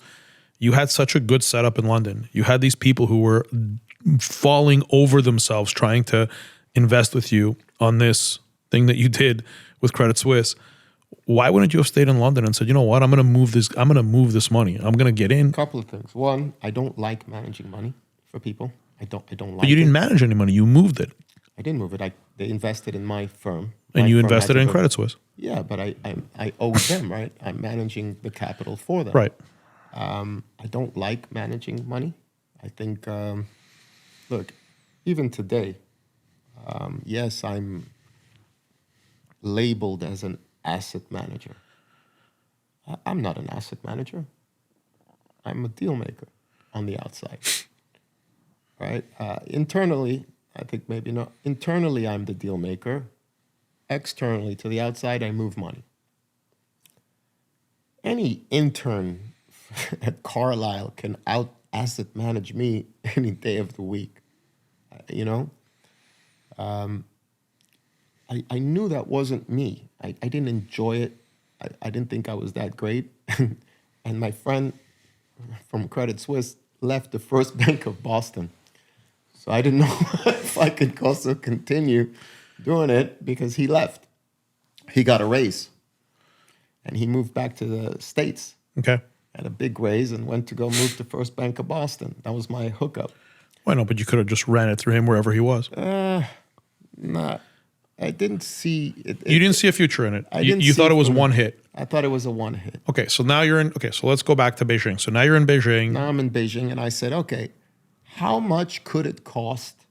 Speaker 1: you had such a good setup in London. You had these people who were falling over themselves trying to invest with you on this thing that you did with Credit Suisse. Why wouldn't you have stayed in London and said, you know what, I'm going to move this money. I'm going to get in.
Speaker 3: A couple of things. One, I don't like managing money for people. I don't like
Speaker 1: But you didn't manage any money. You moved it.
Speaker 3: I didn't move it. They invested in my firm.
Speaker 1: And
Speaker 3: My
Speaker 1: you
Speaker 3: firm
Speaker 1: invested
Speaker 3: had to
Speaker 1: in
Speaker 3: go-
Speaker 1: Credit Suisse.
Speaker 3: Yeah, but I owe them, right? I'm managing the capital for them.
Speaker 1: Right.
Speaker 3: I don't like managing money. I think, look, even today, yes, I'm labeled as an asset manager. I'm not an asset manager. I'm a deal maker on the outside, right? Internally, I think maybe not. Internally, I'm the deal maker. Externally, to the outside, I move money. Any intern at Carlisle can out asset manage me any day of the week, you know? I knew that wasn't me. I didn't enjoy it. I didn't think I was that great. And my friend from Credit Suisse left the First Bank of Boston. So I didn't know if I could also continue doing it because he left. He got a raise. And he moved back to the States.
Speaker 1: Okay.
Speaker 3: Had a big raise and went to go move to First Bank of Boston. That was my hookup.
Speaker 1: Why not? But you could have just ran it through him wherever he was.
Speaker 3: I didn't see it.
Speaker 1: You didn't see a future in it.
Speaker 3: I
Speaker 1: You
Speaker 3: didn't
Speaker 1: thought
Speaker 3: see
Speaker 1: it was
Speaker 3: from-
Speaker 1: one hit.
Speaker 3: I thought it was a one hit.
Speaker 1: Okay, so now you're in. Okay, so let's go back to Beijing. So now you're in Beijing.
Speaker 3: Now I'm in Beijing, and I said, okay, how much could it cost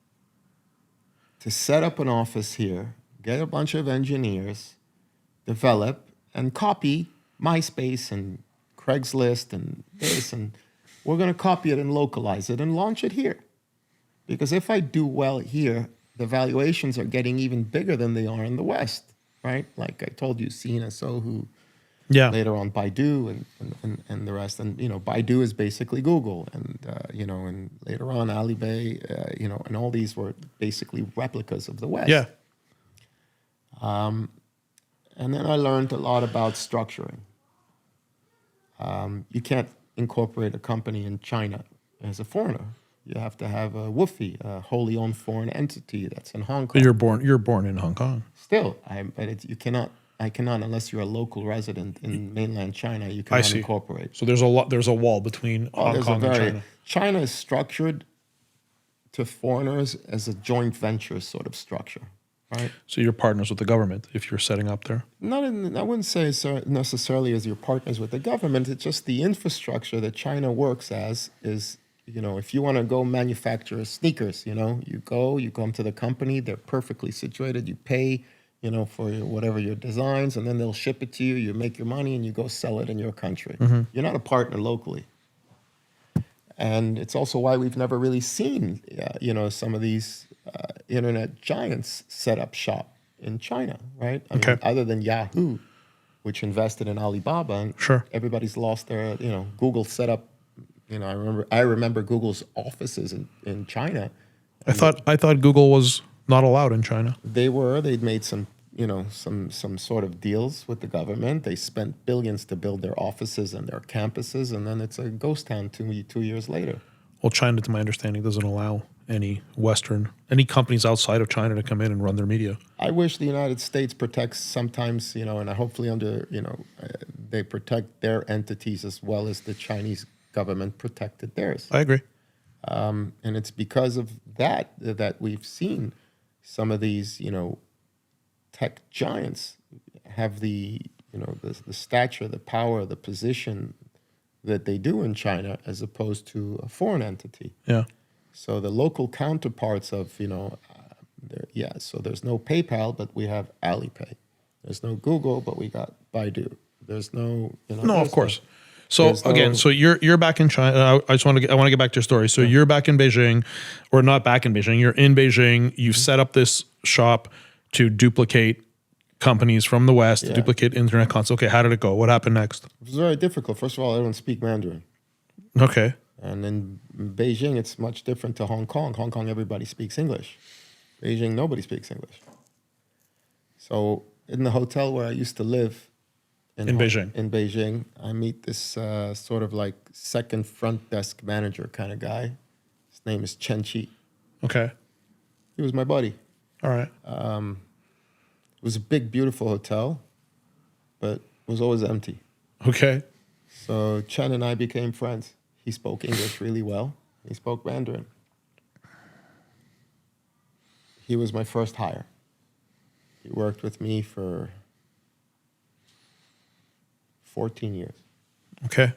Speaker 3: to set up an office here, get a bunch of engineers, develop, and copy MySpace and Craigslist and this, and we're going to copy it and localize it and launch it here. Because if I do well here, the valuations are getting even bigger than they are in the West, right? Like I told you, CNSO, who
Speaker 1: Yeah.
Speaker 3: later on Baidu and the rest. And, Baidu is basically Google. And, and later on Alibaba, and all these were basically replicas of the West.
Speaker 1: Yeah.
Speaker 3: And then I learned a lot about structuring. You can't incorporate a company in China as a foreigner. You have to have a WFI, a wholly owned foreign entity that's in Hong Kong.
Speaker 1: But you're born in Hong Kong.
Speaker 3: Still, I cannot unless you're a local resident in mainland China. You cannot incorporate.
Speaker 1: So there's a wall between Hong Kong and China.
Speaker 3: China is structured to foreigners as a joint venture sort of structure, right?
Speaker 1: So you're partners with the government if you're setting up there.
Speaker 3: I wouldn't say necessarily as your partners with the government. It's just the infrastructure that China works as is, if you want to go manufacture sneakers, you come to the company, they're perfectly situated, you pay, for whatever your designs, and then they'll ship it to you, you make your money, and you go sell it in your country.
Speaker 1: Mm-hmm.
Speaker 3: You're not a partner locally. And it's also why we've never really seen, some of these internet giants set up shop in China, right? I mean, other than Yahoo, which invested in Alibaba, and everybody's lost their, Google set up, I remember Google's offices in China.
Speaker 1: I thought Google was not allowed in China.
Speaker 3: They'd made some sort of deals with the government. They spent billions to build their offices and their campuses, and then it's a ghost town 2 years later.
Speaker 1: Well, China, to my understanding, doesn't allow any companies outside of China to come in and run their media.
Speaker 3: I wish the United States protects sometimes, and hopefully they protect their entities as well as the Chinese government protected theirs.
Speaker 1: I agree.
Speaker 3: And it's because of that we've seen some of these, tech giants have the stature, the power, the position that they do in China as opposed to a foreign entity.
Speaker 1: Yeah.
Speaker 3: So the local counterparts of, so there's no PayPal, but we have Alipay. There's no Google, but we got Baidu. There's no,
Speaker 1: No, of course. So again, so you're back in China. I want to get back to your story. So you're back in Beijing, or not back in Beijing. You're in Beijing. You've set up this shop to duplicate companies from the West, to duplicate internet consoles. Okay, how did it go? What happened next?
Speaker 3: It was very difficult. First of all, I don't speak Mandarin.
Speaker 1: Okay.
Speaker 3: And in Beijing, it's much different to Hong Kong. Hong Kong, everybody speaks English. Beijing, nobody speaks English. So in the hotel where I used to live, in Beijing, I meet this sort of like second front desk manager kind of guy. His name is Chen Chi.
Speaker 1: Okay.
Speaker 3: He was my buddy.
Speaker 1: All right.
Speaker 3: It was a big, beautiful hotel, but it was always empty.
Speaker 1: Okay.
Speaker 3: So Chen and I became friends. He spoke English really well. He spoke Mandarin. He was my first hire. He worked with me for 14 years.
Speaker 1: Okay.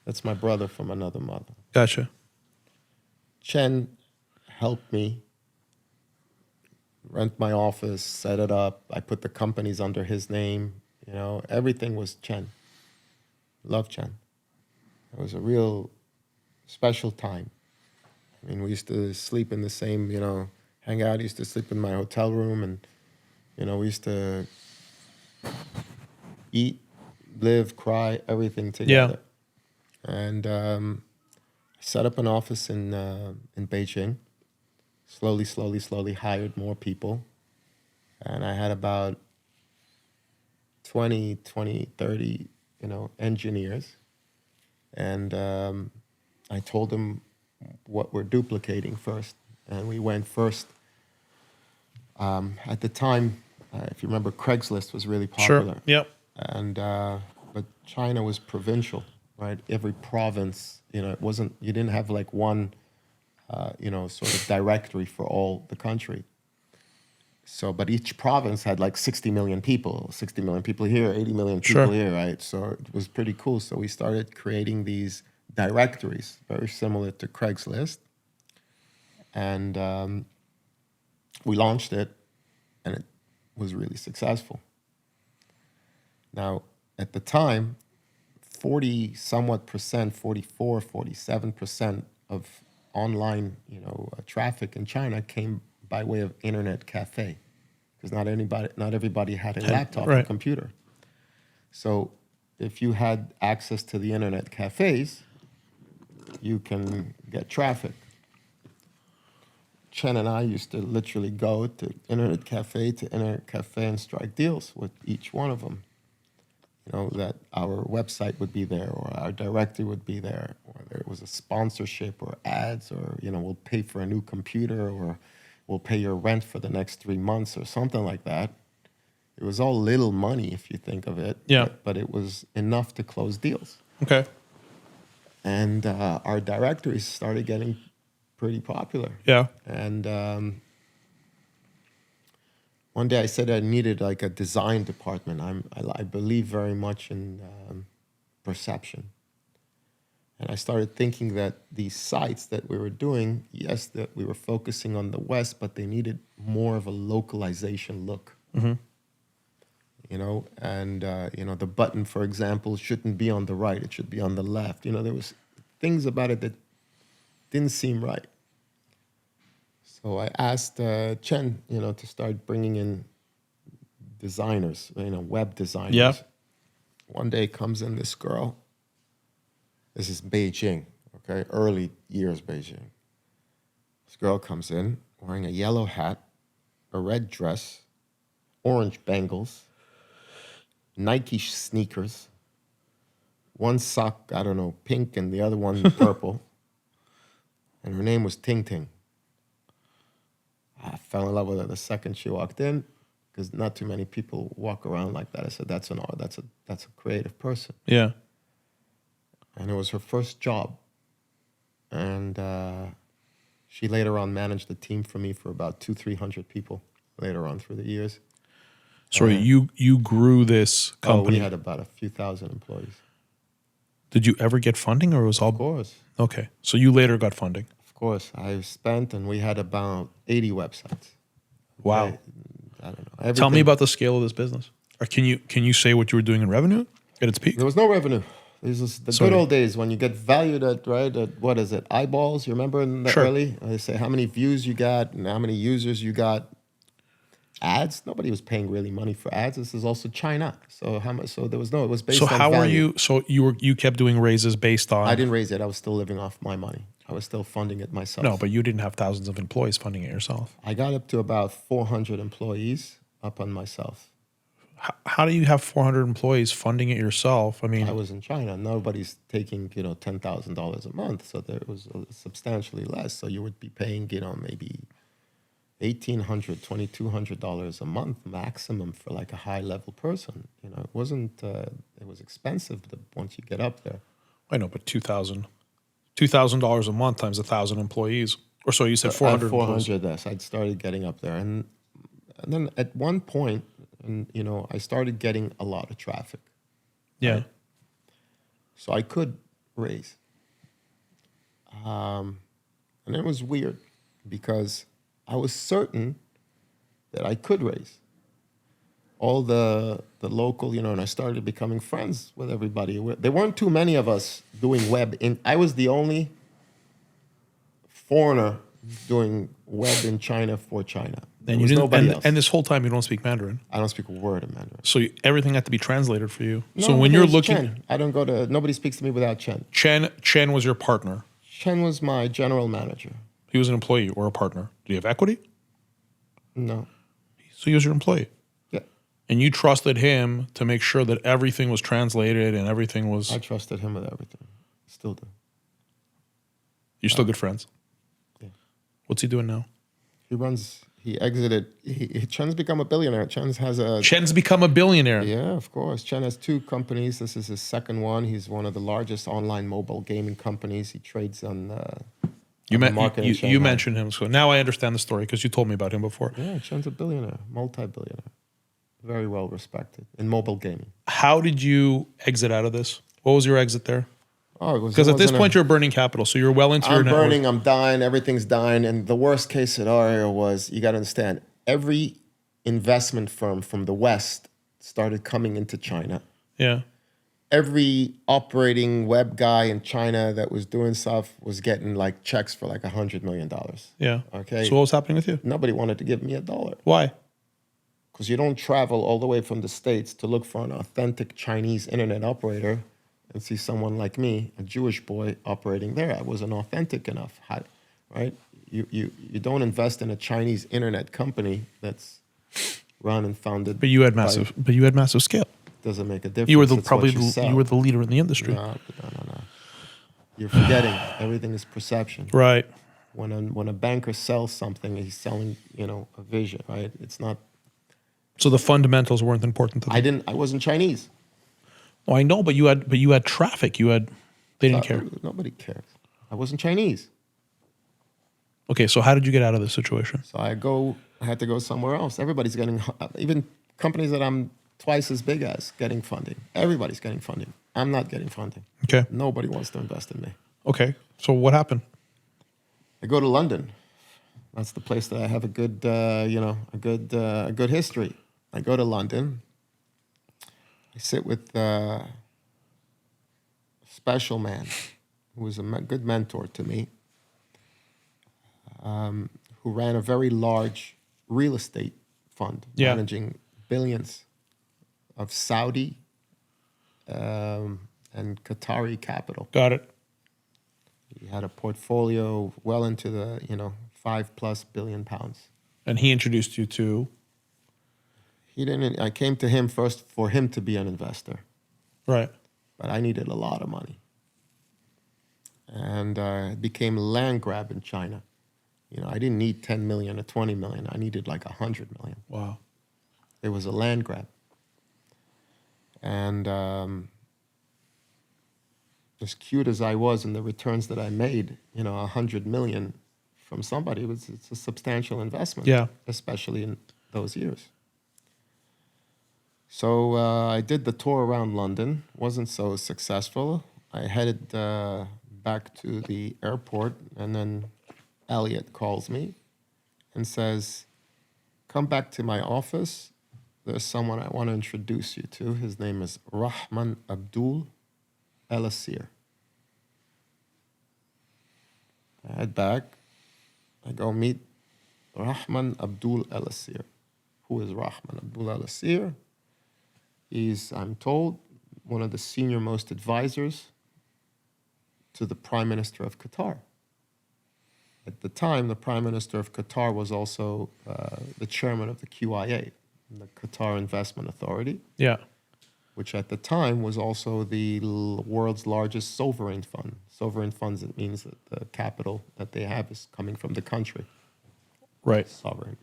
Speaker 3: That's my brother from another mother.
Speaker 1: Gotcha.
Speaker 3: Chen helped me rent my office, set it up. I put the companies under his name. Everything was Chen. Love Chen. It was a real special time. I mean, we used to sleep in the same, hang out. I used to sleep in my hotel room, and, we used to eat, live, cry, everything together. Yeah. And I set up an office in Beijing. Slowly hired more people. And I had about 20, 30, engineers. And I told them what we're duplicating first. And we went first. At the time, if you remember, Craigslist was really popular.
Speaker 1: Sure. Yep.
Speaker 3: And but China was provincial, right? Every province, it wasn't. You didn't have like one, sort of directory for all the country. So, but each province had like 60 million people. 60 million people here, 80 million people here, right? So it was pretty cool. So we started creating these directories, very similar to Craigslist, and we launched it, and it was really successful. Now, at the time, 40 somewhat percent, 44, 47% of online, traffic in China came by way of internet cafe, because not everybody had a laptop or
Speaker 1: right.
Speaker 3: computer. So if you had access to the internet cafes, you can get traffic. Chen and I used to literally go to internet cafe and strike deals with each one of them. That our website would be there, or our directory would be there, or there was a sponsorship or ads, or, we'll pay for a new computer, or we'll pay your rent for the next 3 months, or something like that. It was all little money if you think of it.
Speaker 1: Yeah.
Speaker 3: But it was enough to close deals.
Speaker 1: Okay.
Speaker 3: And our directories started getting pretty popular.
Speaker 1: Yeah.
Speaker 3: And one day I said I needed like a design department. I believe very much in perception. And I started thinking that these sites that we were doing, yes, that we were focusing on the West, but they needed more of a localization look.
Speaker 1: Mm-hmm.
Speaker 3: The button, for example, shouldn't be on the right. It should be on the left. There was things about it that didn't seem right. So I asked Chen, to start bringing in designers, web designers.
Speaker 1: Yeah.
Speaker 3: One day comes in this girl. This is Beijing, okay? Early years Beijing. This girl comes in wearing a yellow hat, a red dress, orange bangles, Nike sneakers, one sock, I don't know, pink, and the other one purple. And her name was Ting Ting. I fell in love with her the second she walked in, because not too many people walk around like that. I said, that's a creative person.
Speaker 1: Yeah.
Speaker 3: And it was her first job. And she later on managed a team for me for about 200-300 people later on through the years.
Speaker 1: Sorry, you grew this company.
Speaker 3: We had about a few thousand employees.
Speaker 1: Did you ever get funding, or it was all?
Speaker 3: Of course.
Speaker 1: Okay, so you later got funding.
Speaker 3: Of course. I spent, and we had about 80 websites.
Speaker 1: Wow.
Speaker 3: I don't know. Everything.
Speaker 1: Tell me about the scale of this business. Or can you say what you were doing in revenue at its peak?
Speaker 3: There was no revenue. This was the good old days when you get valued at, what is it, eyeballs? You remember in the early? They say how many views you got and how many users you got. Ads, nobody was paying really money for ads. This is also China. So how much? So there was no, it was based on
Speaker 1: how
Speaker 3: value.
Speaker 1: were you? So you kept doing raises based on?
Speaker 3: I didn't raise it. I was still living off my money. I was still funding it myself.
Speaker 1: No, but you didn't have thousands of employees funding it yourself.
Speaker 3: I got up to about 400 employees up on myself.
Speaker 1: How do you have 400 employees funding it yourself? I mean,
Speaker 3: I was in China. Nobody's taking, $10,000 a month. So there was substantially less. So you would be paying, maybe $1,800, $2,200 a month maximum for like a high level person. It wasn't, it was expensive once you get up there.
Speaker 1: I know, but $2,000 a month times 1,000 employees. Or so you said 400 employees.
Speaker 3: 400, yes. I'd started getting up there. And then at one point, I started getting a lot of traffic.
Speaker 1: Yeah.
Speaker 3: Right? So I could raise. And it was weird because I was certain that I could raise. All the local, and I started becoming friends with everybody. There weren't too many of us doing web. I was the only foreigner doing web in China for China.
Speaker 1: And you didn't, and this whole time you don't speak Mandarin.
Speaker 3: I don't speak a word of Mandarin.
Speaker 1: So everything had to be translated for you.
Speaker 3: No,
Speaker 1: so when you're looking,
Speaker 3: Chen. I don't go to. Nobody speaks to me without Chen.
Speaker 1: Chen was your partner.
Speaker 3: Chen was my general manager.
Speaker 1: He was an employee or a partner. Do you have equity?
Speaker 3: No.
Speaker 1: So he was your employee.
Speaker 3: Yeah.
Speaker 1: And you trusted him to make sure that everything was translated and everything was.
Speaker 3: I trusted him with everything. Still do.
Speaker 1: You're still good friends.
Speaker 3: Yeah.
Speaker 1: What's he doing now?
Speaker 3: He exited. Chen's become a billionaire.
Speaker 1: Chen's become a billionaire.
Speaker 3: Yeah, of course. Chen has 2 companies. This is his second one. He's one of the largest online mobile gaming companies. He trades on
Speaker 1: You
Speaker 3: you
Speaker 1: mentioned him, so now I understand the story because you told me about him before.
Speaker 3: Yeah, Chen's a billionaire, multi-billionaire, very well respected in mobile gaming.
Speaker 1: How did you exit out of this? What was your exit there? Because at this point you're burning capital, so you're well into your network.
Speaker 3: I'm burning, I'm dying, everything's dying. And the worst case scenario was, you got to understand, every investment firm from the West started coming into China.
Speaker 1: Yeah.
Speaker 3: every operating web guy in China that was doing stuff was getting like checks for like $100 million.
Speaker 1: Yeah.
Speaker 3: Okay.
Speaker 1: So what was happening with you?
Speaker 3: Nobody wanted to give me $1
Speaker 1: Why?
Speaker 3: because you don't travel all the way from the States to look for an authentic Chinese internet operator and see someone like me, a Jewish boy, operating there. I wasn't authentic enough, right? You don't invest in a Chinese internet company that's run and founded.
Speaker 1: But you had massive scale.
Speaker 3: Doesn't make a difference.
Speaker 1: You were
Speaker 3: It's what you sell.
Speaker 1: you were the leader in the industry.
Speaker 3: No. You're forgetting. Everything is perception.
Speaker 1: Right.
Speaker 3: When a banker sells something, he's selling, a vision, right? It's not.
Speaker 1: So the fundamentals weren't important to them.
Speaker 3: I wasn't Chinese.
Speaker 1: Oh, I know, but you had traffic. They didn't care.
Speaker 3: Nobody cares. I wasn't Chinese.
Speaker 1: Okay, so how did you get out of this situation?
Speaker 3: So I had to go somewhere else. Everybody's getting, even companies that I'm twice as big as, getting funding. Everybody's getting funding. I'm not getting funding.
Speaker 1: Okay.
Speaker 3: Nobody wants to invest in me.
Speaker 1: Okay. So what happened?
Speaker 3: I go to London. That's the place that I have a good, a good history. I go to London. I sit with a special man who was a good mentor to me, who ran a very large real estate fund, managing billions of Saudi and Qatari capital.
Speaker 1: Got it.
Speaker 3: He had a portfolio well into the, £5+ billion.
Speaker 1: And he introduced you to?
Speaker 3: He didn't. I came to him first for him to be an investor.
Speaker 1: Right.
Speaker 3: But I needed a lot of money. And it became a land grab in China. I didn't need 10 million or 20 million. I needed like 100 million.
Speaker 1: Wow.
Speaker 3: It was a land grab. And as cute as I was in the returns that I made, 100 million from somebody, it's a substantial investment.
Speaker 1: Yeah.
Speaker 3: Especially in those years. So I did the tour around London. Wasn't so successful. I headed back to the airport, and then Elliot calls me and says, "Come back to my office. There's someone I want to introduce you to. His name is Rahman Abdul Alassir." I head back. I go meet Rahman Abdul Alassir. Who is Rahman Abdul Alassir? He's, I'm told, one of the senior most advisors to the Prime Minister of Qatar. At the time, the Prime Minister of Qatar was also the chairman of the QIA, the Qatar Investment Authority.
Speaker 1: Yeah.
Speaker 3: Which at the time was also the world's largest sovereign fund. Sovereign funds, it means that the capital that they have is coming from the country.
Speaker 1: Right.
Speaker 3: Sovereign.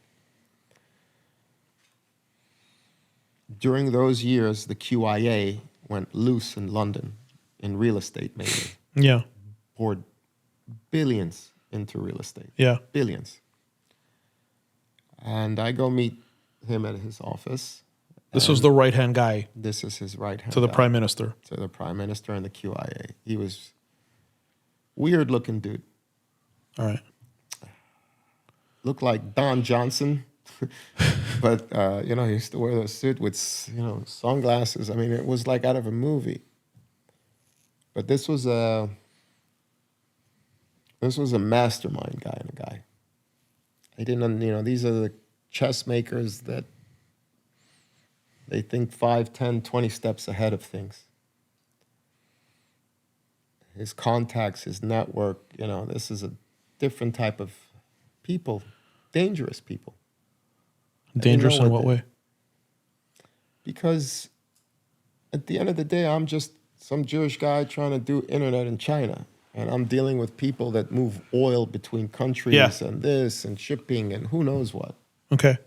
Speaker 3: During those years, the QIA went loose in London, in real estate mainly.
Speaker 1: Yeah.
Speaker 3: Poured billions into real estate.
Speaker 1: Yeah.
Speaker 3: Billions. And I go meet him at his office.
Speaker 1: This was the right-hand guy.
Speaker 3: This is his right-hand
Speaker 1: to the
Speaker 3: guy,
Speaker 1: Prime Minister.
Speaker 3: To the Prime Minister and the QIA. He was weird-looking dude.
Speaker 1: All right.
Speaker 3: Looked like Don Johnson. But, he used to wear a suit with, sunglasses. I mean, it was like out of a movie. But this was a mastermind guy. He didn't, these are the chess makers that they think 5, 10, 20 steps ahead of things. His contacts, his network, this is a different type of people, dangerous people.
Speaker 1: Dangerous in what way?
Speaker 3: Because at the end of the day, I'm just some Jewish guy trying to do internet in China. And I'm dealing with people that move oil between countries and this and shipping and who knows what.
Speaker 1: Okay.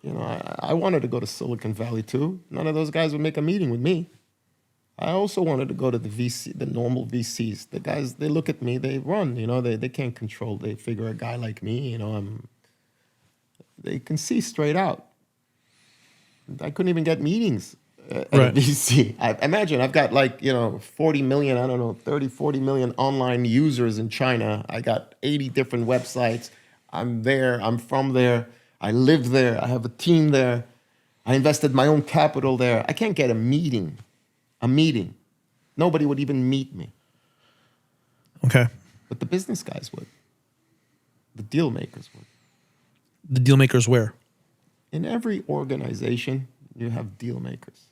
Speaker 3: I wanted to go to Silicon Valley too. None of those guys would make a meeting with me. I also wanted to go to the normal VCs. The guys, they look at me, they run, they can't control. They figure a guy like me, they can see straight out. I couldn't even get meetings at a VC. Imagine I've got 40 million, 30, 40 million online users in China. I got 80 different websites. I'm there, I'm from there. I live there. I have a team there. I invested my own capital there. I can't get a meeting a meeting. Nobody would even meet me,
Speaker 1: Okay.
Speaker 3: but the business guys would. The deal makers would.
Speaker 1: The deal makers where?
Speaker 3: In every organization, you have deal makers.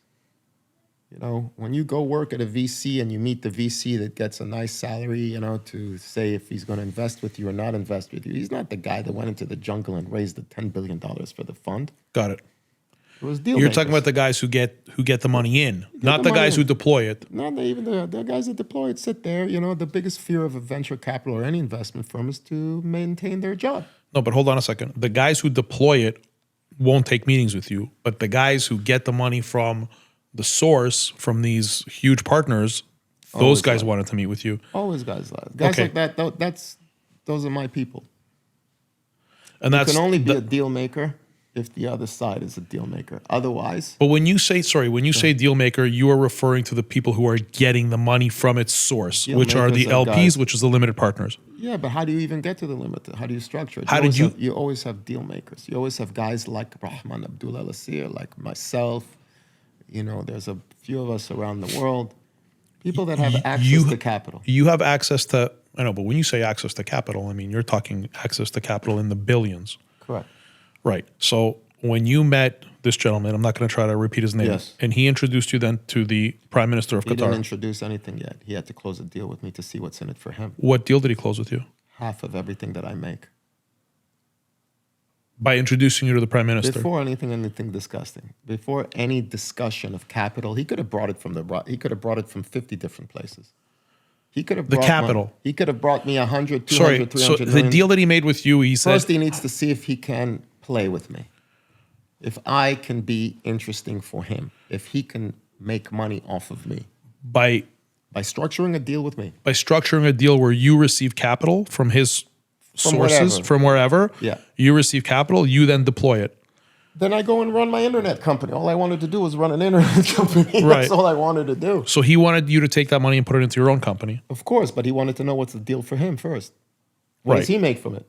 Speaker 3: You know, when you go work at a VC and you meet the VC that gets a nice salary, you know, to say if he's going to invest with you or not invest with you, he's not the guy that went into the jungle and raised the $10 billion for the fund.
Speaker 1: Got it.
Speaker 3: It was deal
Speaker 1: You're
Speaker 3: makers.
Speaker 1: talking about the guys who get the money in, not
Speaker 3: the
Speaker 1: the guys
Speaker 3: money
Speaker 1: who deploy it.
Speaker 3: Not even the guys that deploy it sit there. You know, the biggest fear of a venture capital or any investment firm is to maintain their job.
Speaker 1: No, but hold on a second. The guys who deploy it won't take meetings with you, but the guys who get the money from the source, from these huge partners, those
Speaker 3: Always
Speaker 1: guys
Speaker 3: lie.
Speaker 1: wanted to meet with you.
Speaker 3: Always guys
Speaker 1: Okay.
Speaker 3: like that. Those are my people.
Speaker 1: And
Speaker 3: You
Speaker 1: that's
Speaker 3: can only be
Speaker 1: the-
Speaker 3: a deal maker if the other side is a deal maker. Otherwise,
Speaker 1: But when you say deal maker, you are referring to the people who are getting the money from its source,
Speaker 3: Deal
Speaker 1: which are the
Speaker 3: makers are
Speaker 1: LPs,
Speaker 3: guys-
Speaker 1: which is the limited partners.
Speaker 3: yeah, but how do you even get to the limit? How do you structure it?
Speaker 1: How did you-
Speaker 3: You always have deal makers. You always have guys like Rahman, Abdul, Alassir, like myself. You know, there's a few of us around the world. People that have access to capital.
Speaker 1: You have access to, I know, but when you say access to capital, I mean, you're talking access to capital in the billions.
Speaker 3: Correct.
Speaker 1: Right. So when you met this gentleman, I'm not going to try to repeat his name,
Speaker 3: Yes.
Speaker 1: and he introduced you then to the Prime Minister of
Speaker 3: He didn't
Speaker 1: Qatar.
Speaker 3: introduce anything yet. He had to close a deal with me to see what's in it for him.
Speaker 1: What deal did he close with you?
Speaker 3: Half of everything that I make.
Speaker 1: By introducing you to the Prime Minister.
Speaker 3: Before anything disgusting, before any discussion of capital, he could have brought it from 50 different places. He could have
Speaker 1: The
Speaker 3: brought
Speaker 1: capital.
Speaker 3: He could have brought me 100, 200,
Speaker 1: Sorry,
Speaker 3: 300
Speaker 1: so the
Speaker 3: million.
Speaker 1: deal that he made with you, he said,
Speaker 3: First, he needs to see if he can play with me. If I can be interesting for him. If he can make money off of me.
Speaker 1: by
Speaker 3: By structuring a deal with me.
Speaker 1: structuring a deal where you receive capital from his sources,
Speaker 3: whatever.
Speaker 1: from wherever,
Speaker 3: Yeah.
Speaker 1: you receive capital, you then deploy it.
Speaker 3: Then I go and run my internet company. All I wanted to do was run an internet company.
Speaker 1: Right.
Speaker 3: That's all I wanted to do.
Speaker 1: So he wanted you to take that money and put it into your own company,
Speaker 3: Of course, but he wanted to know what's the deal for him first. What
Speaker 1: Right.
Speaker 3: does he make from it?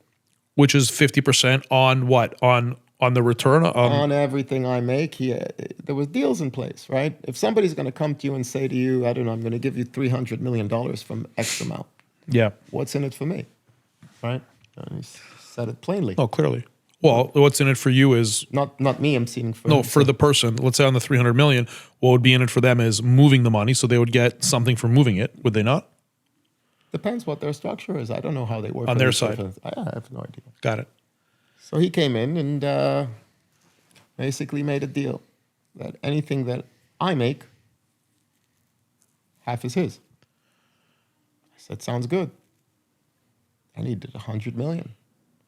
Speaker 1: which is 50% on what? On the return?
Speaker 3: On everything I make, there was deals in place, right? If somebody's going to come to you and say to you, I don't know, I'm going to give you $300 million from X amount,
Speaker 1: Yeah.
Speaker 3: what's in it for me, right? And he said it plainly.
Speaker 1: Oh, clearly. Well, what's in it for you is
Speaker 3: Not me, I'm seeing for
Speaker 1: no
Speaker 3: him.
Speaker 1: for the person. Let's say on the 300 million, what would be in it for them is moving the money, so they would get something for moving it, would they not?
Speaker 3: Depends what their structure is. I don't know how they work.
Speaker 1: On
Speaker 3: with
Speaker 1: their
Speaker 3: each
Speaker 1: side.
Speaker 3: other. I have no idea.
Speaker 1: Got it.
Speaker 3: So he came in and basically made a deal that anything that I make, half is his. I said, sounds good. I needed 100 million.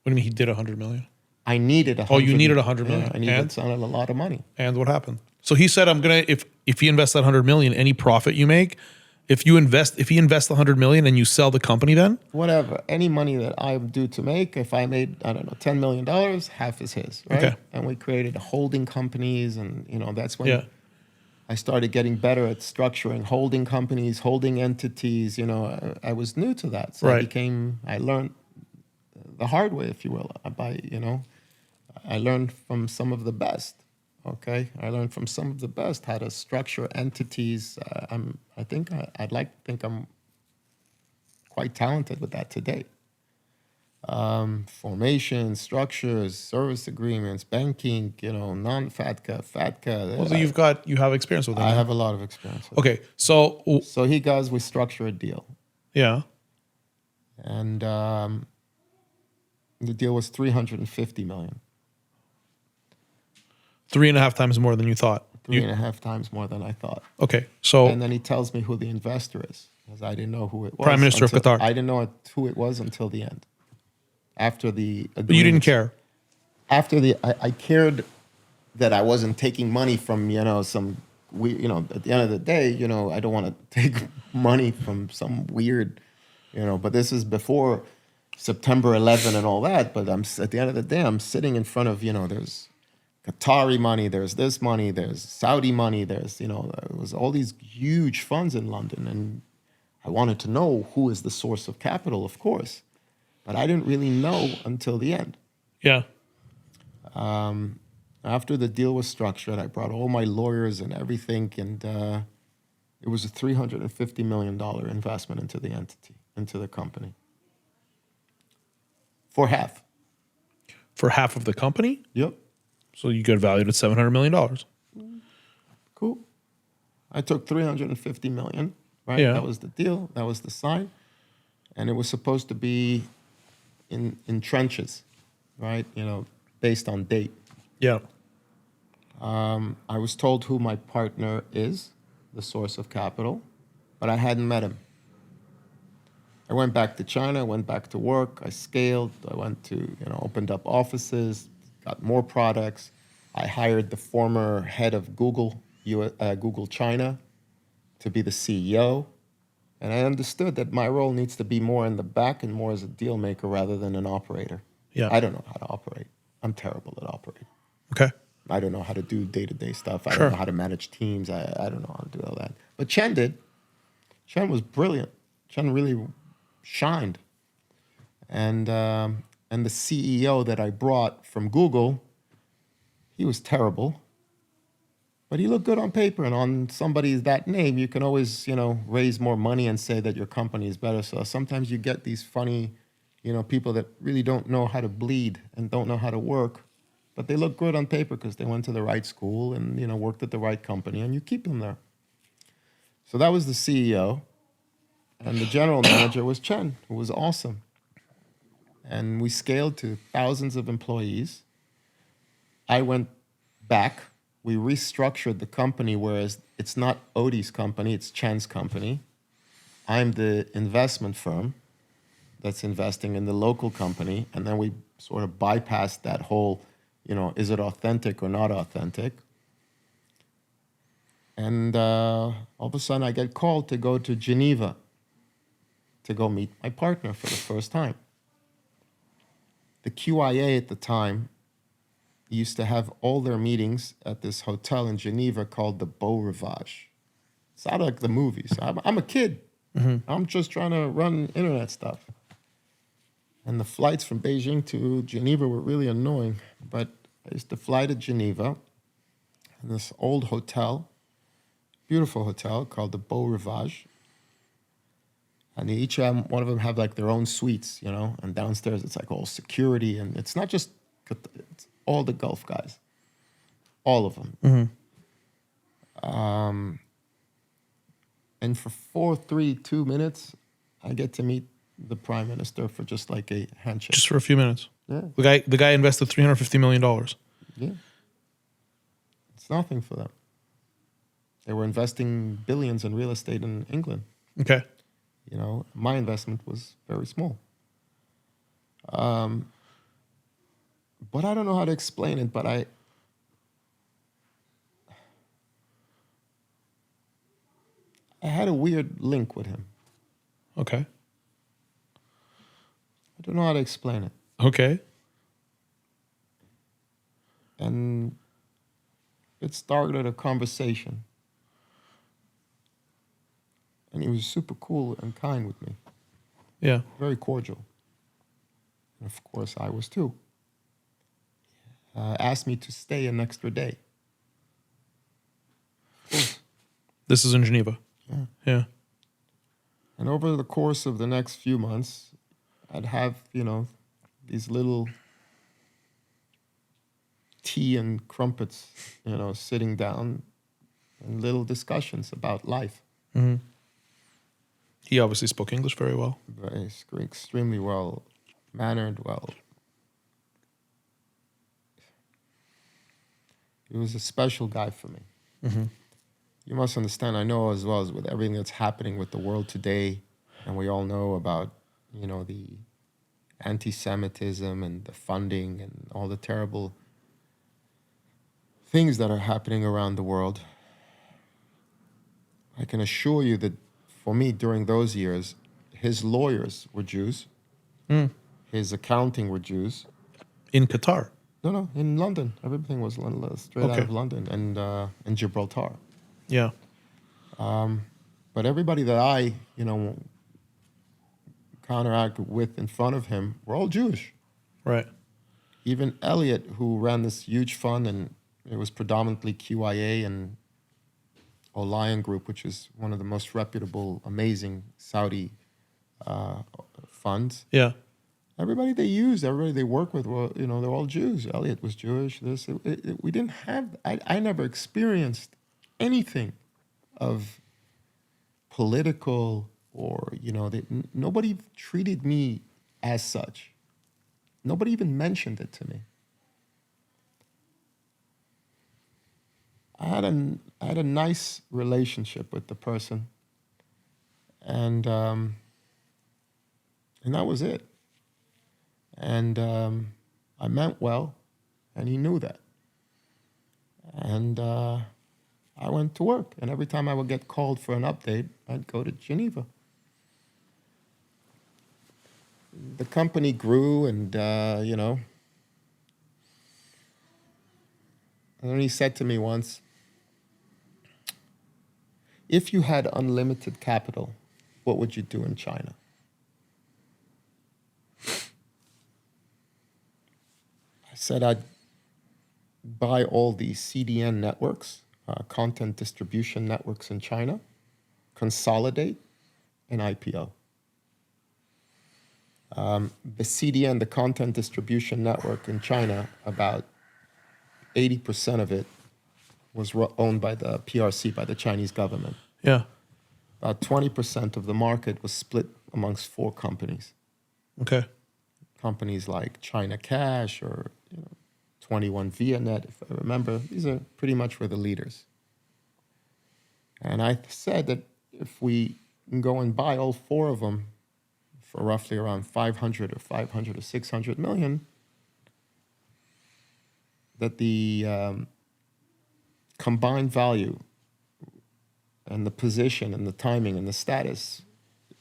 Speaker 1: What do you mean he did 100 million?
Speaker 3: I needed 100.
Speaker 1: Oh, you needed 100 million.
Speaker 3: Yeah, I needed
Speaker 1: And?
Speaker 3: sounded a lot of money.
Speaker 1: And what happened? So he said, I'm gonna if he invests that 100 million, any profit you make, if he invests the 100 million and you sell the company, then
Speaker 3: Whatever, any money that I'm due to make, if I made, I don't know, $10 million, half is his, right?
Speaker 1: Okay.
Speaker 3: And we created holding companies, and that's when
Speaker 1: yeah,
Speaker 3: I started getting better at structuring holding companies, holding entities. I was new to that, so
Speaker 1: Right.
Speaker 3: I learned the hard way, if you will. I learned from some of the best. Okay, I learned from some of the best how to structure entities. I'd like to think I'm quite talented with that today. Formation, structures, service agreements, banking, non-FATCA, FATCA.
Speaker 1: well, you have experience with that.
Speaker 3: I have a lot of experience with
Speaker 1: Okay, so
Speaker 3: it. So he goes, we structure a deal.
Speaker 1: yeah,
Speaker 3: And the deal was 350 million.
Speaker 1: 3.5 times more than you thought.
Speaker 3: Three and a half times more than I thought.
Speaker 1: Okay, so
Speaker 3: And then he tells me who the investor is, because I didn't know who it was.
Speaker 1: Prime Minister of
Speaker 3: until-
Speaker 1: Qatar.
Speaker 3: I didn't know who it was until the end. After the
Speaker 1: but you didn't care.
Speaker 3: After I cared that I wasn't taking money from, some, at the end of the day, I don't want to take money from some weird, but this is before September 11 and all that. But at the end of the day, I'm sitting in front of, there's Qatari money, there's this money, there's Saudi money, there's, there was all these huge funds in London. And I wanted to know who is the source of capital, of course. But I didn't really know until the end.
Speaker 1: Yeah,
Speaker 3: After the deal was structured, I brought all my lawyers and everything, and It was a $350 million investment into the entity, into the company. For half.
Speaker 1: For half of the company?
Speaker 3: Yep.
Speaker 1: So you got valued at $700 million.
Speaker 3: Cool. I took $350 million, right?
Speaker 1: Yeah.
Speaker 3: That was the deal. That was the sign. And it was supposed to be in trenches, right? Based on date.
Speaker 1: Yeah.
Speaker 3: I was told who my partner is, the source of capital, but I hadn't met him. I went back to China, went back to work, I scaled, I went to, opened up offices, got more products. I hired the former head of Google, Google China, to be the CEO. And I understood that my role needs to be more in the back and more as a deal maker rather than an operator.
Speaker 1: Yeah.
Speaker 3: I don't know how to operate. I'm terrible at operating.
Speaker 1: Okay.
Speaker 3: I don't know how to do day-to-day stuff. I
Speaker 1: Sure.
Speaker 3: don't know how to manage teams. I don't know how to do all that. But Chen did. Chen was brilliant. Chen really shined. And the CEO that I brought from Google, he was terrible. But he looked good on paper. And on somebody's that name, you can always, raise more money and say that your company is better. So sometimes you get these funny, people that really don't know how to bleed and don't know how to work. But they look good on paper because they went to the right school and worked at the right company, and you keep them there. So that was the CEO, and the general manager was Chen, who was awesome. And we scaled to thousands of employees. I went back. We restructured the company, whereas it's not Odie's company, it's Chen's company. I'm the investment firm that's investing in the local company, and then we sort of bypassed that whole is it authentic or not authentic? And all of a sudden, I get called to go to Geneva to go meet my partner for the first time. The QIA at the time used to have all their meetings at this hotel in Geneva called the Beau Rivage. It's out of like the movies. I'm a kid. I'm just trying to run internet stuff. And the flights from Beijing to Geneva were really annoying, but I used to fly to Geneva in this old hotel, beautiful hotel called the Beau Rivage. And each one of them have like their own suites, and downstairs it's like all security. And it's not just, it's all the Gulf guys, all of them. And for 2 minutes, I get to meet the prime minister for just like a handshake.
Speaker 1: Just for a few minutes.
Speaker 3: Yeah.
Speaker 1: The guy invested $350 million.
Speaker 3: Yeah. It's nothing for them. They were investing billions in real estate in England.
Speaker 1: Okay.
Speaker 3: My investment was very small. But I don't know how to explain it, but I had a weird link with him.
Speaker 1: Okay.
Speaker 3: I don't know how to explain it.
Speaker 1: Okay.
Speaker 3: And it started a conversation. And he was super cool and kind with me.
Speaker 1: Yeah.
Speaker 3: Very cordial. And of course, I was too. Asked me to stay an extra day.
Speaker 1: This is in Geneva.
Speaker 3: Yeah.
Speaker 1: Yeah.
Speaker 3: And over the course of the next few months, I'd have, these little tea and crumpets, sitting down and little discussions about life.
Speaker 1: Mm-hmm. He obviously spoke English very well.
Speaker 3: Very extremely well mannered, well. He was a special guy for me.
Speaker 1: Mm-hmm.
Speaker 3: You must understand, I know as well as with everything that's happening with the world today, and we all know about, the anti-Semitism and the funding and all the terrible things that are happening around the world. I can assure you that for me, during those years, his lawyers were Jews. His accounting were Jews.
Speaker 1: In Qatar?
Speaker 3: No, in London. Everything was straight out
Speaker 1: Okay.
Speaker 3: of London and Gibraltar.
Speaker 1: Yeah.
Speaker 3: But everybody that I, counteracted with in front of him were all Jewish.
Speaker 1: Right.
Speaker 3: Even Elliot, who ran this huge fund, and it was predominantly QIA and Lion Group, which is one of the most reputable, amazing Saudi funds.
Speaker 1: Yeah.
Speaker 3: Everybody they work with, well, they're all Jews. Elliot was Jewish. We didn't have. I never experienced anything of political or nobody treated me as such. Nobody even mentioned it to me. I had a nice relationship with the person, and that was it. And I meant well, and he knew that. And I went to work, and every time I would get called for an update, I'd go to Geneva. The company grew, and and then he said to me once, if you had unlimited capital, what would you do in China? I said I'd buy all these CDN networks, content distribution networks in China, consolidate, and IPO. The CDN, the content distribution network in China, about 80% of it was owned by the PRC, by the Chinese government.
Speaker 1: Yeah.
Speaker 3: About 20% of the market was split amongst 4 companies.
Speaker 1: Okay.
Speaker 3: Companies like China Cash or 21 ViaNet, if I remember. These are pretty much were the leaders. And I said that if we can go and buy all 4 of them for roughly around 500 or 600 million, that the combined value and the position and the timing and the status,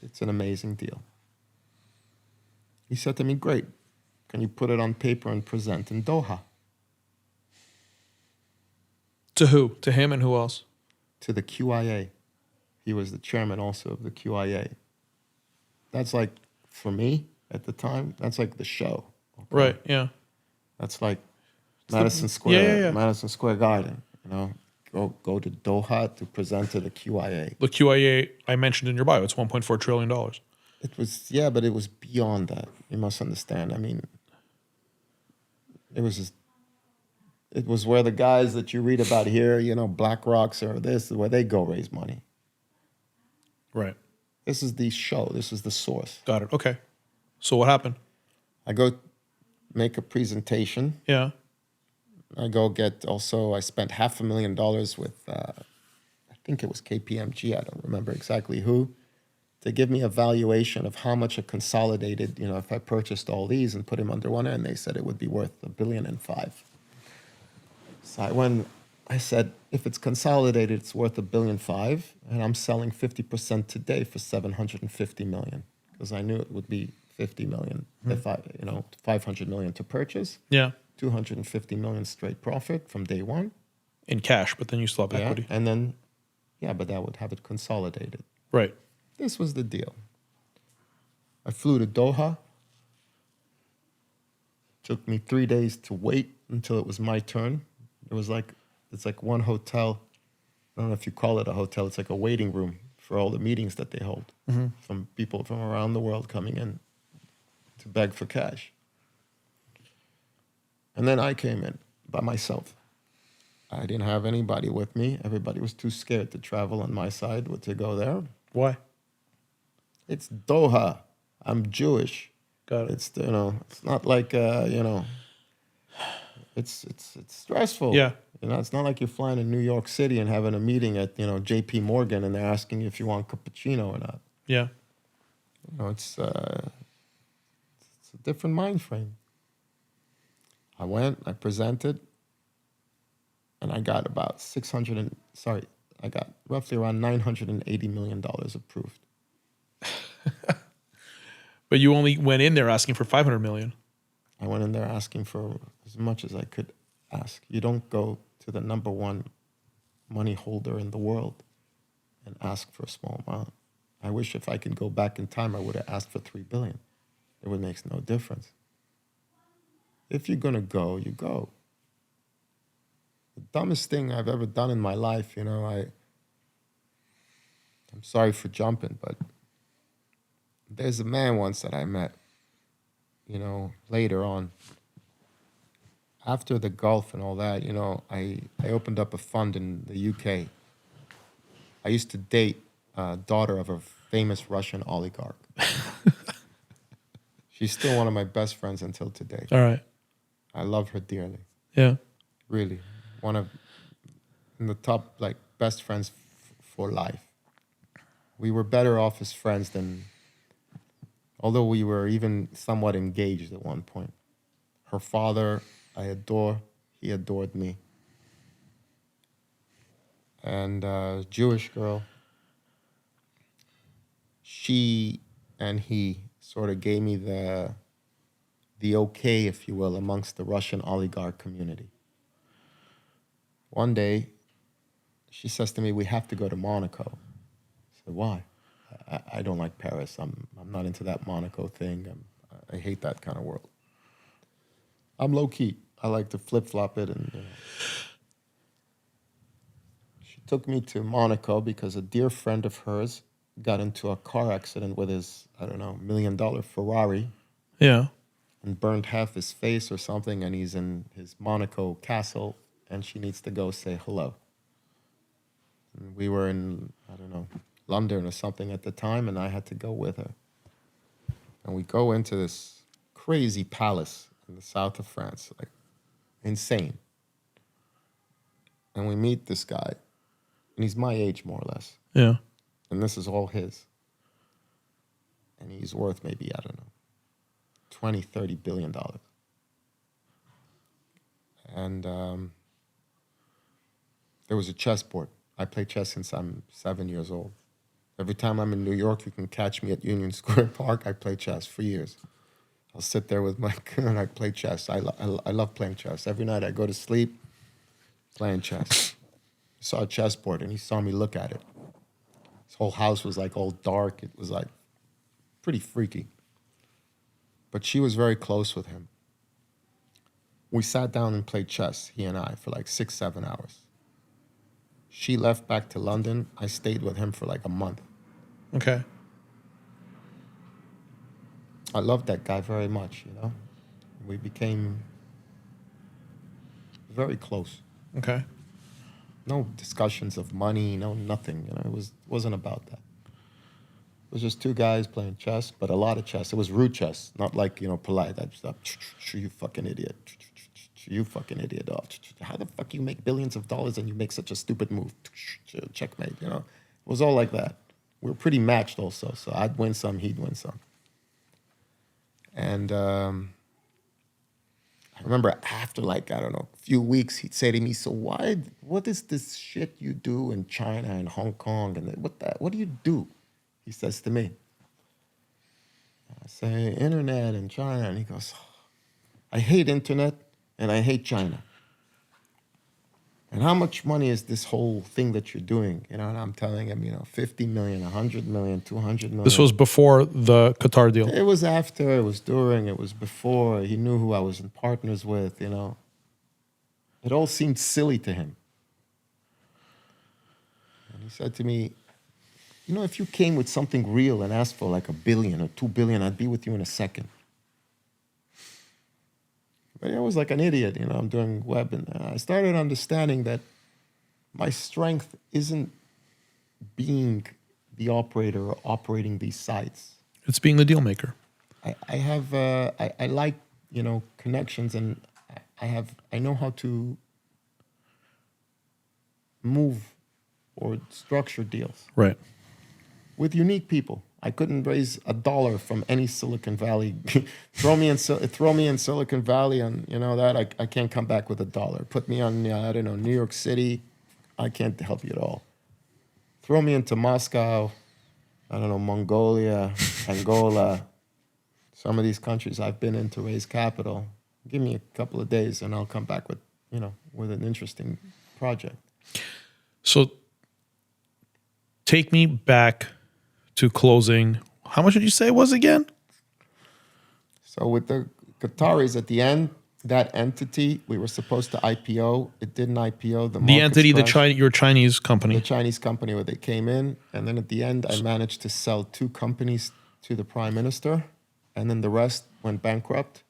Speaker 3: it's an amazing deal. He said to me, great, can you put it on paper and present in Doha?
Speaker 1: To who? To him and who else?
Speaker 3: To the QIA. He was the chairman also of the QIA. That's like, for me at the time, that's like the show. Okay?
Speaker 1: Right, yeah.
Speaker 3: That's like Madison Square,
Speaker 1: yeah.
Speaker 3: Madison Square Garden, Go to Doha to present to the QIA.
Speaker 1: The QIA I mentioned in your bio, it's $1.4 trillion.
Speaker 3: It was, but it was beyond that. You must understand. I mean, it was where the guys that you read about here, Black Rocks or this, where they go raise money.
Speaker 1: Right.
Speaker 3: This is the show. This is the source.
Speaker 1: Got it. Okay. So what happened?
Speaker 3: I go make a presentation.
Speaker 1: Yeah.
Speaker 3: I spent $500,000 with, I think it was KPMG, I don't remember exactly who, to give me a valuation of how much a consolidated, if I purchased all these and put them under one end, they said it would be worth $1.5 billion. So I said, if it's consolidated, it's worth $1.5 billion, and I'm selling 50% today for $750 million, because I knew it would be $50 million, if $500 million to purchase.
Speaker 1: Yeah.
Speaker 3: $250 million straight profit from day one.
Speaker 1: In cash, but then you still have equity.
Speaker 3: And then, but that would have it consolidated.
Speaker 1: Right.
Speaker 3: This was the deal. I flew to Doha. Took me 3 days to wait until it was my turn. It's like one hotel. I don't know if you call it a hotel. It's like a waiting room for all the meetings that they hold, from people from around the world coming in to beg for cash. And then I came in by myself. I didn't have anybody with me. Everybody was too scared to travel on my side to go there.
Speaker 1: Why?
Speaker 3: It's Doha. I'm Jewish.
Speaker 1: Got it.
Speaker 3: It's it's not like it's stressful.
Speaker 1: Yeah.
Speaker 3: It's not like you're flying to New York City and having a meeting at JP Morgan and they're asking you if you want cappuccino or not.
Speaker 1: Yeah.
Speaker 3: It's a different mind frame. I went, I presented, and I got I got roughly around $980 million approved.
Speaker 1: But you only went in there asking for $500 million.
Speaker 3: I went in there asking for as much as I could ask. You don't go to the number one money holder in the world and ask for a small amount. I wish if I could go back in time, I would have asked for $3 billion. It would make no difference. If you're going to go, you go. The dumbest thing I've ever done in my life, I'm sorry for jumping, but there's a man once that I met, later on. After the Gulf and all that, I opened up a fund in the UK. I used to date a daughter of a famous Russian oligarch. She's still one of my best friends until today.
Speaker 1: All right.
Speaker 3: I love her dearly.
Speaker 1: Yeah.
Speaker 3: Really. One of in the top best friends for life. We were better off as friends than, although we were even somewhat engaged at one point. Her father, I adore. He adored me. And Jewish girl. She and he sort of gave me the okay, if you will, amongst the Russian oligarch community. One day, she says to me, "We have to go to Monaco." I said, "Why?" I don't like Paris. I'm not into that Monaco thing. I hate that kind of world. I'm low key. I like to flip flop it, and she took me to Monaco because a dear friend of hers got into a car accident with his $1 million Ferrari.
Speaker 1: Yeah.
Speaker 3: And burned half his face or something, and he's in his Monaco castle, and she needs to go say hello. And we were in, London or something at the time, and I had to go with her. And we go into this crazy palace in the south of France, insane. And we meet this guy, and he's my age, more or less.
Speaker 1: Yeah.
Speaker 3: And this is all his. And he's worth maybe, 20, $30 billion. And there was a chessboard. I play chess since I'm 7 years old. Every time I'm in New York, you can catch me at Union Square Park. I play chess for years. I'll sit there with my and I play chess. I love playing chess. Every night I go to sleep playing chess. He saw a chessboard and he saw me look at it. His whole house was all dark. It was pretty freaky. But she was very close with him. We sat down and played chess, he and I, for 6, 7 hours. She left back to London. I stayed with him for a month.
Speaker 1: Okay.
Speaker 3: I loved that guy very much, We became very close.
Speaker 1: Okay.
Speaker 3: No discussions of money, no nothing. It wasn't about that. It was just two guys playing chess, but a lot of chess. It was rude chess, not polite. That stuff. You fucking idiot. You fucking idiot. Oh, how the fuck you make billions of dollars and you make such a stupid move? Checkmate, It was all like that. We were pretty matched also, so I'd win some, he'd win some. And I remember after a few weeks, he'd say to me, "So what is this shit you do in China and Hong Kong? And what do you do?" He says to me. I say, "Internet in China." And he goes, "I hate internet and I hate China. And how much money is this whole thing that you're doing?" And I'm telling him, 50 million, 100 million, 200 million.
Speaker 1: This was before the Qatar deal.
Speaker 3: It was after, it was during, it was before. He knew who I was in partners with, It all seemed silly to him. And he said to me, "If you came with something real and asked for $1 billion or $2 billion, I'd be with you in a second." But I was like an idiot, I'm doing web. And I started understanding that my strength isn't being the operator or operating these sites.
Speaker 1: It's being the deal maker.
Speaker 3: I have, I like, connections, and I know how to move or structure deals.
Speaker 1: Right.
Speaker 3: With unique people. I couldn't raise $1 from any Silicon Valley. throw me in Silicon Valley, and that I can't come back with $1. Put me on New York City, I can't help you at all. Throw me into Moscow, Mongolia, Angola, some of these countries I've been in to raise capital. Give me a couple of days, and I'll come back with with an interesting project.
Speaker 1: So take me back to closing. How much did you say it was again?
Speaker 3: So with the Qataris at the end, that entity, we were supposed to IPO. It didn't IPO.
Speaker 1: The
Speaker 3: markets
Speaker 1: entity,
Speaker 3: crashed.
Speaker 1: your Chinese
Speaker 3: The
Speaker 1: company.
Speaker 3: Chinese company where they came in, and then at the end, I managed to sell 2 companies to the prime minister, and then the rest went bankrupt.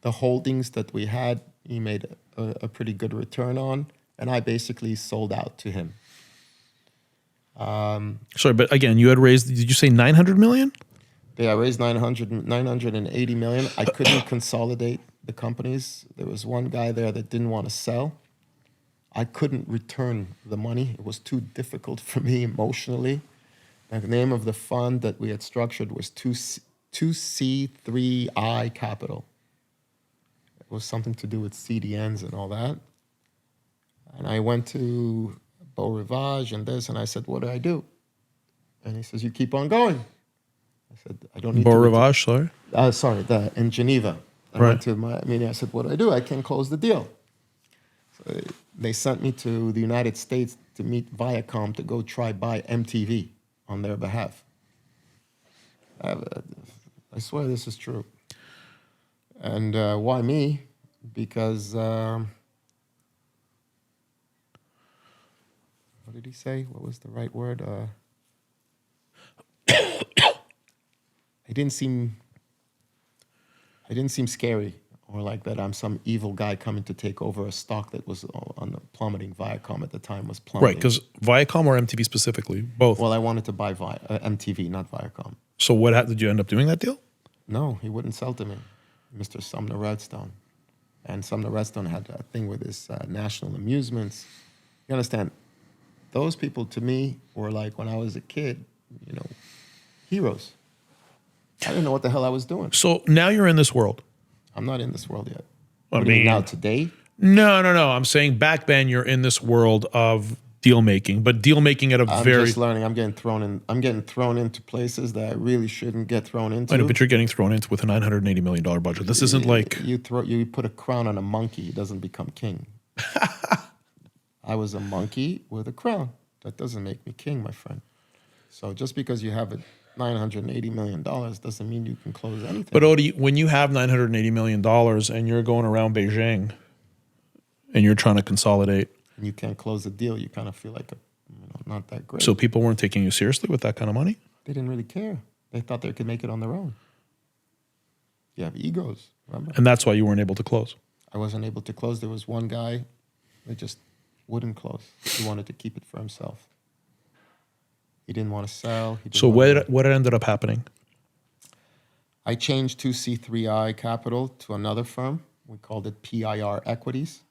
Speaker 3: The holdings that we had, he made a pretty good return on, and I basically sold out to him.
Speaker 1: Sorry, but again, you had raised, did you say 900 million?
Speaker 3: Yeah, I raised 980 million. I couldn't consolidate the companies. There was one guy there that didn't want to sell. I couldn't return the money. It was too difficult for me emotionally. The name of the fund that we had structured was 2C3I Capital. It was something to do with CDNs and all that. And I went to Beau Rivage and this, and I said, what do I do? And he says, you keep on going. I said, I don't need
Speaker 1: Beau
Speaker 3: to.
Speaker 1: Rivage, sorry.
Speaker 3: In Geneva. I
Speaker 1: Right.
Speaker 3: went to my meeting. I said, what do I do? I can't close the deal. So they sent me to the United States to meet Viacom to go try buy MTV on their behalf. I swear this is true. And why me? Because what did he say? What was the right word? It didn't seem scary or like that I'm some evil guy coming to take over a stock that was on the plummeting. Viacom at the time was plummeting.
Speaker 1: Right, because Viacom or MTV specifically, both.
Speaker 3: Well, I wanted to buy MTV, not Viacom.
Speaker 1: So did you end up doing that deal?
Speaker 3: No, he wouldn't sell to me, Mr. Sumner Redstone. And Sumner Redstone had a thing with his national amusements. You understand? Those people to me were like, when I was a kid, heroes. I didn't know what the hell I was doing.
Speaker 1: So now you're in this world.
Speaker 3: I'm not in this world yet.
Speaker 1: I
Speaker 3: What do you mean
Speaker 1: mean-
Speaker 3: now, today?
Speaker 1: No. I'm saying back then you're in this world of deal making, but deal making at a
Speaker 3: I'm
Speaker 1: very.
Speaker 3: just learning. I'm getting thrown into places that I really shouldn't get thrown into.
Speaker 1: I know, but you're getting thrown into with a $980 million budget. This isn't like.
Speaker 3: you put a crown on a monkey, he doesn't become king. I was a monkey with a crown. That doesn't make me king, my friend. So just because you have a $980 million doesn't mean you can close anything.
Speaker 1: But Odie, when you have $980 million and you're going around Beijing and you're trying to consolidate,
Speaker 3: and you can't close the deal, you kind of feel like not that great.
Speaker 1: so people weren't taking you seriously with that kind of money?
Speaker 3: They didn't really care. They thought they could make it on their own. You have egos, remember?
Speaker 1: And that's why you weren't able to close.
Speaker 3: I wasn't able to close. There was one guy that just wouldn't close. He wanted to keep it for himself. He didn't want to sell.
Speaker 1: So what ended up happening?
Speaker 3: I changed 2C3I Capital to another firm. We called it PIR Equities.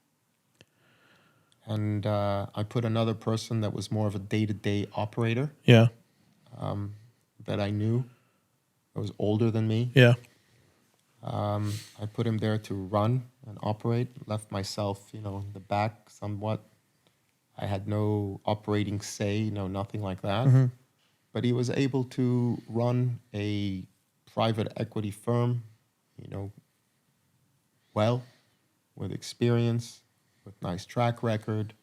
Speaker 3: And I put another person that was more of a day-to-day operator
Speaker 1: Yeah.
Speaker 3: that I knew, that was older than me.
Speaker 1: Yeah.
Speaker 3: I put him there to run and operate, left myself, in the back somewhat. I had no operating say, nothing like that.
Speaker 1: Mm-hmm.
Speaker 3: But he was able to run a private equity firm, well, with experience, with nice track record,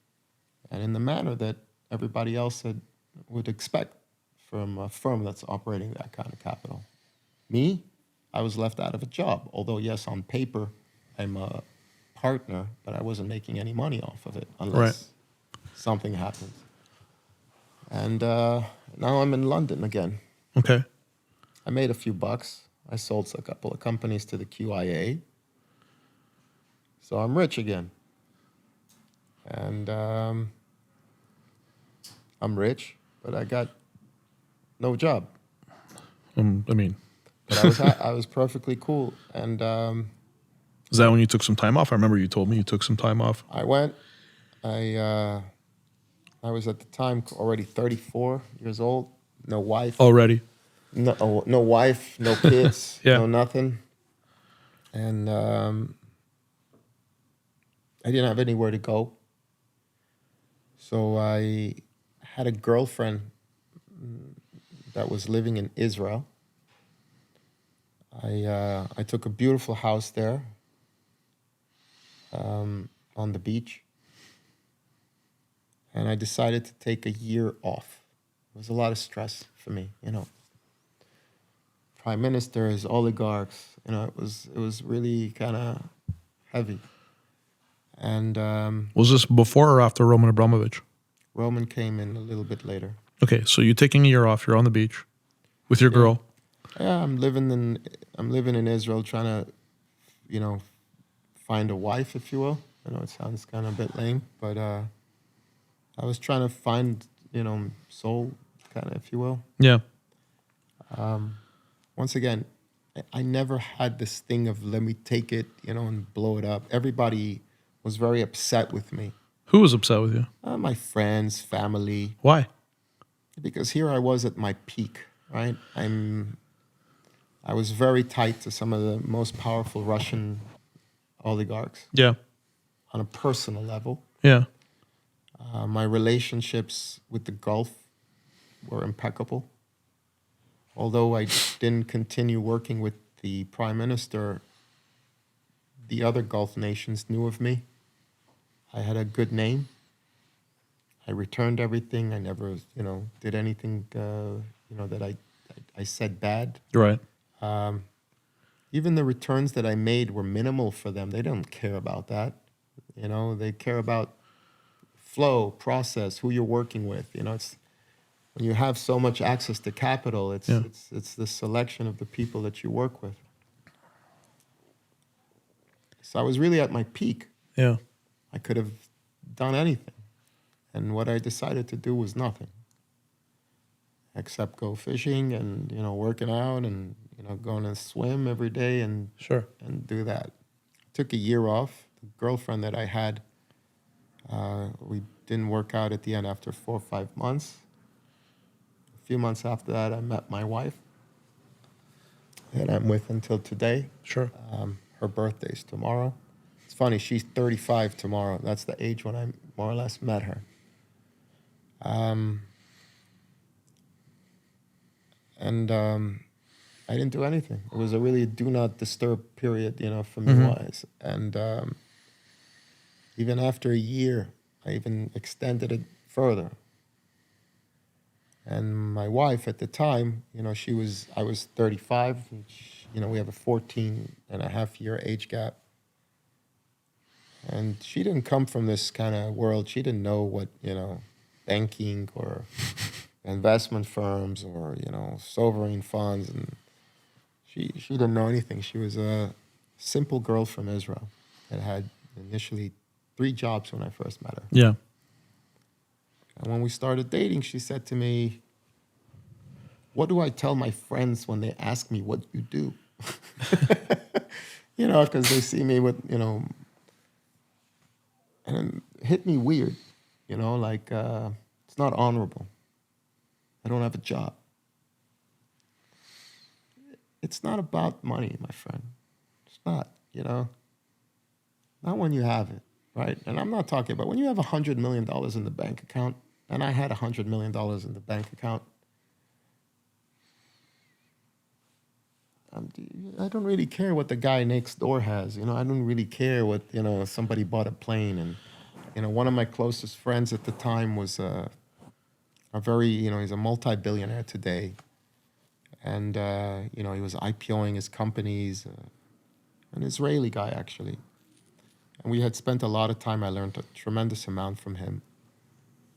Speaker 3: and in the manner that everybody else would expect from a firm that's operating that kind of capital. Me, I was left out of a job. Although, yes, on paper, I'm a partner, but I wasn't making any money off of it unless something happens. And now I'm in London again.
Speaker 1: Okay.
Speaker 3: I made a few bucks. I sold a couple of companies to the QIA. So I'm rich again. And I'm rich, but I got no job.
Speaker 1: I mean,
Speaker 3: But I was perfectly cool. And
Speaker 1: is that when you took some time off? I remember you told me you took some time off.
Speaker 3: I went. I was at the time already 34 years old. No wife.
Speaker 1: Already.
Speaker 3: No wife, no kids,
Speaker 1: Yeah.
Speaker 3: no nothing. And I didn't have anywhere to go. So I had a girlfriend that was living in Israel. I took a beautiful house there on the beach. And I decided to take a year off. It was a lot of stress for me, Prime ministers, oligarchs, it was really kind of heavy. And
Speaker 1: Was this before or after Roman Abramovich?
Speaker 3: Roman came in a little bit later.
Speaker 1: Okay, so you're taking a year off. You're on the beach with your girl.
Speaker 3: Yeah, I'm living in Israel, trying to, find a wife, if you will. I know it sounds kind of a bit lame, but I was trying to find, soul, kind of, if you will.
Speaker 1: Yeah.
Speaker 3: Once again, I never had this thing of let me take it, and blow it up. Everybody was very upset with me.
Speaker 1: Who was upset with you?
Speaker 3: My friends, family,
Speaker 1: Why?
Speaker 3: because here I was at my peak, right? I was very tight to some of the most powerful Russian oligarchs
Speaker 1: Yeah.
Speaker 3: on a personal level.
Speaker 1: Yeah.
Speaker 3: My relationships with the Gulf were impeccable. Although I didn't continue working with the prime minister, the other Gulf nations knew of me. I had a good name. I returned everything. I never, did anything, that I said bad.
Speaker 1: Right.
Speaker 3: Even the returns that I made were minimal for them. They don't care about that. They care about flow, process, who you're working with. It's when you have so much access to capital, it's the selection of the people that you work with. So I was really at my peak.
Speaker 1: Yeah.
Speaker 3: I could have done anything. And what I decided to do was nothing. Except go fishing and, working out and, going to swim every day and
Speaker 1: Sure.
Speaker 3: and do that. Took a year off. The girlfriend that I had, we didn't work out at the end after 4 or 5 months. A few months after that, I met my wife that I'm with until today.
Speaker 1: Sure.
Speaker 3: Her birthday's tomorrow. It's funny, she's 35 tomorrow. That's the age when I more or less met her. I didn't do anything. It was a really do not disturb period, for me wise. And even after a year, I even extended it further. And my wife at the time, I was 35. And we have a 14-and-a-half-year age gap. And she didn't come from this kind of world. She didn't know what, banking or investment firms or, sovereign funds. And she didn't know anything. She was a simple girl from Israel that had initially 3 jobs when I first met her.
Speaker 1: Yeah.
Speaker 3: And when we started dating, she said to me, "What do I tell my friends when they ask me what you do?" Because they see me with, and it hit me weird, like it's not honorable. I don't have a job. It's not about money, my friend. It's not, not when you have it, right? And I'm not talking about when you have $100 million in the bank account, and I had $100 million in the bank account. I don't really care what the guy next door has. I don't really care what, somebody bought a plane. And, one of my closest friends at the time was a very, he's a multi-billionaire today. And, he was IPOing his companies, an Israeli guy, actually. And we had spent a lot of time. I learned a tremendous amount from him.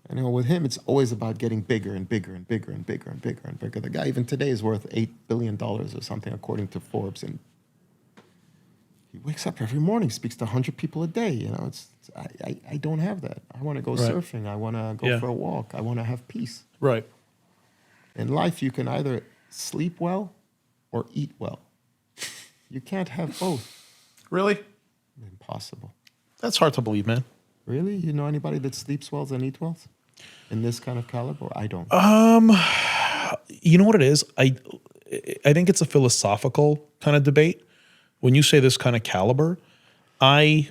Speaker 3: And, with him, it's always about getting bigger and bigger and bigger and bigger and bigger and bigger. The guy even today is worth $8 billion or something, according to Forbes. And he wakes up every morning, speaks to 100 people a day. I don't have that. I want to go surfing. I want to go for a walk. I want to have peace.
Speaker 1: Right.
Speaker 3: In life, you can either sleep well or eat well. You can't have both.
Speaker 1: Really?
Speaker 3: Impossible.
Speaker 1: That's hard to believe, man.
Speaker 3: Really? You know anybody that sleeps well and eats well? In this kind of caliber? I don't.
Speaker 1: You know what it is? I think it's a philosophical kind of debate. When you say this kind of caliber, I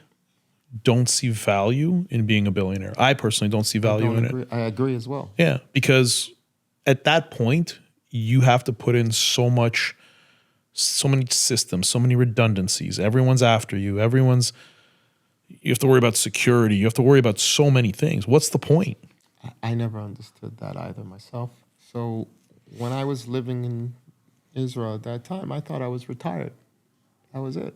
Speaker 1: don't see value in being a billionaire. I personally don't see value in it.
Speaker 3: I agree as well.
Speaker 1: Yeah, because at that point, you have to put in so many systems, so many redundancies. Everyone's after you. You have to worry about security. You have to worry about so many things. What's the point?
Speaker 3: I never understood that either myself. So when I was living in Israel at that time, I thought I was retired. That was it.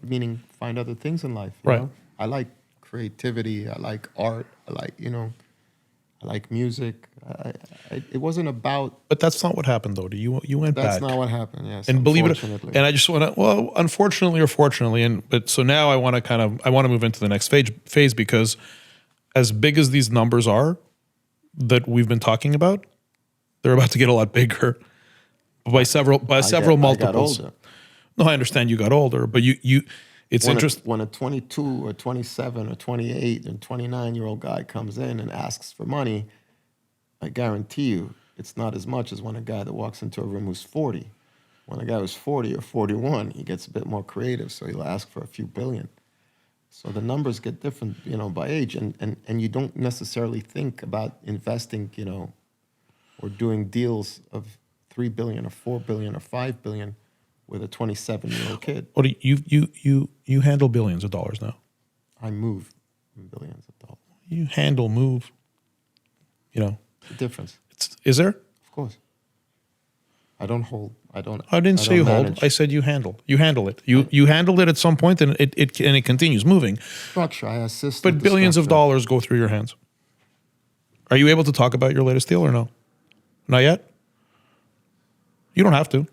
Speaker 3: meaning find other things in life. You
Speaker 1: Right.
Speaker 3: know? I like creativity. I like art. I like, I like music. It wasn't about.
Speaker 1: But that's not what happened, though. You went
Speaker 3: That's
Speaker 1: back.
Speaker 3: not what happened. Yes,
Speaker 1: And believe it,
Speaker 3: unfortunately.
Speaker 1: and I just want to, well, unfortunately or fortunately, but so now I want to move into the next phase because as big as these numbers are that we've been talking about, they're about to get a lot bigger by several
Speaker 3: I
Speaker 1: multiples.
Speaker 3: got older.
Speaker 1: No, I understand you got older, but it's interesting.
Speaker 3: When a 22 or 27 or 28 and 29-year-old guy comes in and asks for money, I guarantee you it's not as much as when a guy that walks into a room who's 40. When a guy who's 40 or 41, he gets a bit more creative, so he'll ask for a few billion. So the numbers get different, by age, and you don't necessarily think about investing, or doing deals of 3 billion or 4 billion or 5 billion with a 27-year-old kid.
Speaker 1: What do you handle billions of dollars now?
Speaker 3: I move billions of dollars.
Speaker 1: You handle, move.
Speaker 3: The difference,
Speaker 1: Is there?
Speaker 3: of course. I don't hold. I
Speaker 1: didn't say you hold.
Speaker 3: manage.
Speaker 1: I said you handle. You handle it. You handled it at some point, and it continues moving.
Speaker 3: Structure. I assist.
Speaker 1: But
Speaker 3: with the
Speaker 1: billions of
Speaker 3: structure.
Speaker 1: dollars go through your hands. Are you able to talk about your latest deal or no? Not yet? You don't have to.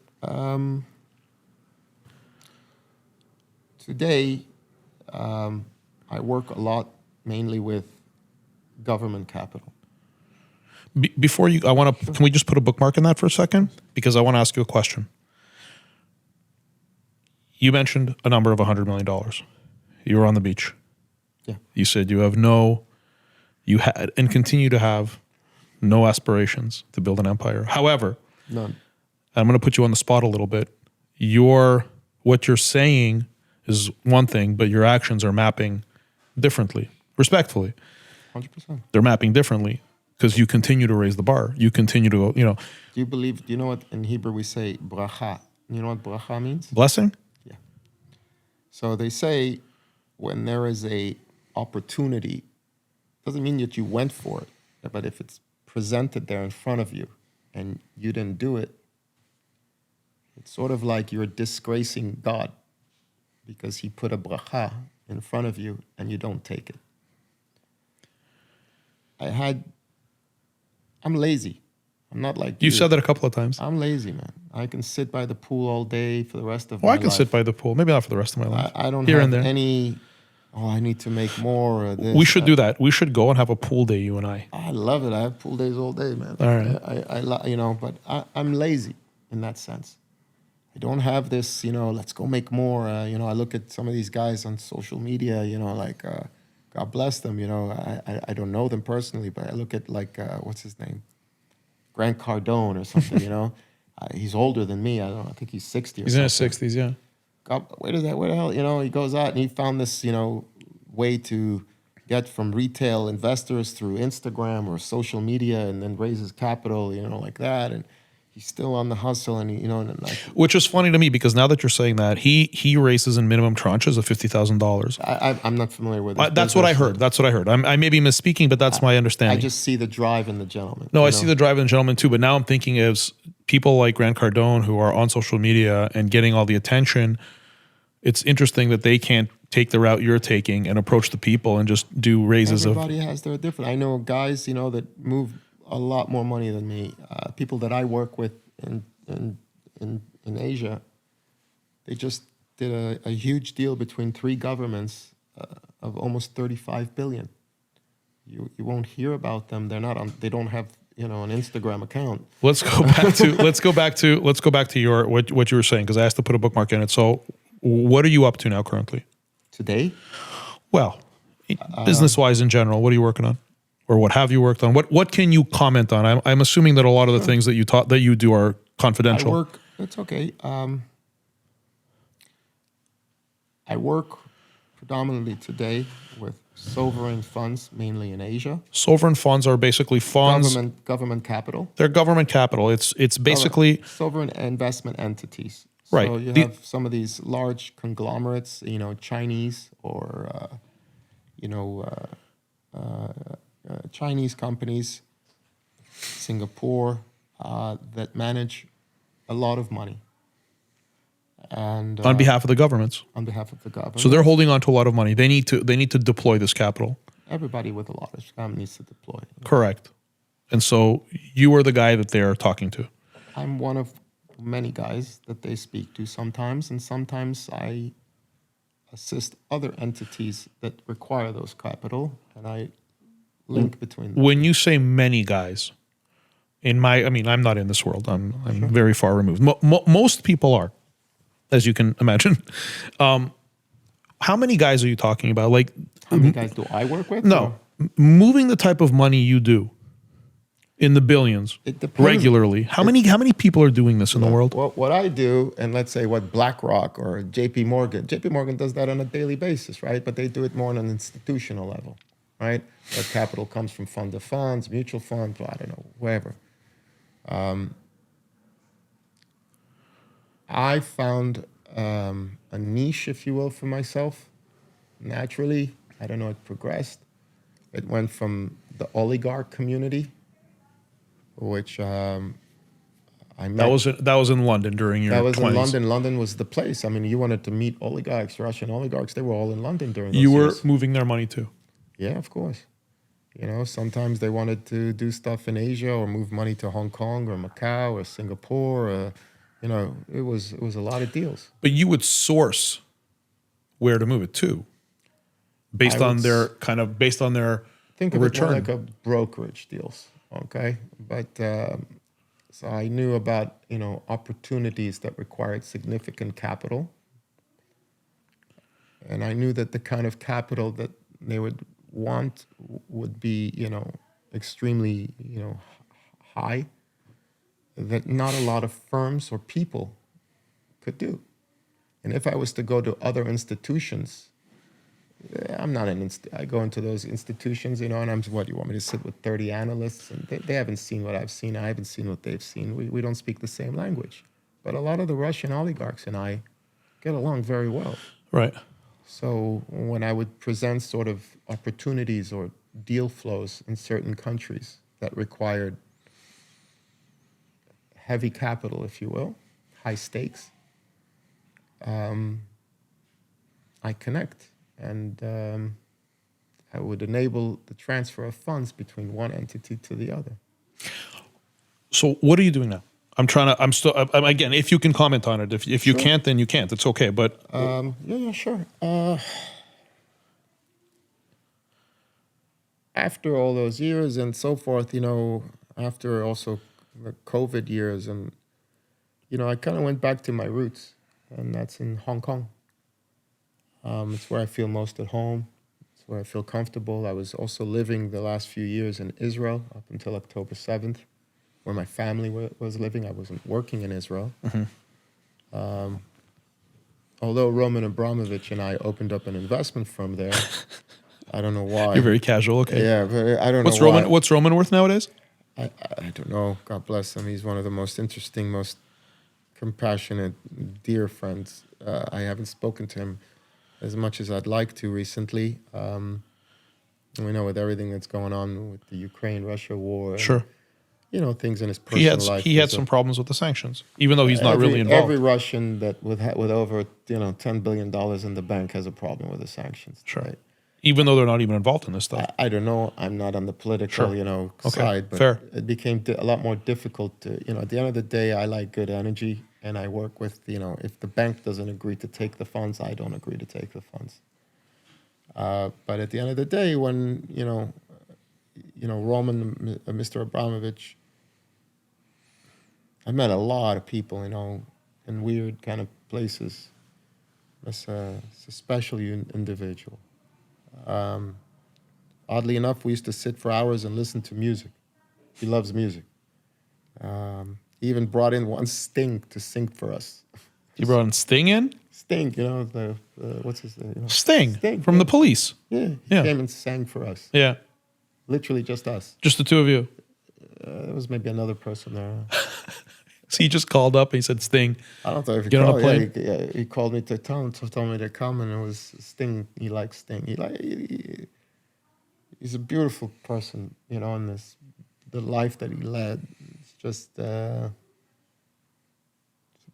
Speaker 3: Today, I work a lot mainly with government capital.
Speaker 1: Before you, can we just put a bookmark in that for a second? Because I want to ask you a question. You mentioned a number of $100 million. You were on the beach.
Speaker 3: Yeah.
Speaker 1: You said you had and continue to have no aspirations to build an empire. However,
Speaker 3: None.
Speaker 1: I'm going to put you on the spot a little bit. What you're saying is one thing, but your actions are mapping differently, respectfully.
Speaker 3: 100%.
Speaker 1: They're mapping differently because you continue to raise the bar. You continue to,
Speaker 3: Do you know what in Hebrew we say bracha? You know what bracha means?
Speaker 1: blessing.
Speaker 3: Yeah. So they say when there is a opportunity, doesn't mean that you went for it, but if it's presented there in front of you and you didn't do it, it's sort of like you're disgracing God because he put a bracha in front of you and you don't take it. I'm lazy. I'm not like you.
Speaker 1: You've said that a couple of times.
Speaker 3: I'm lazy, man. I can sit by the pool all day for the rest of my
Speaker 1: Well,
Speaker 3: life.
Speaker 1: I can sit by the pool. Maybe not for the rest of my life.
Speaker 3: I don't
Speaker 1: Here
Speaker 3: have
Speaker 1: and there.
Speaker 3: any, I need to make more. Or this.
Speaker 1: We should do that. We should go and have a pool day, you and I.
Speaker 3: I love it. I have pool days all day, man.
Speaker 1: All right.
Speaker 3: But I'm lazy in that sense. I don't have this, let's go make more. I look at some of these guys on social media, God bless them. I don't know them personally, but I look at what's his name? Grant Cardone or something, he's older than me. I think he's 60 or
Speaker 1: He's in
Speaker 3: something.
Speaker 1: his 60s, yeah.
Speaker 3: God, where the hell, he goes out and he found this, way to get from retail investors through Instagram or social media and then raises capital, like that. And he's still on the hustle and,
Speaker 1: Which is funny to me because now that you're saying that, he races in minimum tranches of $50,000.
Speaker 3: I'm not familiar with this.
Speaker 1: That's what I heard. That's what I heard. I may be misspeaking, but that's my understanding.
Speaker 3: I just see the drive in the gentleman.
Speaker 1: No, I see the drive in the gentleman too, but now I'm thinking of people like Grant Cardone who are on social media and getting all the attention. It's interesting that they can't take the route you're taking and approach the people and just do raises
Speaker 3: Everybody has their different. I know guys, that move a lot more money than me. People that I work with in Asia, they just did a huge deal between 3 governments of almost 35 billion. You won't hear about them. They're not on. They don't have an Instagram account.
Speaker 1: Let's go back to your what you were saying because I asked to put a bookmark in it. So, what are you up to now currently?
Speaker 3: Today?
Speaker 1: Well, business-wise in general, what are you working on, or what have you worked on? What can you comment on? I'm assuming that a lot of the things that you do are confidential.
Speaker 3: I work. It's okay. I work predominantly today with sovereign funds, mainly in Asia.
Speaker 1: Sovereign funds are basically funds.
Speaker 3: Government capital.
Speaker 1: They're government capital. It's basically
Speaker 3: sovereign investment entities.
Speaker 1: Right.
Speaker 3: So you have some of these large conglomerates, Chinese or Chinese companies, Singapore, that manage a lot of money. and
Speaker 1: On behalf of the governments.
Speaker 3: on behalf of the government.
Speaker 1: So they're holding on to a lot of money. They need to deploy this capital.
Speaker 3: Everybody with a lot of scam needs to deploy.
Speaker 1: Correct. And so you are the guy that they're talking to.
Speaker 3: I'm one of many guys that they speak to sometimes, and sometimes I assist other entities that require those capital, and I link between them.
Speaker 1: When you say many guys, I'm not in this world. I'm very far removed. Most people are, as you can imagine. How many guys are you talking about? Like,
Speaker 3: How many guys do I work with?
Speaker 1: no, moving the type of money you do in the billions
Speaker 3: It depends.
Speaker 1: regularly. How many people are doing this in the world?
Speaker 3: Well, what I do, and let's say what BlackRock or JP Morgan does that on a daily basis, right? But they do it more on an institutional level, right? Where capital comes from fund of funds, mutual funds, I don't know, wherever. I found a niche, if you will, for myself. Naturally, I don't know, it progressed. It went from the oligarch community, which I met.
Speaker 1: That was in London during your
Speaker 3: That was
Speaker 1: 20s.
Speaker 3: in London. London was the place. I mean, you wanted to meet oligarchs, Russian oligarchs. They were all in London during those
Speaker 1: You were
Speaker 3: years.
Speaker 1: moving their money too.
Speaker 3: Yeah, of course. You know, sometimes they wanted to do stuff in Asia or move money to Hong Kong or Macau or Singapore. You know, it was a lot of deals.
Speaker 1: But you would source where to move it to, based
Speaker 3: I
Speaker 1: on
Speaker 3: would
Speaker 1: their
Speaker 3: Think of
Speaker 1: return.
Speaker 3: it more like a brokerage deals, okay? But so I knew about, you know, opportunities that required significant capital. And I knew that the kind of capital that they would want would be, you know, extremely, you know, high, that not a lot of firms or people could do. And if I was to go to other institutions, I'm not I go into those institutions, you know, and what, you want me to sit with 30 analysts? And they haven't seen what I've seen. I haven't seen what they've seen. We don't speak the same language. But a lot of the Russian oligarchs and I get along very well.
Speaker 1: Right.
Speaker 3: So when I would present sort of opportunities or deal flows in certain countries that required heavy capital, if you will, high stakes, I connect. And I would enable the transfer of funds between one entity to the other.
Speaker 1: So what are you doing now? Again, if you can comment on it. If you
Speaker 3: Sure.
Speaker 1: can't, then you can't. It's okay. But
Speaker 3: Yeah, sure. After all those years and so forth, you know, after also the COVID years, and, you know, I kind of went back to my roots, and that's in Hong Kong. It's where I feel most at home. It's where I feel comfortable. I was also living the last few years in Israel up until October 7th, where my family was living. I wasn't working in Israel. Although Roman Abramovich and I opened up an investment firm there, I don't know why.
Speaker 1: you're very casual. Okay.
Speaker 3: Yeah, but I don't
Speaker 1: What's
Speaker 3: know
Speaker 1: Roman?
Speaker 3: why.
Speaker 1: What's Roman worth nowadays?
Speaker 3: I don't know. God bless him. He's one of the most interesting, most compassionate, dear friends. I haven't spoken to him as much as I'd like to recently. We know with everything that's going on with the Ukraine-Russia war. And,
Speaker 1: Sure.
Speaker 3: you know, things in his personal life.
Speaker 1: He had
Speaker 3: There's
Speaker 1: some problems with the sanctions, even though he's not really involved.
Speaker 3: Every Russian that with over, you know, $10 billion in the bank has a problem with the sanctions.
Speaker 1: Sure.
Speaker 3: Right?
Speaker 1: Even though they're not even involved in this stuff.
Speaker 3: I don't know. I'm not on the political,
Speaker 1: Sure.
Speaker 3: you know,
Speaker 1: Okay.
Speaker 3: side, but
Speaker 1: Fair.
Speaker 3: it became a lot more difficult to, you know, at the end of the day, I like good energy, and I work with, you know, if the bank doesn't agree to take the funds, I don't agree to take the funds. But at the end of the day, when, you know, Roman, Mr. Abramovich, I met a lot of people, you know, in weird kind of places. It's a special individual. Oddly enough, we used to sit for hours and listen to music. He loves music. He even brought in one Sting to sing for us.
Speaker 1: You brought in Sting in?
Speaker 3: Sting, you know, what's his name? You know?
Speaker 1: Sting from
Speaker 3: yeah.
Speaker 1: the Police.
Speaker 3: Yeah, he
Speaker 1: Yeah.
Speaker 3: came and sang for us.
Speaker 1: Yeah.
Speaker 3: Literally just us.
Speaker 1: Just the two of you.
Speaker 3: There was maybe another person there.
Speaker 1: So he just called up and he said, Sting,
Speaker 3: I don't know if he
Speaker 1: Get on a
Speaker 3: called.
Speaker 1: plane?
Speaker 3: Yeah, he called me to tell me to come, and it was Sting. He likes Sting. He's a beautiful person, you know, and the life that he led. It's just he's a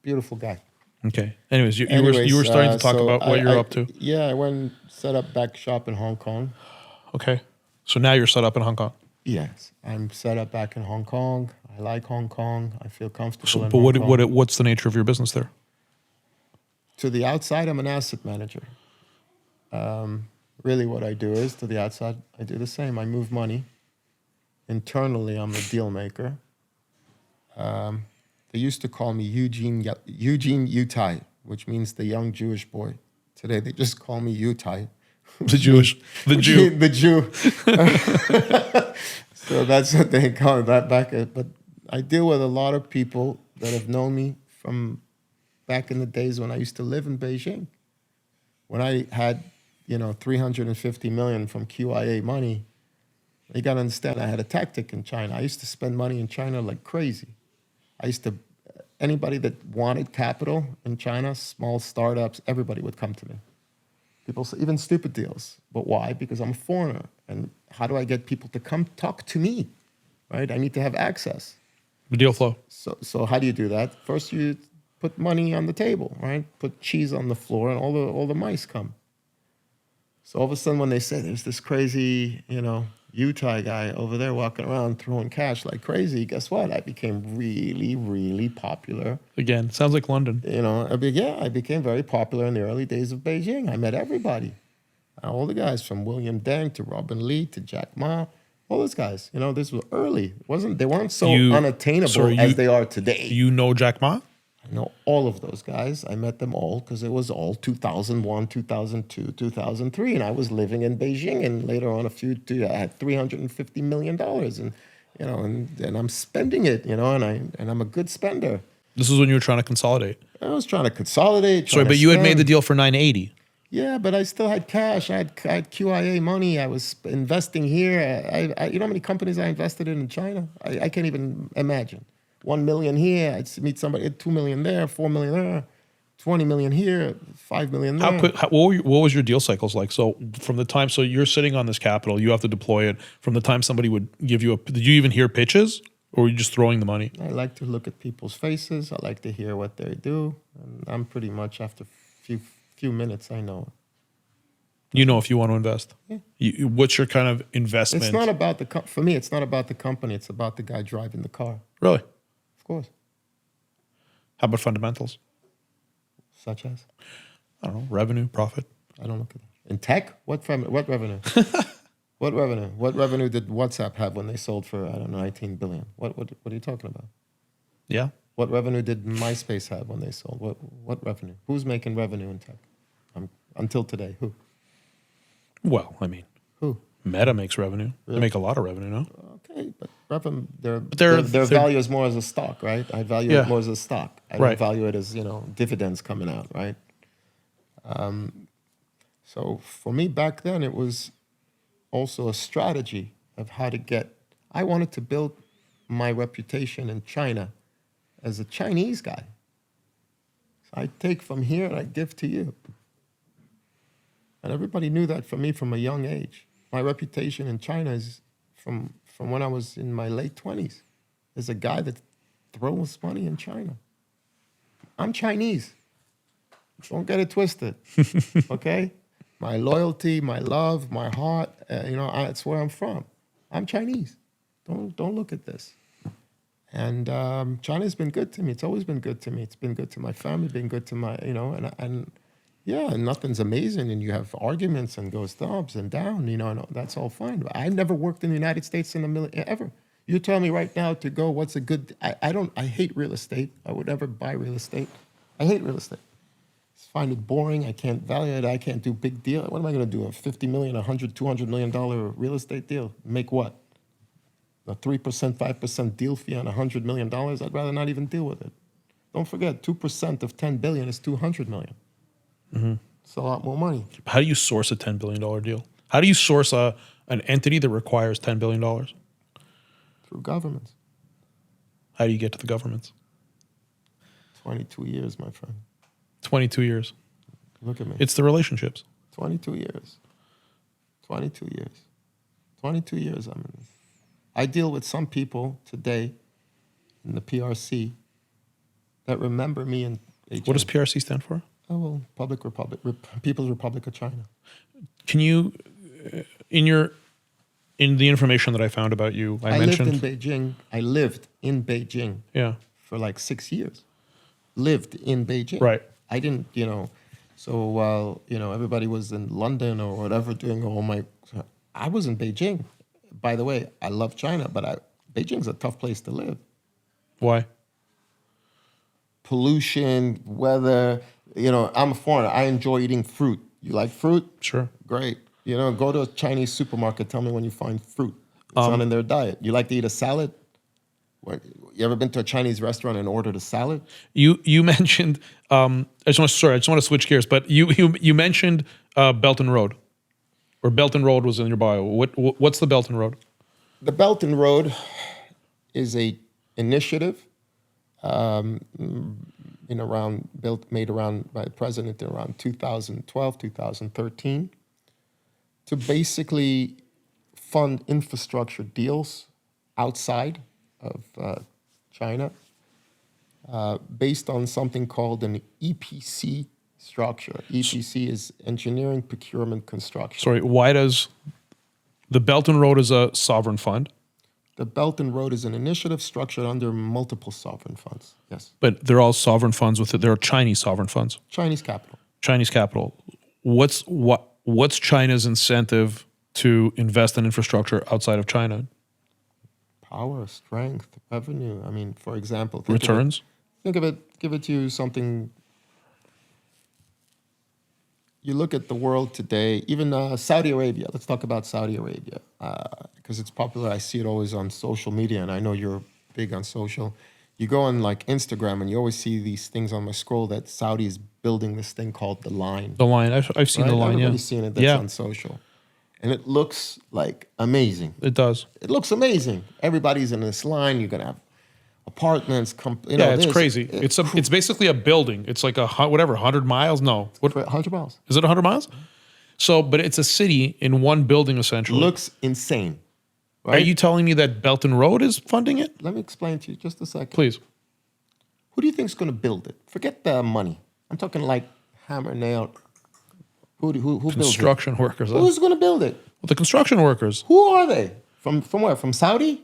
Speaker 3: beautiful guy.
Speaker 1: Okay. Anyways, you
Speaker 3: Anyways,
Speaker 1: were starting to talk
Speaker 3: so
Speaker 1: about what you're up to.
Speaker 3: Yeah, I went and set up back shop in Hong Kong.
Speaker 1: Okay. So now you're set up in Hong Kong.
Speaker 3: Yes, I'm set up back in Hong Kong. I like Hong Kong. I feel comfortable
Speaker 1: So,
Speaker 3: in
Speaker 1: but
Speaker 3: Hong Kong.
Speaker 1: what's the nature of your business there?
Speaker 3: To the outside, I'm an asset manager. Really, what I do is to the outside, I do the same. I move money. Internally, I'm a deal maker. They used to call me Eugene Utai, which means the young Jewish boy. Today, they just call me Utai.
Speaker 1: The Jew.
Speaker 3: The Jew. So that's what they call that back. But I deal with a lot of people that have known me from back in the days when I used to live in Beijing. When I had, 350 million from QIA money, you got to understand I had a tactic in China. I used to spend money in China like crazy. Anybody that wanted capital in China, small startups, everybody would come to me. People say, even stupid deals. But why? Because I'm a foreigner. And how do I get people to come talk to me, right? I need to have access.
Speaker 1: Deal flow.
Speaker 3: So how do you do that? First, you put money on the table, right? Put cheese on the floor, and all the mice come. So all of a sudden, when they say there's this crazy, Utah guy over there walking around throwing cash like crazy, guess what? I became really, really popular.
Speaker 1: Again, sounds like London.
Speaker 3: I became very popular in the early days of Beijing. I met everybody. All the guys from William Deng to Robin Lee to Jack Ma, all those guys. This was early. They weren't so unattainable as they are today.
Speaker 1: You know Jack Ma?
Speaker 3: I know all of those guys. I met them all because it was all 2001, 2002, 2003, and I was living in Beijing. And later on, I had $350 million, and I'm spending it, and I'm a good spender.
Speaker 1: This is when you were trying to consolidate.
Speaker 3: I was trying to consolidate.
Speaker 1: Sorry, but you had made the deal for 980.
Speaker 3: Yeah, but I still had cash. I had QIA money. I was investing here. You know how many companies I invested in China? I can't even imagine. 1 million here. I'd meet somebody at 2 million there, 4 million there, 20 million here, 5 million there.
Speaker 1: How quick? What was your deal cycles like? So from the time, so you're sitting on this capital, you have to deploy it. From the time somebody would give you did you even hear pitches, or were you just throwing the money?
Speaker 3: I like to look at people's faces. I like to hear what they do. And I'm pretty much after few minutes, I know.
Speaker 1: You know if you want to invest.
Speaker 3: Yeah.
Speaker 1: What's your kind of investment?
Speaker 3: It's not about for me. It's not about the company. It's about the guy driving the car.
Speaker 1: Really?
Speaker 3: Of course.
Speaker 1: How about fundamentals?
Speaker 3: Such as?
Speaker 1: I don't know. Revenue, profit.
Speaker 3: I don't look at that. In tech, what revenue? What revenue? What revenue did WhatsApp have when they sold for 19 billion? What are you talking about?
Speaker 1: Yeah.
Speaker 3: What revenue did MySpace have when they sold? What revenue? Who's making revenue in tech? Until today, who?
Speaker 1: Well, I mean,
Speaker 3: who?
Speaker 1: Meta makes revenue. Really? They make a lot of revenue, no?
Speaker 3: Okay, but their value is more as a stock, right? I value it more as a stock. I don't value it as dividends coming out, right? So for me back then, it was also a strategy of how to get. I wanted to build my reputation in China as a Chinese guy. So I take from here and I give to you. And everybody knew that from me from a young age. My reputation in China is from when I was in my late 20s as a guy that throws money in China. I'm Chinese. Don't get it twisted, okay? My loyalty, my love, my heart, it's where I'm from. I'm Chinese. Don't look at this. And China's been good to me. It's always been good to me. It's been good to my family, been good to my, and nothing's amazing, and you have arguments and goes ups and down, and that's all fine. But I never worked in the United States in a million, ever. You tell me right now to go, what's a good, I hate real estate. I would never buy real estate. I hate real estate. I find it boring. I can't value it. I can't do big deal. What am I going to do? A 50 million, 100, 200 million dollar real estate deal? Make what? A 3%, 5% deal fee on $100 million? I'd rather not even deal with it. Don't forget, 2% of 10 billion is 200 million. Mm-hmm. It's a lot more money.
Speaker 1: How do you source a $10 billion deal? How do you source an entity that requires $10 billion?
Speaker 3: Through governments.
Speaker 1: How do you get to the governments?
Speaker 3: 22 years, my friend.
Speaker 1: 22 years.
Speaker 3: Look at me.
Speaker 1: It's the relationships.
Speaker 3: 22 years. 22 years. 22 years I'm in this. I deal with some people today in the PRC that remember me in
Speaker 2: Beijing.
Speaker 1: What does PRC stand for?
Speaker 2: Oh, well, People's Republic of China.
Speaker 1: Can you, in the information that I found about you, I mentioned.
Speaker 2: I lived in Beijing
Speaker 1: Yeah.
Speaker 2: for like 6 years. Lived in Beijing.
Speaker 1: Right.
Speaker 2: I didn't, so while, everybody was in London or whatever doing all my, I was in Beijing. By the way, I love China, but Beijing's a tough place to live.
Speaker 1: Why?
Speaker 2: Pollution, weather, I'm a foreigner. I enjoy eating fruit. You like fruit?
Speaker 1: Sure.
Speaker 2: Great. Go to a Chinese supermarket. Tell me when you find fruit. It's not in their diet. You like to eat a salad? You ever been to a Chinese restaurant and ordered a salad?
Speaker 1: You mentioned. I just want to switch gears, but you mentioned Belt and Road, or Belt and Road was in your bio. What's the Belt and Road?
Speaker 2: The Belt and Road is a initiative, made around by the president in around 2012, 2013, to basically fund infrastructure deals outside of China, based on something called an EPC structure. EPC is engineering, procurement, construction.
Speaker 1: Sorry, why does the Belt and Road is a sovereign fund?
Speaker 2: The Belt and Road is an initiative structured under multiple sovereign funds. Yes.
Speaker 1: But they're all sovereign funds with it. They're Chinese sovereign funds.
Speaker 2: Chinese capital.
Speaker 1: Chinese capital. What's China's incentive to invest in infrastructure outside of China?
Speaker 2: Power, strength, revenue. I mean, for example,
Speaker 1: Returns?
Speaker 2: Give it to you something. You look at the world today, even Saudi Arabia. Let's talk about Saudi Arabia, because it's popular. I see it always on social media, and I know you're big on social. You go on like Instagram, and you always see these things on my scroll that Saudi is building this thing called the line.
Speaker 1: The line. I've seen the line,
Speaker 2: Everybody's seen it. That's on social. And it looks like amazing.
Speaker 1: It does.
Speaker 2: It looks amazing. Everybody's in this line. You're gonna have apartments.
Speaker 1: It's crazy. It's basically a building. It's like 100 miles. No,
Speaker 2: 100 miles.
Speaker 1: Is it 100 miles? So, but it's a city in one building essentially.
Speaker 2: Looks insane. Right?
Speaker 1: Are you telling me that Belt and Road is funding it?
Speaker 2: Let me explain to you just a second.
Speaker 1: Please.
Speaker 2: Who do you think is going to build it? Forget the money. I'm talking like hammer, nail. Who builds it?
Speaker 1: Construction workers. Huh?
Speaker 2: Who's going to build it?
Speaker 1: Well, the construction workers.
Speaker 2: Who are they? From where? From Saudi?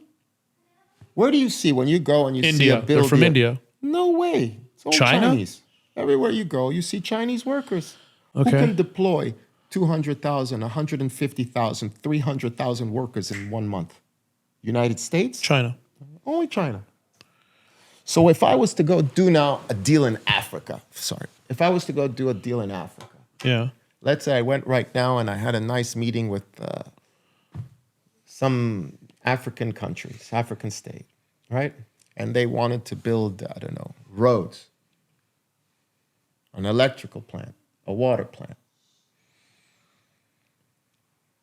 Speaker 2: Where do you see when you go and you see a building?
Speaker 1: They're from India.
Speaker 2: No way. It's all
Speaker 1: China?
Speaker 2: Chinese. Everywhere you go, you see Chinese workers.
Speaker 1: Okay.
Speaker 2: Who can deploy 200,000, 150,000, 300,000 workers in 1 month? United States?
Speaker 1: China.
Speaker 2: Only China. So if I was to go do now a deal in Africa, if I was to go do a deal in Africa,
Speaker 1: Yeah.
Speaker 2: let's say I went right now and I had a nice meeting with some African countries, African state, right? And they wanted to build, I don't know, roads, an electrical plant, a water plant.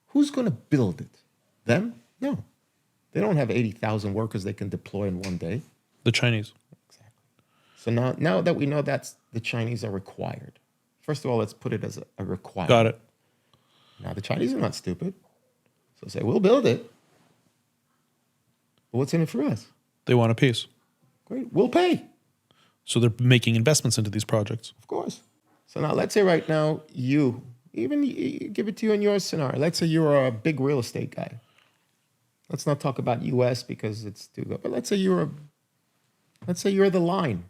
Speaker 2: Who's going to build it? Them? No. They don't have 80,000 workers they can deploy in one day.
Speaker 1: The Chinese.
Speaker 2: Exactly. So now that we know that's the Chinese are required. First of all, let's put it as a requirement.
Speaker 1: Got it.
Speaker 2: Now, the Chinese are not stupid. So say, we'll build it. But what's in it for us?
Speaker 1: They want a piece.
Speaker 2: Great. We'll pay.
Speaker 1: So they're making investments into these projects.
Speaker 2: Of course. So now let's say right now you give it to you in your scenario. Let's say you're a big real estate guy. Let's not talk about US because it's too good. But let's say you're the line.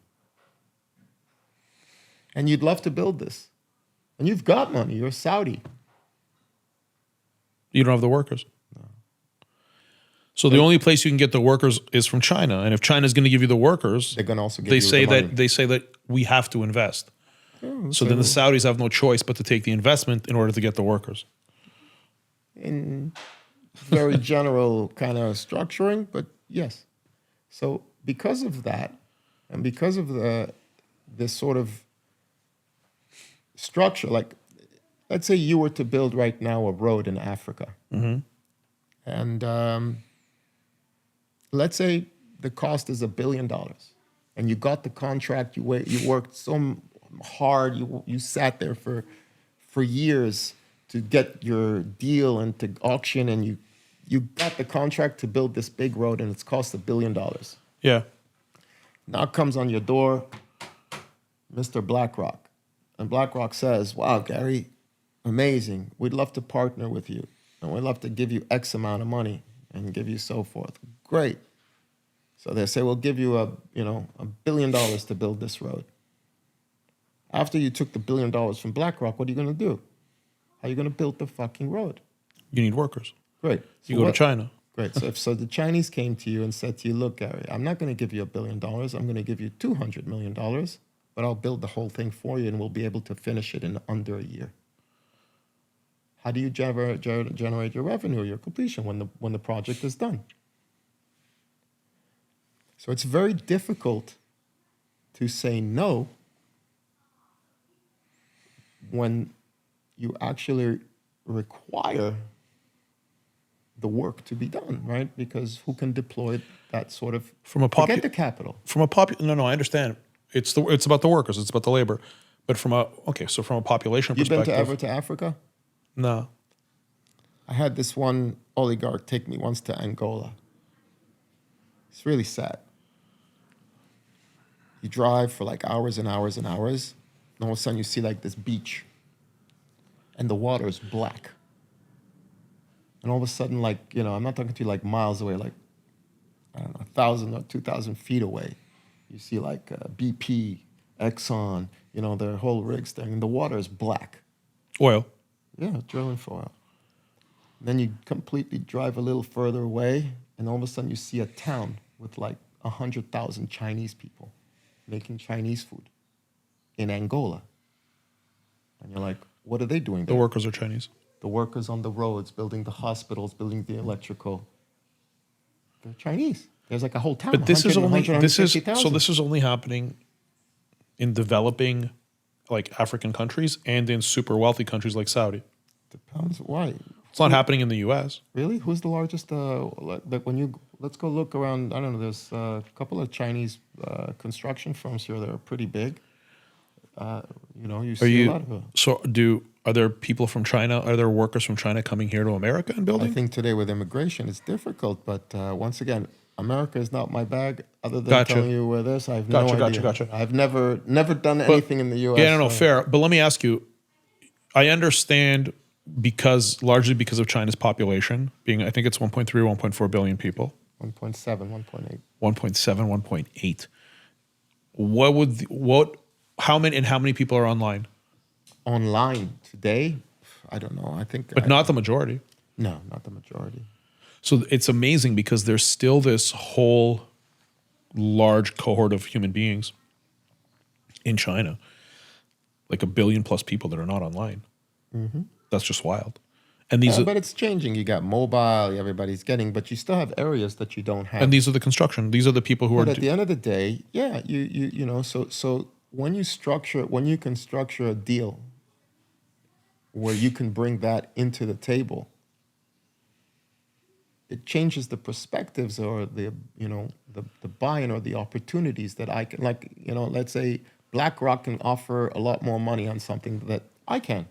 Speaker 2: And you'd love to build this. And you've got money. You're Saudi.
Speaker 1: You don't have the workers. No. So the only place you can get the workers is from China. And if China's going to give you the workers,
Speaker 2: they're going to also give
Speaker 1: they
Speaker 2: you
Speaker 1: say
Speaker 2: the money.
Speaker 1: that they say that we have to invest.
Speaker 2: Yeah,
Speaker 1: so then the Saudis have no choice but to take the investment in order to get the workers.
Speaker 2: In very general kind of structuring, but yes. So because of that, and because of this sort of structure, like let's say you were to build right now a road in Africa, and let's say the cost is $1 billion, and you got the contract. You worked so hard. You sat there for years to get your deal and to auction, and you got the contract to build this big road, and it's cost $1 billion.
Speaker 1: Yeah.
Speaker 2: Now it comes on your door.
Speaker 3: Mr. BlackRock. And BlackRock says, wow, Gary, amazing. We'd love to partner with you. And we'd love to give you X amount of money and give you so forth. Great. So they say, we'll give you $1 billion to build this road. After you took the $1 billion from BlackRock, what are you going to do? How are you going to build the fucking road?
Speaker 1: You need workers.
Speaker 3: Great.
Speaker 1: You go to China.
Speaker 3: Great. So the Chinese came to you and said to you, look, Gary, I'm not going to give you $1 billion. I'm going to give you $200 million, but I'll build the whole thing for you and we'll be able to finish it in under a year. How do you generate your revenue or your completion when the project is done? So it's very difficult to say no when you actually require the work to be done, right? Because who can deploy that sort of forget the capital.
Speaker 1: No, I understand. It's about the workers. It's about the labor. But from a population
Speaker 3: You've
Speaker 1: perspective,
Speaker 3: been ever to Africa?
Speaker 1: No.
Speaker 3: I had this one oligarch take me once to Angola. It's really sad. You drive for like hours and hours and hours, and all of a sudden you see like this beach, and the water is black. And all of a sudden, like, I'm not talking to you like miles away, like, I don't know, 1,000 or 2,000 feet away. You see like BP, Exxon, their whole rigs there, and the water is black.
Speaker 1: Oil.
Speaker 3: Yeah, drilling for oil. Then you completely drive a little further away, and all of a sudden you see a town with like 100,000 Chinese people making Chinese food in Angola. And you're like, what are they doing there?
Speaker 1: The workers are Chinese.
Speaker 3: The workers on the roads, building the hospitals, building the electrical. They're Chinese. There's like a whole town.
Speaker 1: But this is only
Speaker 3: 150,000.
Speaker 1: happening in developing, like, African countries and in super wealthy countries like Saudi.
Speaker 3: Depends why.
Speaker 1: It's not happening in the U.S.
Speaker 3: Really? Who's the largest? Let's go look around. I don't know. There's a couple of Chinese construction firms here that are pretty big. You see a lot of them.
Speaker 1: So are there people from China? Are there workers from China coming here to America and building?
Speaker 3: I think today with immigration, it's difficult. But once again, America is not my bag. Other than telling you where this, I have no idea.
Speaker 1: Gotcha.
Speaker 3: I've never done anything in the U.S.
Speaker 1: Yeah, no, fair. But let me ask you. I understand largely because of China's population being, I think it's 1.3 or 1.4 billion people.
Speaker 3: 1.7, 1.8.
Speaker 1: 1.7, 1.8. How many people are online?
Speaker 3: Online today, I don't know. I think,
Speaker 1: but not the majority.
Speaker 3: No, not the majority.
Speaker 1: So it's amazing because there's still this whole large cohort of human beings in China, like 1 billion plus people that are not online.
Speaker 3: Mm-hmm.
Speaker 1: That's just wild. And
Speaker 3: but it's changing. You got mobile, everybody's getting, but you still have areas that you don't have.
Speaker 1: And these are the construction. These are the people who
Speaker 3: But at the end of the day, yeah, so when you can structure a deal where you can bring that into the table, it changes the perspectives or the buy-in or the opportunities that I can, let's say BlackRock can offer a lot more money on something that I can.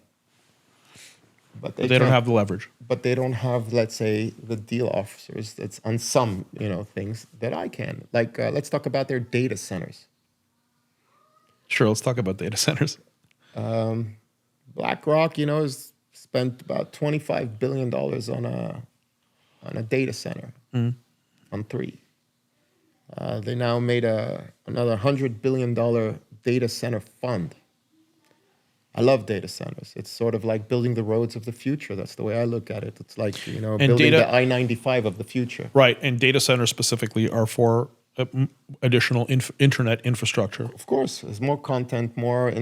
Speaker 3: But they
Speaker 1: don't have the leverage.
Speaker 3: But they don't have, let's say, the deal officers that's on some, things that I can. Like, let's talk about their data centers.
Speaker 1: Sure, let's talk about data centers.
Speaker 3: BlackRock, has spent about $25 billion on a data center, on 3. They now made another $100 billion data center fund. I love data centers. It's sort of like building the roads of the future. That's the way I look at it. It's like, building the I-95 of the future.
Speaker 1: Right, and data centers specifically are for additional internet infrastructure.
Speaker 3: Of course, there's more content, more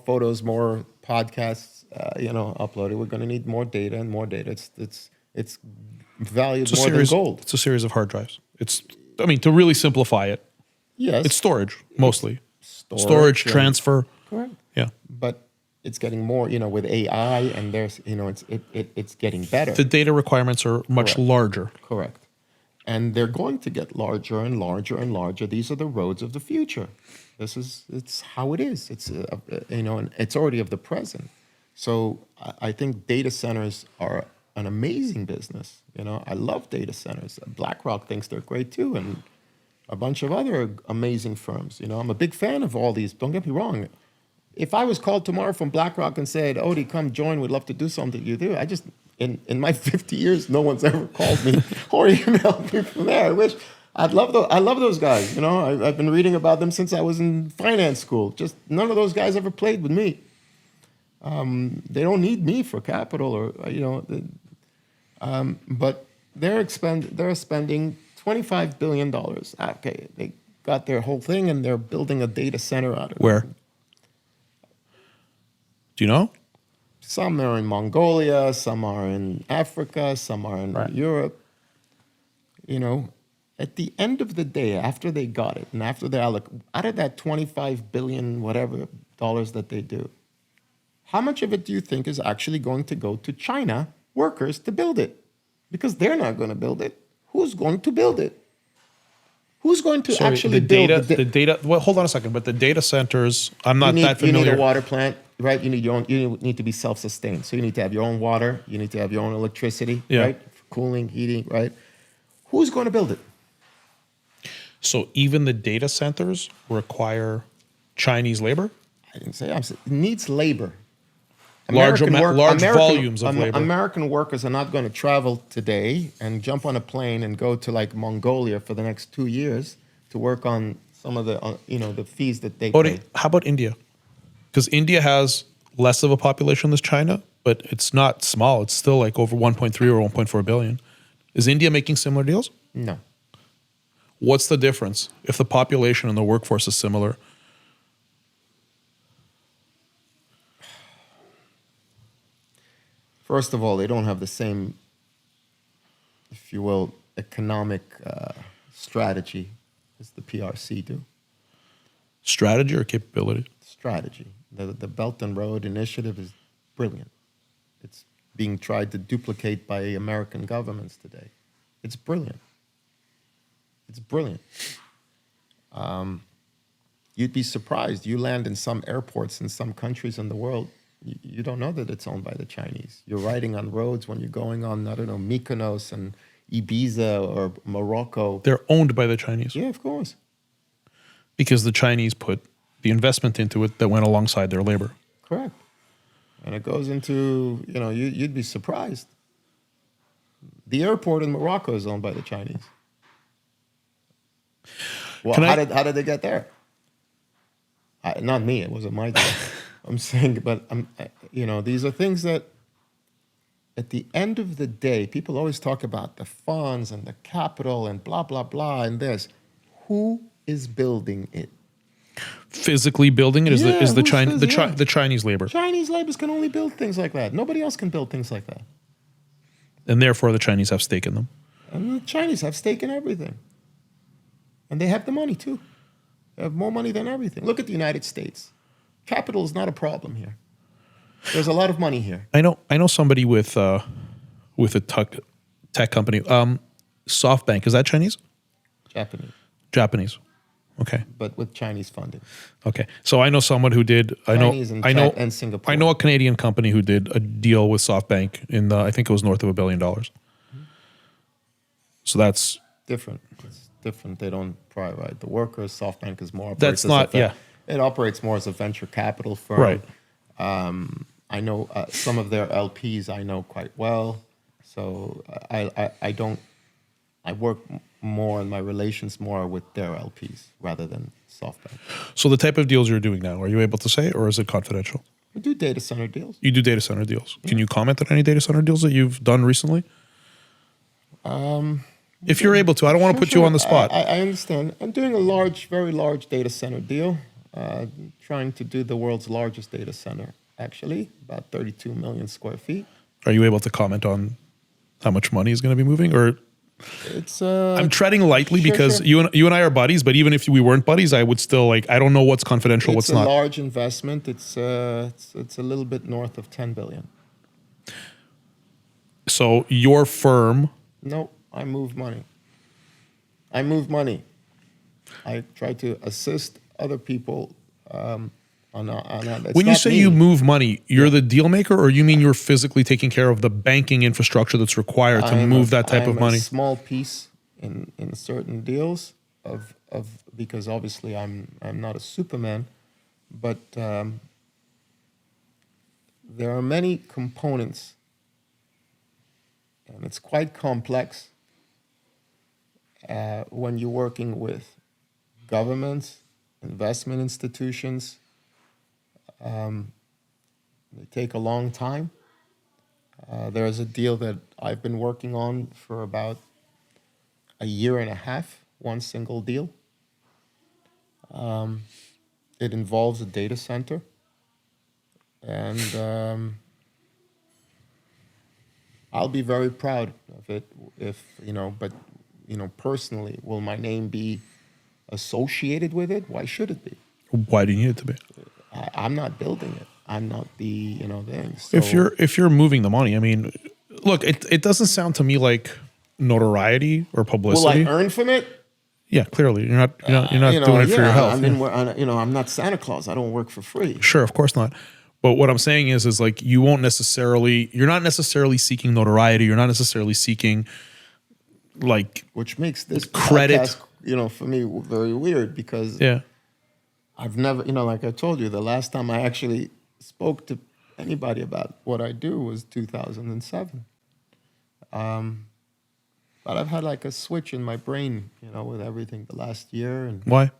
Speaker 3: photos, more podcasts, uploaded. We're going to need more data and more data. It's valued more than gold.
Speaker 1: It's a series of hard drives. To really simplify it,
Speaker 3: yes,
Speaker 1: it's storage mostly.
Speaker 3: Storage,
Speaker 1: transfer.
Speaker 3: Correct.
Speaker 1: Yeah,
Speaker 3: but it's getting more, with AI, and there's, it's getting better.
Speaker 1: The data requirements are much larger.
Speaker 3: Correct. And they're going to get larger and larger and larger. These are the roads of the future. It's how it is. It's, and it's already of the present. So I think data centers are an amazing business. I love data centers. BlackRock thinks they're great too. And, a bunch of other amazing firms. You know, I'm a big fan of all these. Don't get me wrong. If I was called tomorrow from BlackRock and said, Odie, come join, we'd love to do something you do, I just, in my 50 years, no one's ever called me or emailed me from there. I love those guys. You know, I've been reading about them since I was in finance school. Just none of those guys ever played with me. They don't need me for capital or, you know, but they're spending $25 billion. Okay, they got their whole thing and they're building a data center out of it.
Speaker 1: Where? Do you know?
Speaker 3: Some are in Mongolia, some are in Africa, some are in Europe. You know, at the end of the day, after they got it, and after they out of that 25 billion whatever dollars that they do, how much of it do you think is actually going to go to China workers to build it? Because they're not going to build it. Who's going to build it? Who's going to actually build
Speaker 1: the data? Well, hold on a second. But the data centers, I'm not that familiar.
Speaker 3: You need a water plant, right? You need to be self-sustained. So you need to have your own water. You need to have your own electricity, right? For cooling, heating, right? Who's going to build it?
Speaker 1: So even the data centers require Chinese labor?
Speaker 3: I didn't say. It needs labor.
Speaker 1: Large volumes of labor.
Speaker 3: American workers are not going to travel today and jump on a plane and go to like Mongolia for the next 2 years to work on some of the the fees that they pay.
Speaker 1: How about India? Because India has less of a population than China, but it's not small. It's still like over 1.3 or 1.4 billion. Is India making similar deals?
Speaker 3: No.
Speaker 1: What's the difference if the population and the workforce is similar?
Speaker 3: First of all, they don't have the same, if you will, economic strategy as the PRC do.
Speaker 1: Strategy or capability?
Speaker 3: Strategy. The Belt and Road Initiative is brilliant. It's being tried to duplicate by American governments today. It's brilliant. It's brilliant. You'd be surprised. You land in some airports in some countries in the world, you don't know that it's owned by the Chinese. You're riding on roads when you're going on, I don't know, Mykonos and Ibiza or Morocco.
Speaker 1: They're owned by the Chinese.
Speaker 3: Yeah, of course.
Speaker 1: Because the Chinese put the investment into it that went alongside their labor.
Speaker 3: Correct. And it goes into, you'd be surprised. The airport in Morocco is owned by the Chinese. Well, how did they get there? Not me. It wasn't my job. I'm saying, but these are things that, at the end of the day, people always talk about the funds and the capital and blah blah blah and this. Who is building it?
Speaker 1: Physically building it is the Chinese labor.
Speaker 3: Chinese laborers can only build things like that. Nobody else can build things like that.
Speaker 1: And therefore, the Chinese have stake in them.
Speaker 3: And the Chinese have stake in everything. And they have the money too. They have more money than everything. Look at the United States. Capital is not a problem here. There's a lot of money here.
Speaker 1: I know somebody with a tech company. SoftBank, is that Chinese? Japanese. Okay.
Speaker 3: But with Chinese funding.
Speaker 1: Okay. So I know someone who did.
Speaker 3: And Singapore.
Speaker 1: I know a Canadian company who did a deal with SoftBank in I think it was north of $1 billion. So that's
Speaker 3: different. It's different. They don't prioritize the workers. SoftBank is more. It operates more as a venture capital firm.
Speaker 1: Right.
Speaker 3: I know some of their LPs I know quite well. So I work more in my relations more with their LPs rather than SoftBank.
Speaker 1: So the type of deals you're doing now, are you able to say, or is it confidential?
Speaker 3: We do data center deals.
Speaker 1: You do data center deals. Yeah. Can you comment on any data center deals that you've done recently? If you're able to, I don't want to put you on the spot.
Speaker 3: I understand. I'm doing a very large data center deal. Trying to do the world's largest data center, actually, about 32 million square feet.
Speaker 1: Are you able to comment on how much money is going to be moving? Or I'm treading lightly because you and I are buddies, but even if we weren't buddies, I would still I don't know what's confidential, what's not.
Speaker 3: It's a large investment. It's a little bit north of 10 billion.
Speaker 1: So your firm?
Speaker 3: No, I move money. I try to assist other people on that.
Speaker 1: When you say you move money, you're the deal maker, or you mean you're physically taking care of the banking infrastructure that's required to move that type of money?
Speaker 3: A small piece in certain deals, of because obviously I'm not a Superman, but there are many components, and it's quite complex when you're working with governments, investment institutions. They take a long time. There's a deal that I've been working on for about a year and a half, one single deal. It involves a data center. And I'll be very proud of it if, but, personally, will my name be associated with it? Why should it be?
Speaker 1: Why do you need it to be?
Speaker 3: I'm not building it. I'm not the, thing. So,
Speaker 1: If you're moving the money, I mean, look, it doesn't sound to me like notoriety or
Speaker 3: will
Speaker 1: publicity.
Speaker 3: I earn from it?
Speaker 1: Yeah, clearly you're not doing it for your health.
Speaker 3: I'm not Santa Claus. I don't work for free.
Speaker 1: Sure, of course not. But what I'm saying is like you're not necessarily seeking notoriety. You're not necessarily seeking like
Speaker 3: Which makes this
Speaker 1: credit.
Speaker 3: podcast, for me, very weird because
Speaker 1: Yeah.
Speaker 3: I've never, like I told you, the last time I actually spoke to anybody about what I do was 2007. But I've had like a switch in my brain, with everything the last year and
Speaker 1: Why?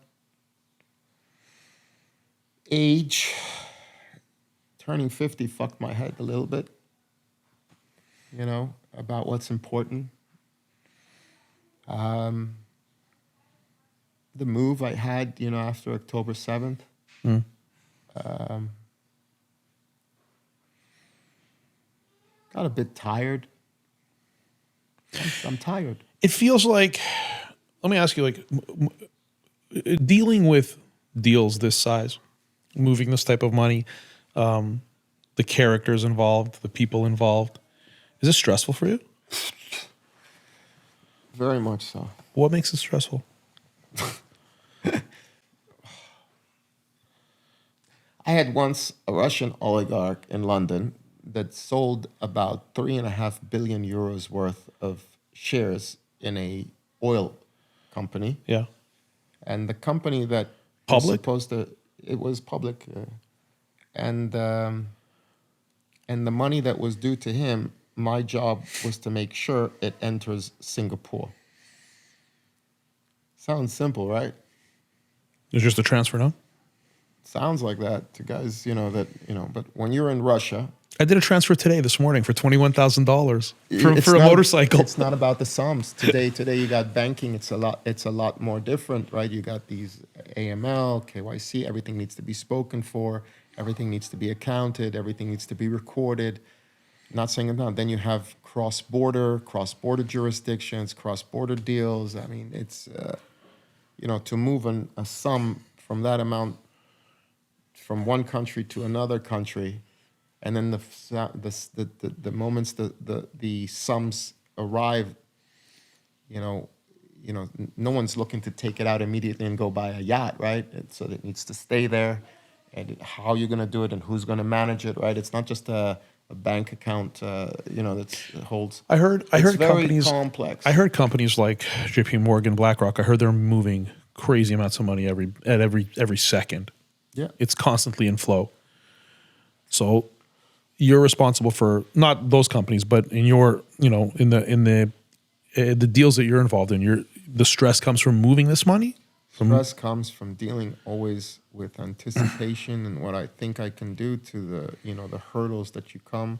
Speaker 3: age. Turning 50 fucked my head a little bit, about what's important. The move I had, after October 7th. Got a bit tired. I'm tired.
Speaker 1: It feels like, let me ask you, like, dealing with deals this size, moving this type of money, the characters involved, the people involved, is it stressful for you?
Speaker 3: Very much so.
Speaker 1: What makes it stressful?
Speaker 3: I had once a Russian oligarch in London that sold about 3.5 billion euros worth of shares in a oil company.
Speaker 1: Yeah.
Speaker 3: And the company that
Speaker 1: Public?
Speaker 3: it was public. And the money that was due to him, my job was to make sure it enters Singapore. Sounds simple, right?
Speaker 1: It's just a transfer, no?
Speaker 3: Sounds like that to guys, but when you're in Russia,
Speaker 1: I did a transfer this morning for $21,000
Speaker 3: it's
Speaker 1: for a
Speaker 3: not-
Speaker 1: motorcycle.
Speaker 3: It's not about the sums. Today you got banking. It's a lot more different, right? You got these AML, KYC. Everything needs to be spoken for. Everything needs to be accounted. Everything needs to be recorded. Not saying it now. Then you have cross-border jurisdictions, cross-border deals. I mean, it's to move a sum from that amount from one country to another country. And then the moments the sums arrive, no one's looking to take it out immediately and go buy a yacht, right? So it needs to stay there, and how you're going to do it and who's going to manage it, right? It's not just a bank account, that holds.
Speaker 1: I heard
Speaker 3: very
Speaker 1: companies
Speaker 3: complex.
Speaker 1: I heard companies like JP Morgan, BlackRock. I heard they're moving crazy amounts of money every second.
Speaker 3: Yeah,
Speaker 1: It's constantly in flow. So you're responsible for not those companies, but in your, in the deals that you're involved in, the stress comes from moving this money.
Speaker 3: stress comes from dealing always with anticipation and what I think I can do to the hurdles that you come.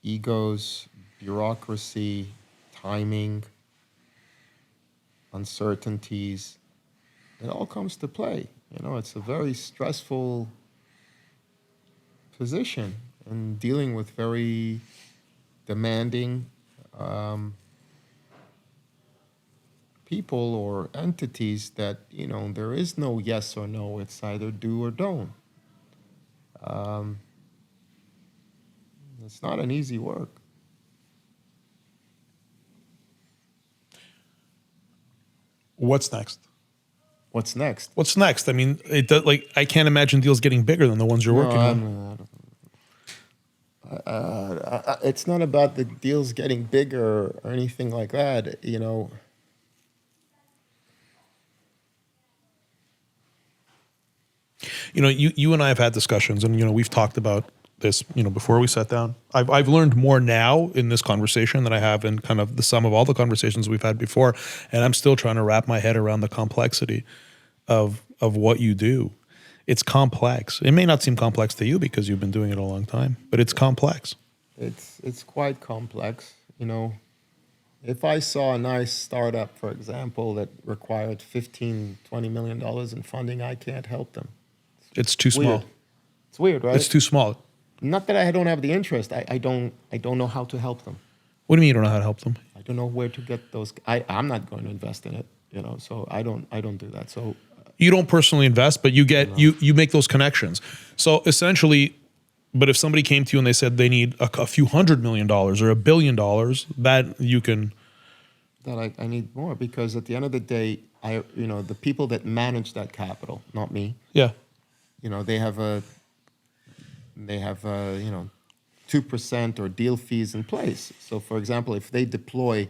Speaker 3: Egos, bureaucracy, timing, uncertainties. It all comes to play. It's a very stressful position and dealing with very demanding people or entities that, there is no yes or no. It's either do or don't. It's not an easy work.
Speaker 1: What's next?
Speaker 3: What's next?
Speaker 1: What's next? I mean, I can't imagine deals getting bigger than the ones you're working on.
Speaker 3: It's not about the deals getting bigger or anything like that.
Speaker 1: you and I have had discussions, and we've talked about this, before we sat down. I've learned more now in this conversation than I have in kind of the sum of all the conversations we've had before, and I'm still trying to wrap my head around the complexity of what you do. It's complex. It may not seem complex to you because you've been doing it a long time, but it's complex.
Speaker 3: It's quite complex. If I saw a nice startup, for example, that required $15, $20 million in funding, I can't help them.
Speaker 1: It's too small.
Speaker 3: Weird. It's weird, right?
Speaker 1: It's too small.
Speaker 3: Not that I don't have the interest. I don't know how to help them.
Speaker 1: What do you mean you don't know how to help them?
Speaker 3: I don't know where to get those. I'm not going to invest in it, so I don't do that. So
Speaker 1: You don't personally invest, but you get you make those connections. So essentially, but if somebody came to you and they said they need a few $100 million or $1 billion, that you can.
Speaker 3: that I need more, because at the end of the day, the people that manage that capital, not me,
Speaker 1: Yeah.
Speaker 3: they have 2% or deal fees in place. So for example, if they deploy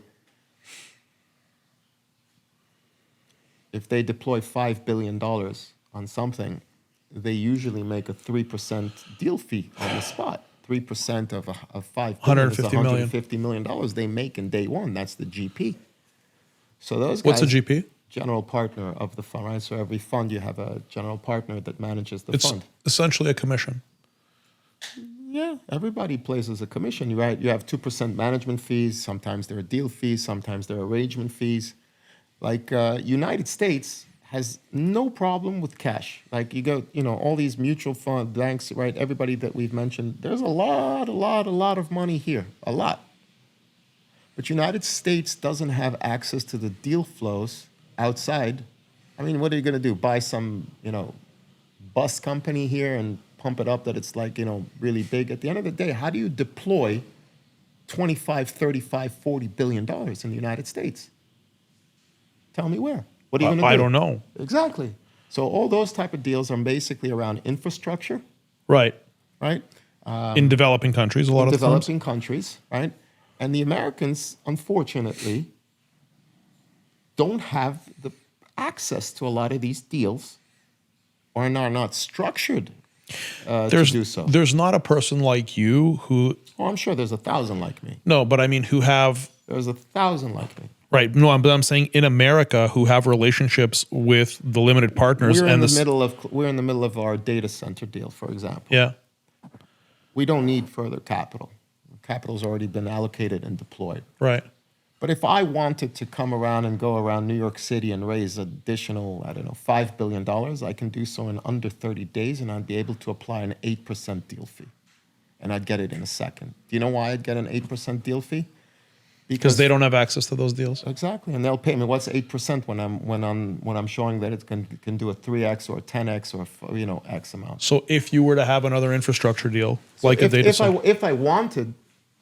Speaker 3: $5 billion on something, they usually make a 3% deal fee on the spot. 3% of $5 billion is $150 million they make in day one. That's the GP. So those guys.
Speaker 1: What's a GP?
Speaker 3: General partner of the fund, right? So every fund you have a general partner that manages the
Speaker 1: It's
Speaker 3: fund.
Speaker 1: essentially a commission.
Speaker 3: Yeah, everybody places a commission, right? You have 2% management fees. Sometimes there are deal fees. Sometimes there are arrangement fees. Like United States has no problem with cash. Like you go, all these mutual fund banks, right? Everybody that we've mentioned, there's a lot of money here, a lot. But United States doesn't have access to the deal flows outside. I mean, what are you going to do? Buy some, bus company here and pump it up that it's like, really big? At the end of the day, how do you deploy 25, 35, 40 billion dollars in the United States? Tell me where. What are you going to do?
Speaker 1: I don't know.
Speaker 3: Exactly. So all those type of deals are basically around infrastructure,
Speaker 1: Right.
Speaker 3: right?
Speaker 1: In developing countries, a lot of times.
Speaker 3: Developing countries, right? And the Americans, unfortunately, don't have the access to a lot of these deals, or are not structured to do so.
Speaker 1: There's not a person like you who.
Speaker 3: Oh, I'm sure there's 1,000 like me.
Speaker 1: No, but I mean, who have.
Speaker 3: There's 1,000 like me.
Speaker 1: Right. No, but I'm saying in America who have relationships with the limited partners.
Speaker 3: We're in the middle of our data center deal, for example.
Speaker 1: Yeah.
Speaker 3: We don't need further capital. Capital's already been allocated and deployed.
Speaker 1: Right.
Speaker 3: But if I wanted to come around and go around New York City and raise additional, $5 billion, I can do so in under 30 days, and I'd be able to apply an 8% deal fee. And I'd get it in a second. Do you know why I'd get an 8% deal fee?
Speaker 1: Because they don't have access to those deals.
Speaker 3: Exactly, and they'll pay me. What's 8% when I'm showing that it can do a 3x or a 10x or X amount?
Speaker 1: So if you were to have another infrastructure deal, like a data center.
Speaker 3: If I wanted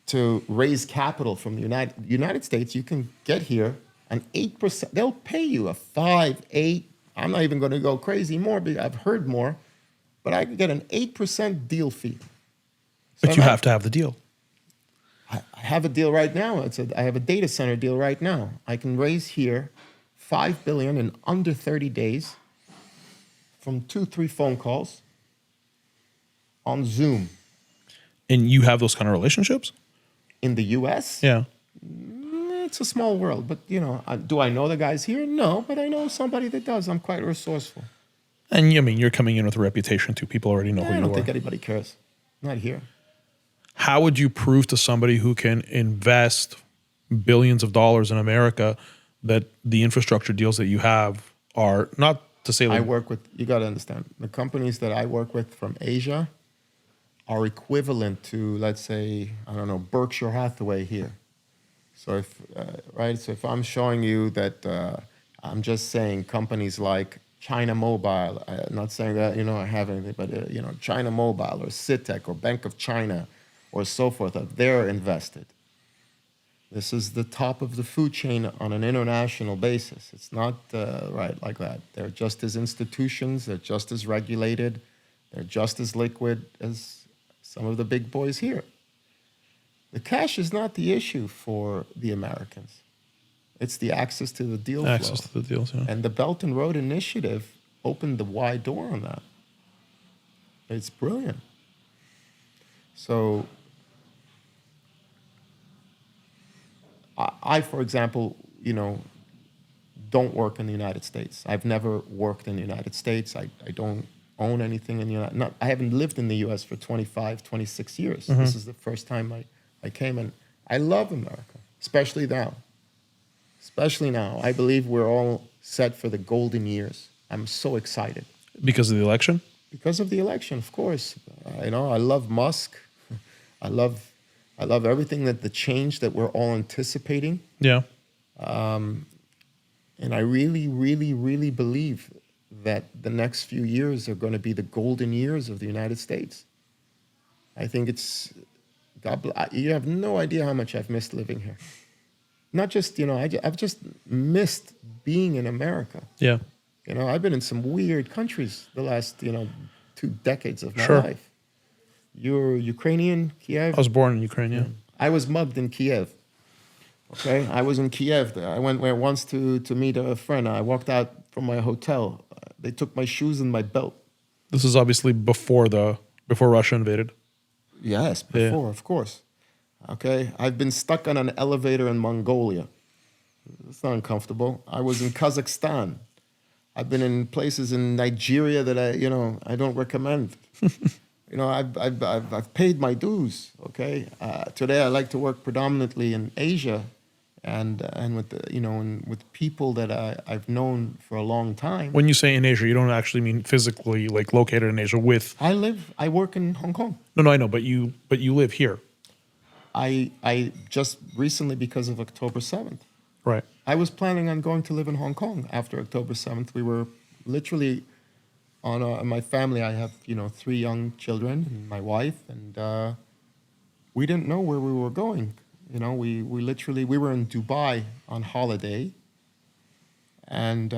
Speaker 3: to raise capital from the United States, you can get here an 8%. They'll pay you a 5, 8. I'm not even going to go crazy more because I've heard more, but I could get an 8% deal fee. So
Speaker 1: But you have to have the deal.
Speaker 3: I have a deal right now. I have a data center deal right now. I can raise here $5 billion in under 30 days from 2-3 phone calls on Zoom.
Speaker 1: And you have those kind of relationships?
Speaker 3: In the U.S.?
Speaker 1: Yeah.
Speaker 3: It's a small world, but do I know the guys here? No, but I know somebody that does. I'm quite resourceful.
Speaker 1: And I mean, you're coming in with a reputation too. People already know who you are.
Speaker 3: I don't think anybody cares. Not here.
Speaker 1: How would you prove to somebody who can invest billions of dollars in America that the infrastructure deals that you have are not to say like
Speaker 3: you got to understand, the companies that I work with from Asia are equivalent to, let's say, Berkshire Hathaway here. So if I'm showing you that, I'm just saying companies like China Mobile, I'm not saying that, I have anything, but, China Mobile or Citec or Bank of China or so forth, they're invested. This is the top of the food chain on an international basis. It's not like that. They're just as institutions, they're just as regulated, they're just as liquid as some of the big boys here. The cash is not the issue for the Americans. It's the access to the deal flow.
Speaker 1: access to the deals, yeah.
Speaker 3: And the Belt and Road Initiative opened the wide door on that. It's brilliant. So I, for example, don't work in the United States. I've never worked in the United States. I don't own anything in the United States. I haven't lived in the U.S. for 25, 26 years. This is the first time I came, and I love America, especially now. Especially now. I believe we're all set for the golden years. I'm so excited.
Speaker 1: Because of the election?
Speaker 3: Because of the election, of course. I love Musk. I love everything that the change that we're all anticipating.
Speaker 1: Yeah.
Speaker 3: And I really, really, really believe that the next few years are going to be the golden years of the United States. I think it's, you have no idea how much I've missed living here. Not just, I've just missed being in America.
Speaker 1: Yeah.
Speaker 3: I've been in some weird countries the last, 2 decades of my
Speaker 1: Sure.
Speaker 3: life. You're Ukrainian, Kiev?
Speaker 1: I was born in Ukraine, yeah.
Speaker 3: I was mugged in Kiev. Okay, I was in Kiev. I went there once to meet a friend. I walked out from my hotel. They took my shoes and my belt.
Speaker 1: This is obviously before Russia invaded.
Speaker 3: Yes, before, of course. Okay, I've been stuck on an elevator in Mongolia. It's not uncomfortable. I was in Kazakhstan. I've been in places in Nigeria that I don't recommend. I've paid my dues. Okay, today I like to work predominantly in Asia, and with with people that I've known for a long time.
Speaker 1: When you say in Asia, you don't actually mean physically like located in Asia with.
Speaker 3: I work in Hong Kong.
Speaker 1: No, I know, but you live here.
Speaker 3: I just recently, because of October 7th.
Speaker 1: Right.
Speaker 3: I was planning on going to live in Hong Kong after October 7th. We were literally on my family. I have 3 young children and my wife, and we didn't know where we were going. We were in Dubai on holiday, and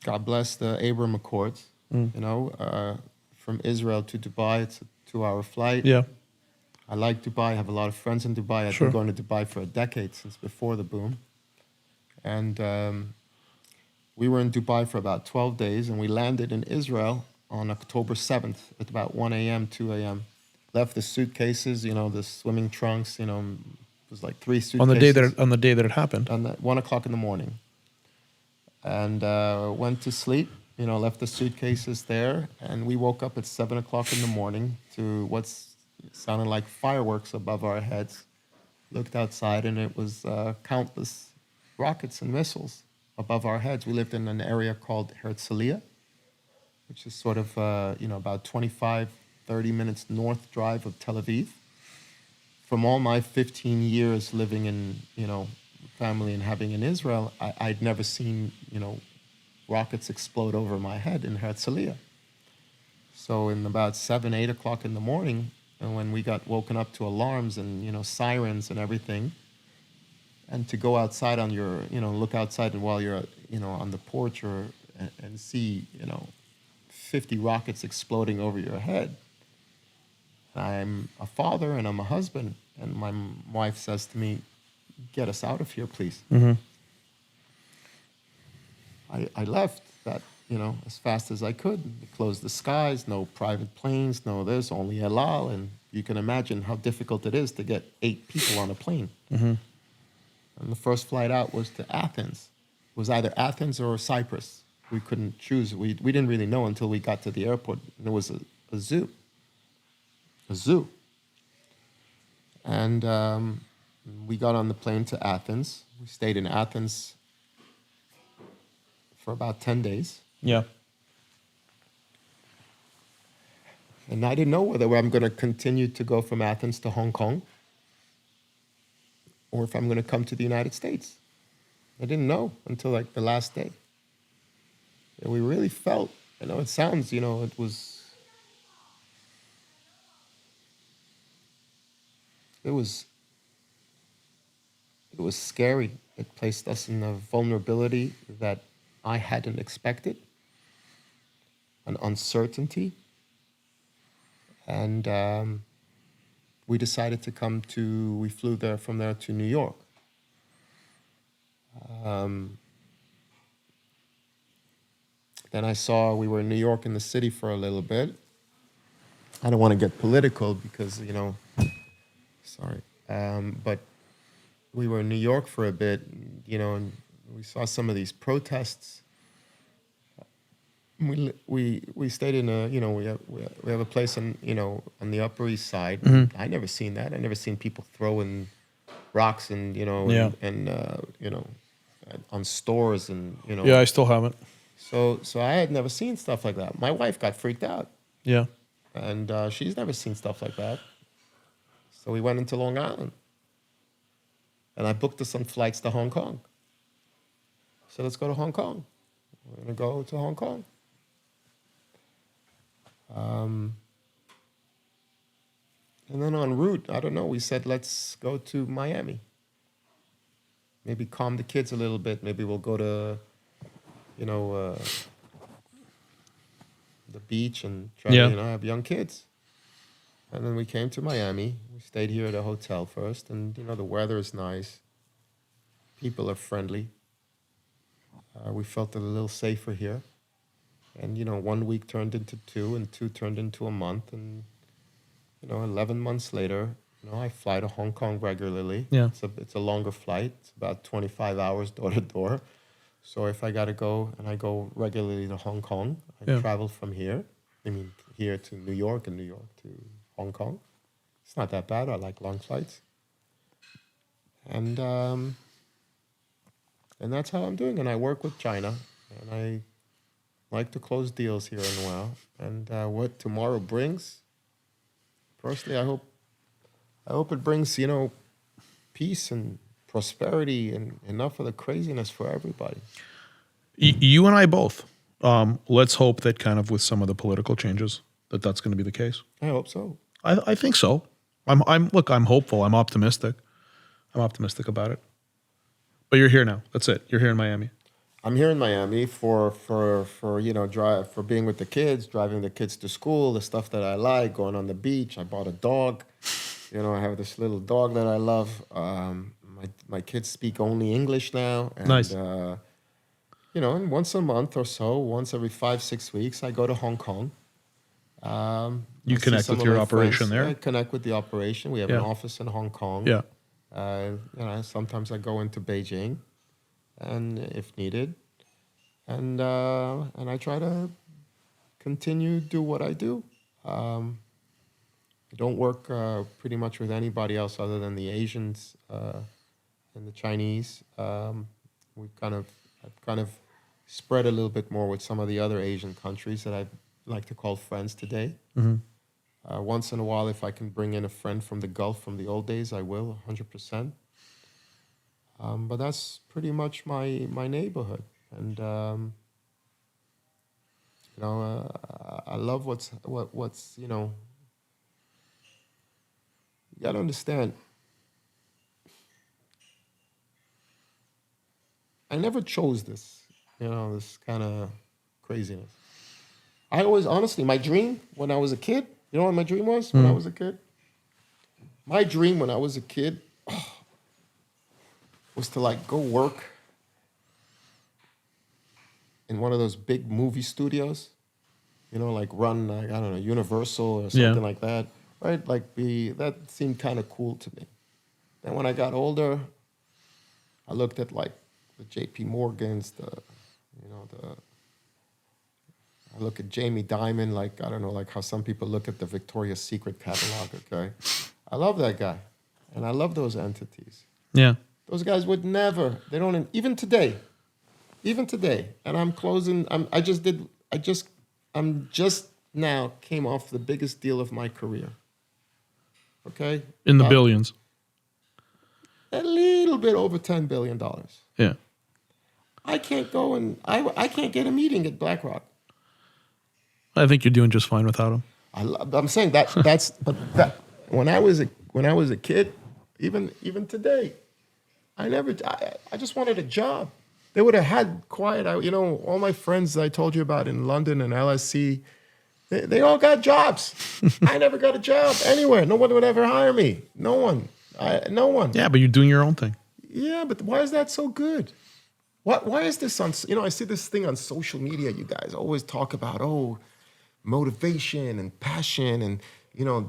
Speaker 3: God bless the Abraham Accords. From Israel to Dubai, it's a 2-hour flight.
Speaker 1: Yeah.
Speaker 3: I like Dubai. I have a lot of friends in Dubai. I've
Speaker 1: Sure.
Speaker 3: been going to Dubai for a decade, since before the boom. And we were in Dubai for about 12 days, and we landed in Israel on October 7th at about 1 a.m., 2 a.m. Left the suitcases, the swimming trunks, it was like 3 suitcases.
Speaker 1: On the day that it happened.
Speaker 3: At 1 o'clock in the morning. And went to sleep, left the suitcases there, and we woke up at 7 o'clock in the morning to what's sounded like fireworks above our heads. Looked outside, and it was countless rockets and missiles above our heads. We lived in an area called Herzliya, which is sort of about 25, 30 minutes north drive of Tel Aviv. From all my 15 years living in family and having in Israel, I'd never seen rockets explode over my head in Herzliya. So in about 7, 8 o'clock in the morning, and when we got woken up to alarms and sirens and everything, and to go outside on your look outside, and while you're on the porch and see 50 rockets exploding over your head. I'm a father and I'm a husband, and my wife says to me, "Get us out of here, please."
Speaker 1: Mm-hmm.
Speaker 3: I left that as fast as I could. Closed the skies, no private planes, no this, only El Al, and you can imagine how difficult it is to get 8 people on a plane.
Speaker 1: Mm-hmm.
Speaker 3: And the first flight out was to Athens. It was either Athens or Cyprus. We couldn't choose. We didn't really know until we got to the airport. And it was a zoo. A zoo. And we got on the plane to Athens. We stayed in Athens for about 10 days.
Speaker 1: Yeah.
Speaker 3: And I didn't know whether I'm going to continue to go from Athens to Hong Kong or if I'm going to come to the United States. I didn't know until like the last day. And we really felt, it sounds, it was scary. It placed us in a vulnerability that I hadn't expected, an uncertainty. And we decided to we flew from there to New York. Then I saw we were in New York in the city for a little bit. I don't want to get political because, sorry. But we were in New York for a bit, and we saw some of these protests. We stayed in we have a place on the Upper East Side. I never seen that. I never seen people throwing rocks and on stores and
Speaker 1: Yeah, I still haven't.
Speaker 3: So I had never seen stuff like that. My wife got freaked out,
Speaker 1: Yeah.
Speaker 3: and she's never seen stuff like that. So we went into Long Island, and I booked us some flights to Hong Kong. So let's go to Hong Kong. We're gonna go to Hong Kong. And then en route, I don't know, we said, let's go to Miami. Maybe calm the kids a little bit. Maybe we'll go to, the beach and try
Speaker 1: Yeah.
Speaker 3: to, have young kids. And then we came to Miami. We stayed here at a hotel first. And, the weather is nice. People are friendly. We felt a little safer here. And, 1 week turned into 2, and 2 turned into a month. And, 11 months later, I fly to Hong Kong regularly.
Speaker 1: Yeah.
Speaker 3: It's a longer flight. It's about 25 hours door to door. So if I got to go, and I go regularly to Hong Kong, I
Speaker 1: Yeah.
Speaker 3: travel from here. Here to New York and New York to Hong Kong. It's not that bad. I like long flights. And that's how I'm doing. And I work with China. And I like to close deals here in a while. And what tomorrow brings, personally, I hope it brings, peace and prosperity and enough of the craziness for everybody.
Speaker 1: You and I both. Let's hope that kind of with some of the political changes that's going to be the case.
Speaker 3: I hope so.
Speaker 1: I think so. I'm hopeful. I'm optimistic. I'm optimistic about it. But you're here now. That's it. You're here in Miami.
Speaker 3: I'm here in Miami for being with the kids, driving the kids to school, the stuff that I like, going on the beach. I bought a dog. I have this little dog that I love. My kids speak only English now. And,
Speaker 1: Nice.
Speaker 3: And once a month or so, once every 5-6 weeks, I go to Hong Kong.
Speaker 1: You
Speaker 3: I see
Speaker 1: connect
Speaker 3: some
Speaker 1: with
Speaker 3: of
Speaker 1: your
Speaker 3: my
Speaker 1: operation
Speaker 3: friends.
Speaker 1: there?
Speaker 3: I connect with the operation. We have
Speaker 1: Yeah.
Speaker 3: an office in Hong Kong.
Speaker 1: Yeah.
Speaker 3: Sometimes I go into Beijing, and if needed, and I try to continue to do what I do. I don't work pretty much with anybody else other than the Asians and the Chinese. I've kind of spread a little bit more with some of the other Asian countries that I like to call friends today.
Speaker 1: Mm-hmm.
Speaker 3: Once in a while, if I can bring in a friend from the Gulf from the old days, I will, 100%. But that's pretty much my neighborhood. And, I love what's you got to understand, I never chose this, this kind of craziness. I always, honestly, my dream when I was a kid, you know what my dream was when I was a kid? My dream when I was a kid was to go work in one of those big movie studios, run, I don't know, Universal or something like that, right? That seemed kind of cool to me. Then when I got older, I looked at the J.P. Morgans, I look at Jamie Dimon, I don't know, how some people look at the Victoria's Secret catalog, okay? I love that guy, and I love those entities.
Speaker 1: Yeah.
Speaker 3: Those guys would never, they don't, even today, and I'm closing, I'm just now came off the biggest deal of my career, okay?
Speaker 1: In the billions.
Speaker 3: A little bit over $10 billion.
Speaker 1: Yeah.
Speaker 3: I can't go and, I can't get a meeting at BlackRock.
Speaker 1: I think you're doing just fine without him.
Speaker 3: I'm saying when I was a kid, even today, I just wanted a job. They would have had quiet. All my friends I told you about in London and LSC, they all got jobs. I never got a job anywhere. No one would ever hire me. No one. No one.
Speaker 1: Yeah, but you're doing your own thing.
Speaker 3: Yeah, but why is that so good? Why is this on? I see this thing on social media. You guys always talk about motivation and passion, and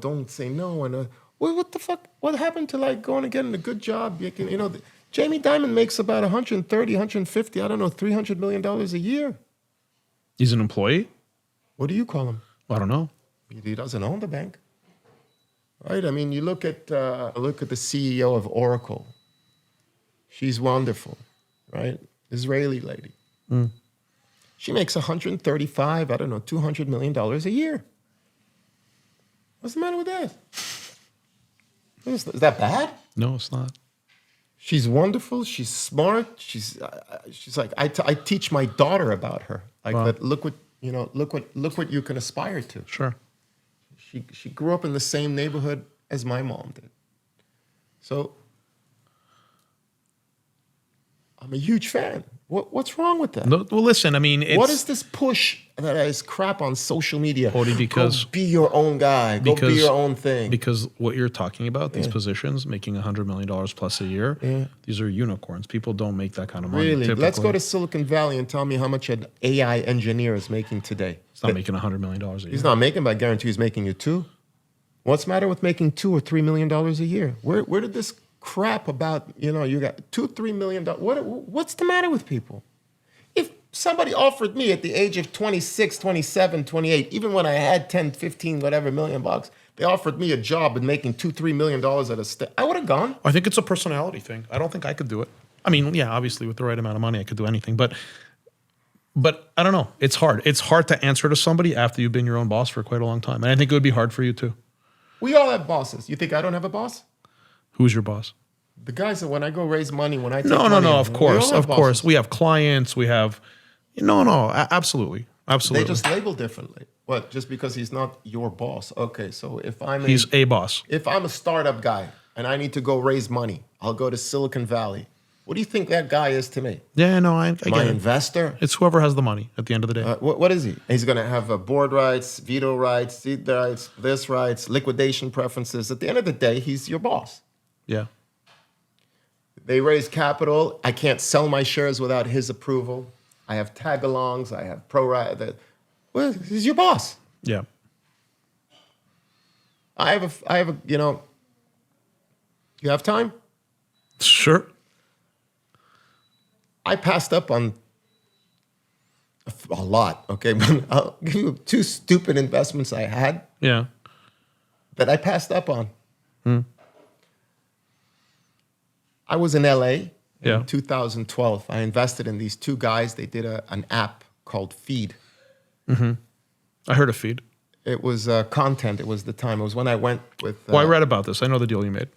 Speaker 3: don't say no. And what the fuck? What happened to like going and getting a good job? Jamie Dimon makes about 130, 150, I don't know, $300 million a year.
Speaker 1: He's an employee?
Speaker 3: What do you call him?
Speaker 1: I don't know.
Speaker 3: He doesn't own the bank, right? I mean, you look at the CEO of Oracle. She's wonderful, right? Israeli lady. She makes 135, I don't know, $200 million a year. What's the matter with that? Is that bad?
Speaker 1: No, it's not.
Speaker 3: She's wonderful. She's smart. She's like I teach my daughter about her. Like
Speaker 1: Wow.
Speaker 3: that. Look what you can aspire to.
Speaker 1: Sure.
Speaker 3: She grew up in the same neighborhood as my mom did. So I'm a huge fan. What's wrong with that?
Speaker 1: No, well, listen, I mean, it's...
Speaker 3: What is this push that is crap on social media?
Speaker 1: Odie, because...
Speaker 3: Go be your own guy. Go be your own thing.
Speaker 1: Because what you're talking about, these positions, making $100 million plus a year, these are unicorns. People don't make that kind of money.
Speaker 3: Really?
Speaker 1: Typically.
Speaker 3: Let's go to Silicon Valley and tell me how much an AI engineer is making today.
Speaker 1: It's not making $100 million a year.
Speaker 3: He's not making, but I guarantee he's making it too. What's the matter with making $2 or $3 million a year? Where did this crap about, you got $2-3 million? What's the matter with people? If somebody offered me at the age of 26, 27, 28, even when I had 10, 15, whatever million bucks, they offered me a job and making $2-3 million at a step, I would have gone.
Speaker 1: I think it's a personality thing. I don't think I could do it. I mean, yeah, obviously with the right amount of money, I could do anything. But I don't know. It's hard. It's hard to answer to somebody after you've been your own boss for quite a long time. And I think it would be hard for you too.
Speaker 3: We all have bosses. You think I don't have a boss?
Speaker 1: Who's your boss?
Speaker 3: The guys that when I go raise money, when I take
Speaker 1: No,
Speaker 3: money,
Speaker 1: of course. Of course.
Speaker 3: bosses.
Speaker 1: We have clients. We have... absolutely. Absolutely.
Speaker 3: They just label differently. What? Just because he's not your boss. Okay, so if
Speaker 1: He's a boss.
Speaker 3: if I'm a startup guy and I need to go raise money, I'll go to Silicon Valley. What do you think that guy is to me?
Speaker 1: Yeah, no, I get
Speaker 3: My
Speaker 1: it.
Speaker 3: investor?
Speaker 1: It's whoever has the money at the end of the day.
Speaker 3: What is he? He's going to have board rights, veto rights, seat rights, this rights, liquidation preferences. At the end of the day, he's your boss.
Speaker 1: Yeah.
Speaker 3: They raise capital. I can't sell my shares without his approval. I have tag-alongs. I have pro-rata. Well, he's your boss.
Speaker 1: Yeah.
Speaker 3: I have a, you have time?
Speaker 1: Sure.
Speaker 3: I passed up on a lot, okay? But I'll give you 2 stupid investments I had
Speaker 1: Yeah.
Speaker 3: that I passed up on. I was in LA in 2012. I invested in these 2 guys. They did an app called Feed.
Speaker 1: I heard of Feed.
Speaker 3: It was content. It was the time. It was when I went with...
Speaker 1: Well, I read about this. I know the deal you made.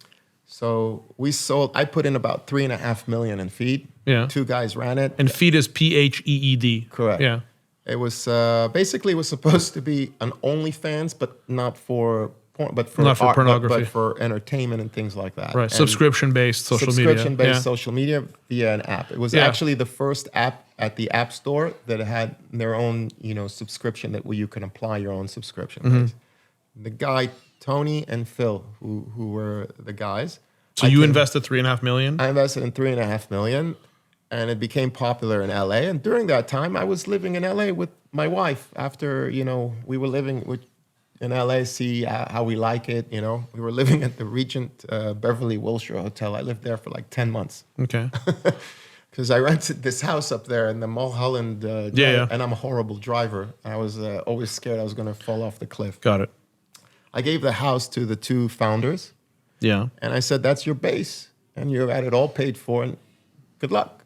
Speaker 3: So we sold... I put in about $3.5 million in Feed.
Speaker 1: Yeah.
Speaker 3: 2 guys ran it.
Speaker 1: And Feed is Pheed.
Speaker 3: Correct.
Speaker 1: Yeah.
Speaker 3: It was basically it was supposed to be an OnlyFans, but not for porn, but for
Speaker 1: Not for
Speaker 3: art,
Speaker 1: pornography.
Speaker 3: but for entertainment and things like that.
Speaker 1: Right.
Speaker 3: And
Speaker 1: Subscription-based social media.
Speaker 3: subscription-based
Speaker 1: Yeah.
Speaker 3: social media via an app. It was
Speaker 1: Yeah.
Speaker 3: actually the first app at the App Store that had their own, subscription that where you can apply your own subscription.
Speaker 1: Mm-hmm.
Speaker 3: The guy Tony and Phil, who were the guys.
Speaker 1: So you invested $3.5 million?
Speaker 3: I invested in $3.5 million, and it became popular in LA. And during that time, I was living in LA with my wife. After we were living in LA, see how we like it. We were living at the Regent Beverly Wilshire Hotel. I lived there for like 10 months
Speaker 1: Okay.
Speaker 3: because I rented this house up there in the Mulholland.
Speaker 1: Yeah.
Speaker 3: And I'm a horrible driver. I was always scared I was going to fall off the cliff.
Speaker 1: Got it.
Speaker 3: I gave the house to the 2 founders.
Speaker 1: Yeah.
Speaker 3: And I said, that's your base, and you had it all paid for, and good luck.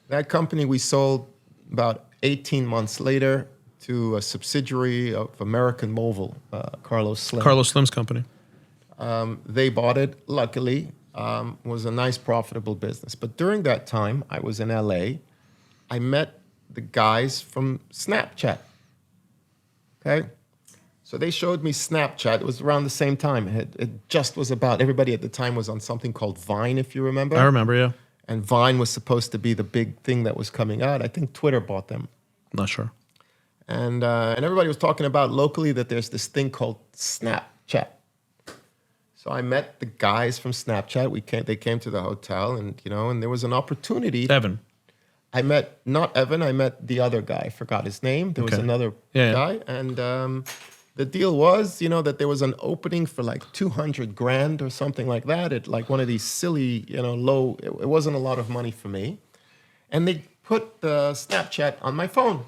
Speaker 3: That company we sold about 18 months later to a subsidiary of American Mobile, Carlos Slim.
Speaker 1: Carlos Slim's company.
Speaker 3: They bought it, luckily. Was a nice, profitable business. But during that time, I was in LA. I met the guys from Snapchat. Okay? So they showed me Snapchat. It was around the same time. It just was about, everybody at the time was on something called Vine, if you remember.
Speaker 1: I remember, yeah.
Speaker 3: And Vine was supposed to be the big thing that was coming out. I think Twitter bought them.
Speaker 1: Not sure.
Speaker 3: And everybody was talking about locally that there's this thing called Snapchat. So I met the guys from Snapchat. They came to the hotel, and and there was an opportunity.
Speaker 1: Evan.
Speaker 3: I met not Evan. I met the other guy. I forgot his name. There was
Speaker 1: Okay.
Speaker 3: another
Speaker 1: Yeah.
Speaker 3: guy, and the deal was, that there was an opening for like 200 grand or something like that. At like one of these silly, low. It wasn't a lot of money for me, and they put the Snapchat on my phone,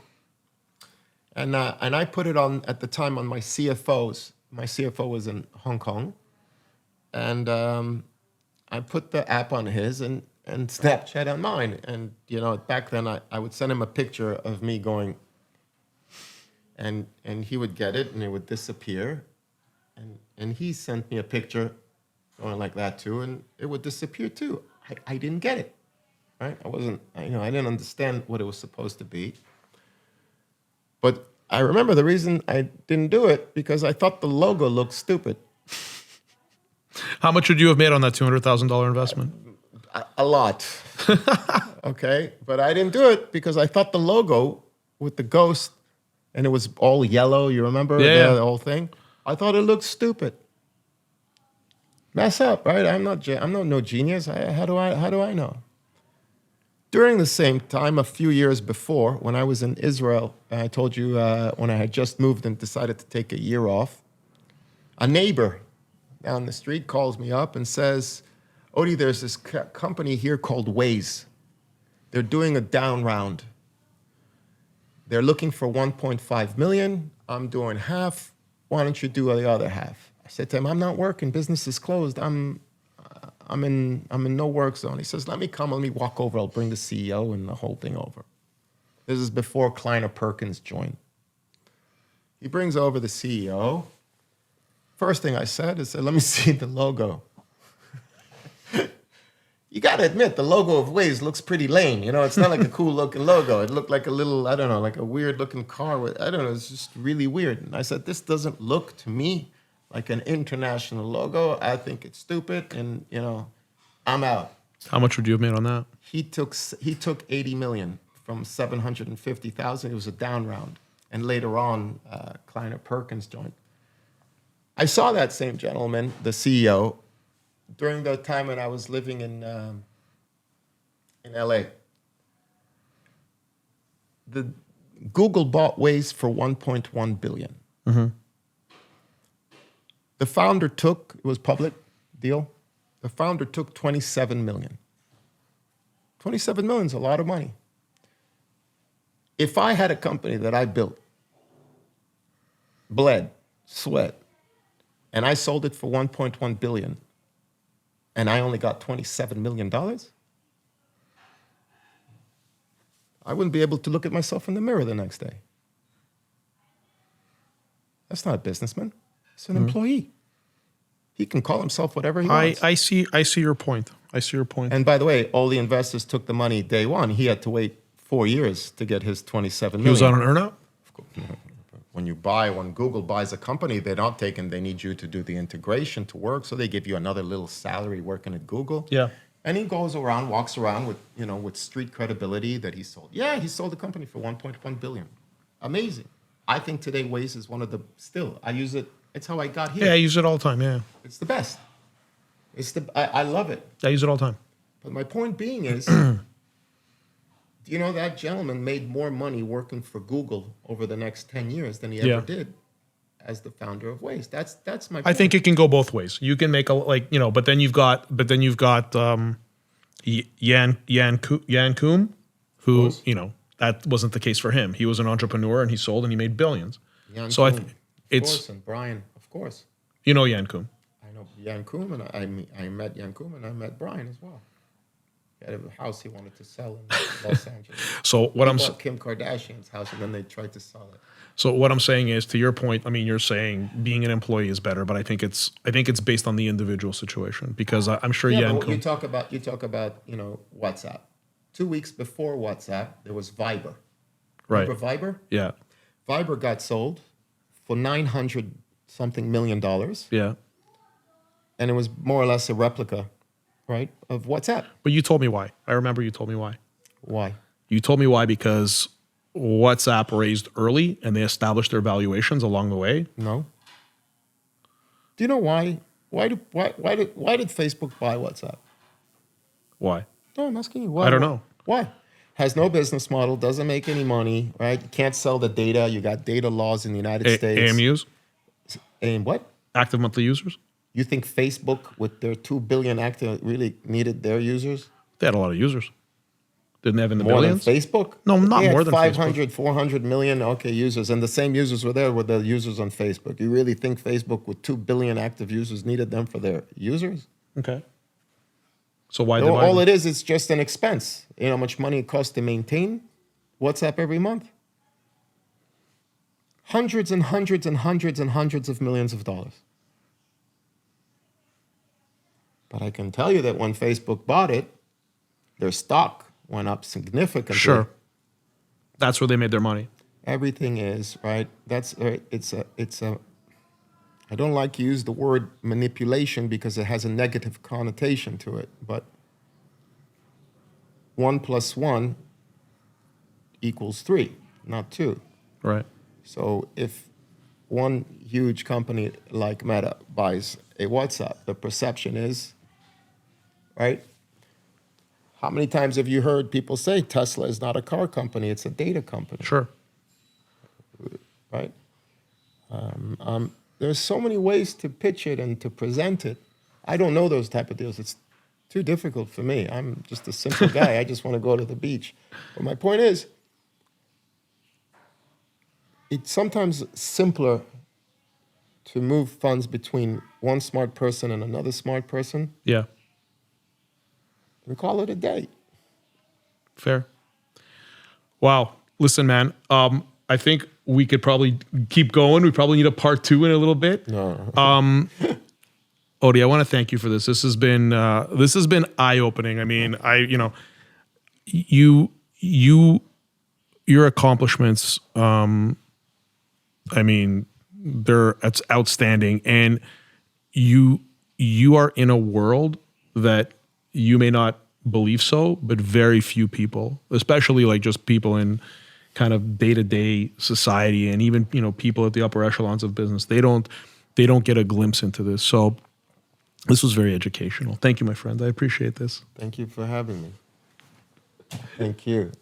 Speaker 3: and I put it on at the time on my CFO's. My CFO was in Hong Kong, and I put the app on his and Snapchat on mine. And back then I would send him a picture of me going, and he would get it and it would disappear, and he sent me a picture going like that too, and it would disappear too. I didn't get it, right? I didn't understand what it was supposed to be. But I remember the reason I didn't do it because I thought the logo looked stupid.
Speaker 1: How much would you have made on that $200,000 investment?
Speaker 3: A lot. Okay. But I didn't do it because I thought the logo with the ghost, and it was all yellow, you remember?
Speaker 1: Yeah.
Speaker 3: The whole thing? I thought it looked stupid. Mess up, right? I'm not no genius. How do I know? During the same time, a few years before, when I was in Israel, I told you when I had just moved and decided to take a year off, a neighbor down the street calls me up and says, Odie, there's this company here called Waze. They're doing a down round. They're looking for 1.5 million. I'm doing half. Why don't you do the other half? I said to him, I'm not working. Business is closed. I'm in no work zone. He says, let me walk over. I'll bring the CEO and the whole thing over. This is before Kleiner Perkins joined. He brings over the CEO. First thing I said is, let me see the logo. You got to admit, the logo of Waze looks pretty lame. It's not like a cool looking logo. It looked like a little, I don't know, like a weird looking car with, I don't know, it's just really weird. And I said, this doesn't look to me like an international logo. I think it's stupid, and I'm out.
Speaker 1: How much would you have made on that?
Speaker 3: He took 80 million from 750,000. It was a down round, and later on, Kleiner Perkins joined. I saw that same gentleman, the CEO, during the time when I was living in LA. The Google bought Waze for 1.1 billion.
Speaker 1: Mm-hmm.
Speaker 3: The founder took, it was public deal, the founder took 27 million. 27 million is a lot of money. If I had a company that I built, bled, sweat, and I sold it for 1.1 billion, and I only got $27 million, I wouldn't be able to look at myself in the mirror the next day. That's not a businessman. It's an employee. He can call himself whatever he wants.
Speaker 1: I see your point. I see your point.
Speaker 3: And by the way, all the investors took the money day one. He had to wait 4 years to get his 27 million.
Speaker 1: He was on an earnout?
Speaker 3: When Google buys a company, they're not taking, they need you to do the integration to work, so they give you another little salary working at Google.
Speaker 1: Yeah.
Speaker 3: And he walks around with, with street credibility that he sold. Yeah, he sold the company for 1.1 billion. Amazing. I think today Waze is one of the, I use it, it's how I got here.
Speaker 1: Yeah, I use it all the time, yeah.
Speaker 3: It's the best. I love it.
Speaker 1: I use it all the time.
Speaker 3: But my point being is, that gentleman made more money working for Google over the next 10 years than he ever did as the founder of Waze. That's my point.
Speaker 1: I think it can go both ways. You can make but then you've got Yan Koum, who, that wasn't the case for him. He was an entrepreneur and he sold and he made billions.
Speaker 3: Yan
Speaker 1: So
Speaker 3: Koum, of course, and Brian, of course.
Speaker 1: You know Yan Koum.
Speaker 3: I know Yan Koum, and I met Yan Koum, and I met Brian as well. He had a house he wanted to sell in Los Angeles.
Speaker 1: So what
Speaker 3: He bought Kim Kardashian's house, and then they tried to sell it.
Speaker 1: So what I'm saying is, to your point, I mean, you're saying being an employee is better, but I think it's based on the individual situation, because I'm sure Yan
Speaker 3: but
Speaker 1: Koum.
Speaker 3: you talk about WhatsApp. 2 weeks before WhatsApp, there was Viber.
Speaker 1: Right.
Speaker 3: Remember Viber?
Speaker 1: Yeah.
Speaker 3: Viber got sold for $900-something million.
Speaker 1: Yeah.
Speaker 3: And it was more or less a replica, right, of WhatsApp.
Speaker 1: But you told me why. I remember you told me why.
Speaker 3: Why?
Speaker 1: You told me why because WhatsApp raised early and they established their valuations along the way.
Speaker 3: No. Do you know why Why did Facebook buy WhatsApp?
Speaker 1: Why?
Speaker 3: No, I'm asking you. Why?
Speaker 1: I don't know.
Speaker 3: Why? Has no business model, doesn't make any money, right? You can't sell the data. You got data laws in the United States.
Speaker 1: AMUs,
Speaker 3: And what?
Speaker 1: active monthly users.
Speaker 3: You think Facebook, with their 2 billion active, really needed their users?
Speaker 1: They had a lot of users. Didn't they have in the
Speaker 3: More
Speaker 1: billions?
Speaker 3: than Facebook?
Speaker 1: No, not
Speaker 3: They had
Speaker 1: more than
Speaker 3: 500, 400 million, users. And the same users were there with the users on Facebook. You really think Facebook, with 2 billion active users, needed them for their users?
Speaker 1: Okay. So why?
Speaker 3: All it is, it's just an expense. You know how much money it costs to maintain WhatsApp every month? Hundreds and hundreds and hundreds and hundreds of millions of dollars. But I can tell you that when Facebook bought it, their stock went up significantly.
Speaker 1: Sure. That's where they made their money.
Speaker 3: Everything is, right? That's it's a I don't like to use the word manipulation because it has a negative connotation to it, but 1 + 1 = 3, not 2.
Speaker 1: Right.
Speaker 3: So if one huge company like Meta buys a WhatsApp, the perception is, right? How many times have you heard people say Tesla is not a car company, it's a data company?
Speaker 1: Sure.
Speaker 3: Right? There's so many ways to pitch it and to present it. I don't know those type of deals. It's too difficult for me. I'm just a simple guy. I just want to go to the beach. But my point is, it's sometimes simpler to move funds between one smart person and another smart person
Speaker 1: Yeah.
Speaker 3: and call it a day.
Speaker 1: Fair. Wow. Listen, man. I think we could probably keep going. We probably need a part 2 in a little bit.
Speaker 3: No.
Speaker 1: Odie, I want to thank you for this. This has been eye-opening. I mean, your accomplishments, I mean, it's outstanding. And you are in a world that you may not believe so, but very few people, especially like just people in kind of day-to-day society, and even, people at the upper echelons of business, they don't get a glimpse into this. So this was very educational. Thank you, my friend. I appreciate this.
Speaker 3: Thank you for having me. Thank you.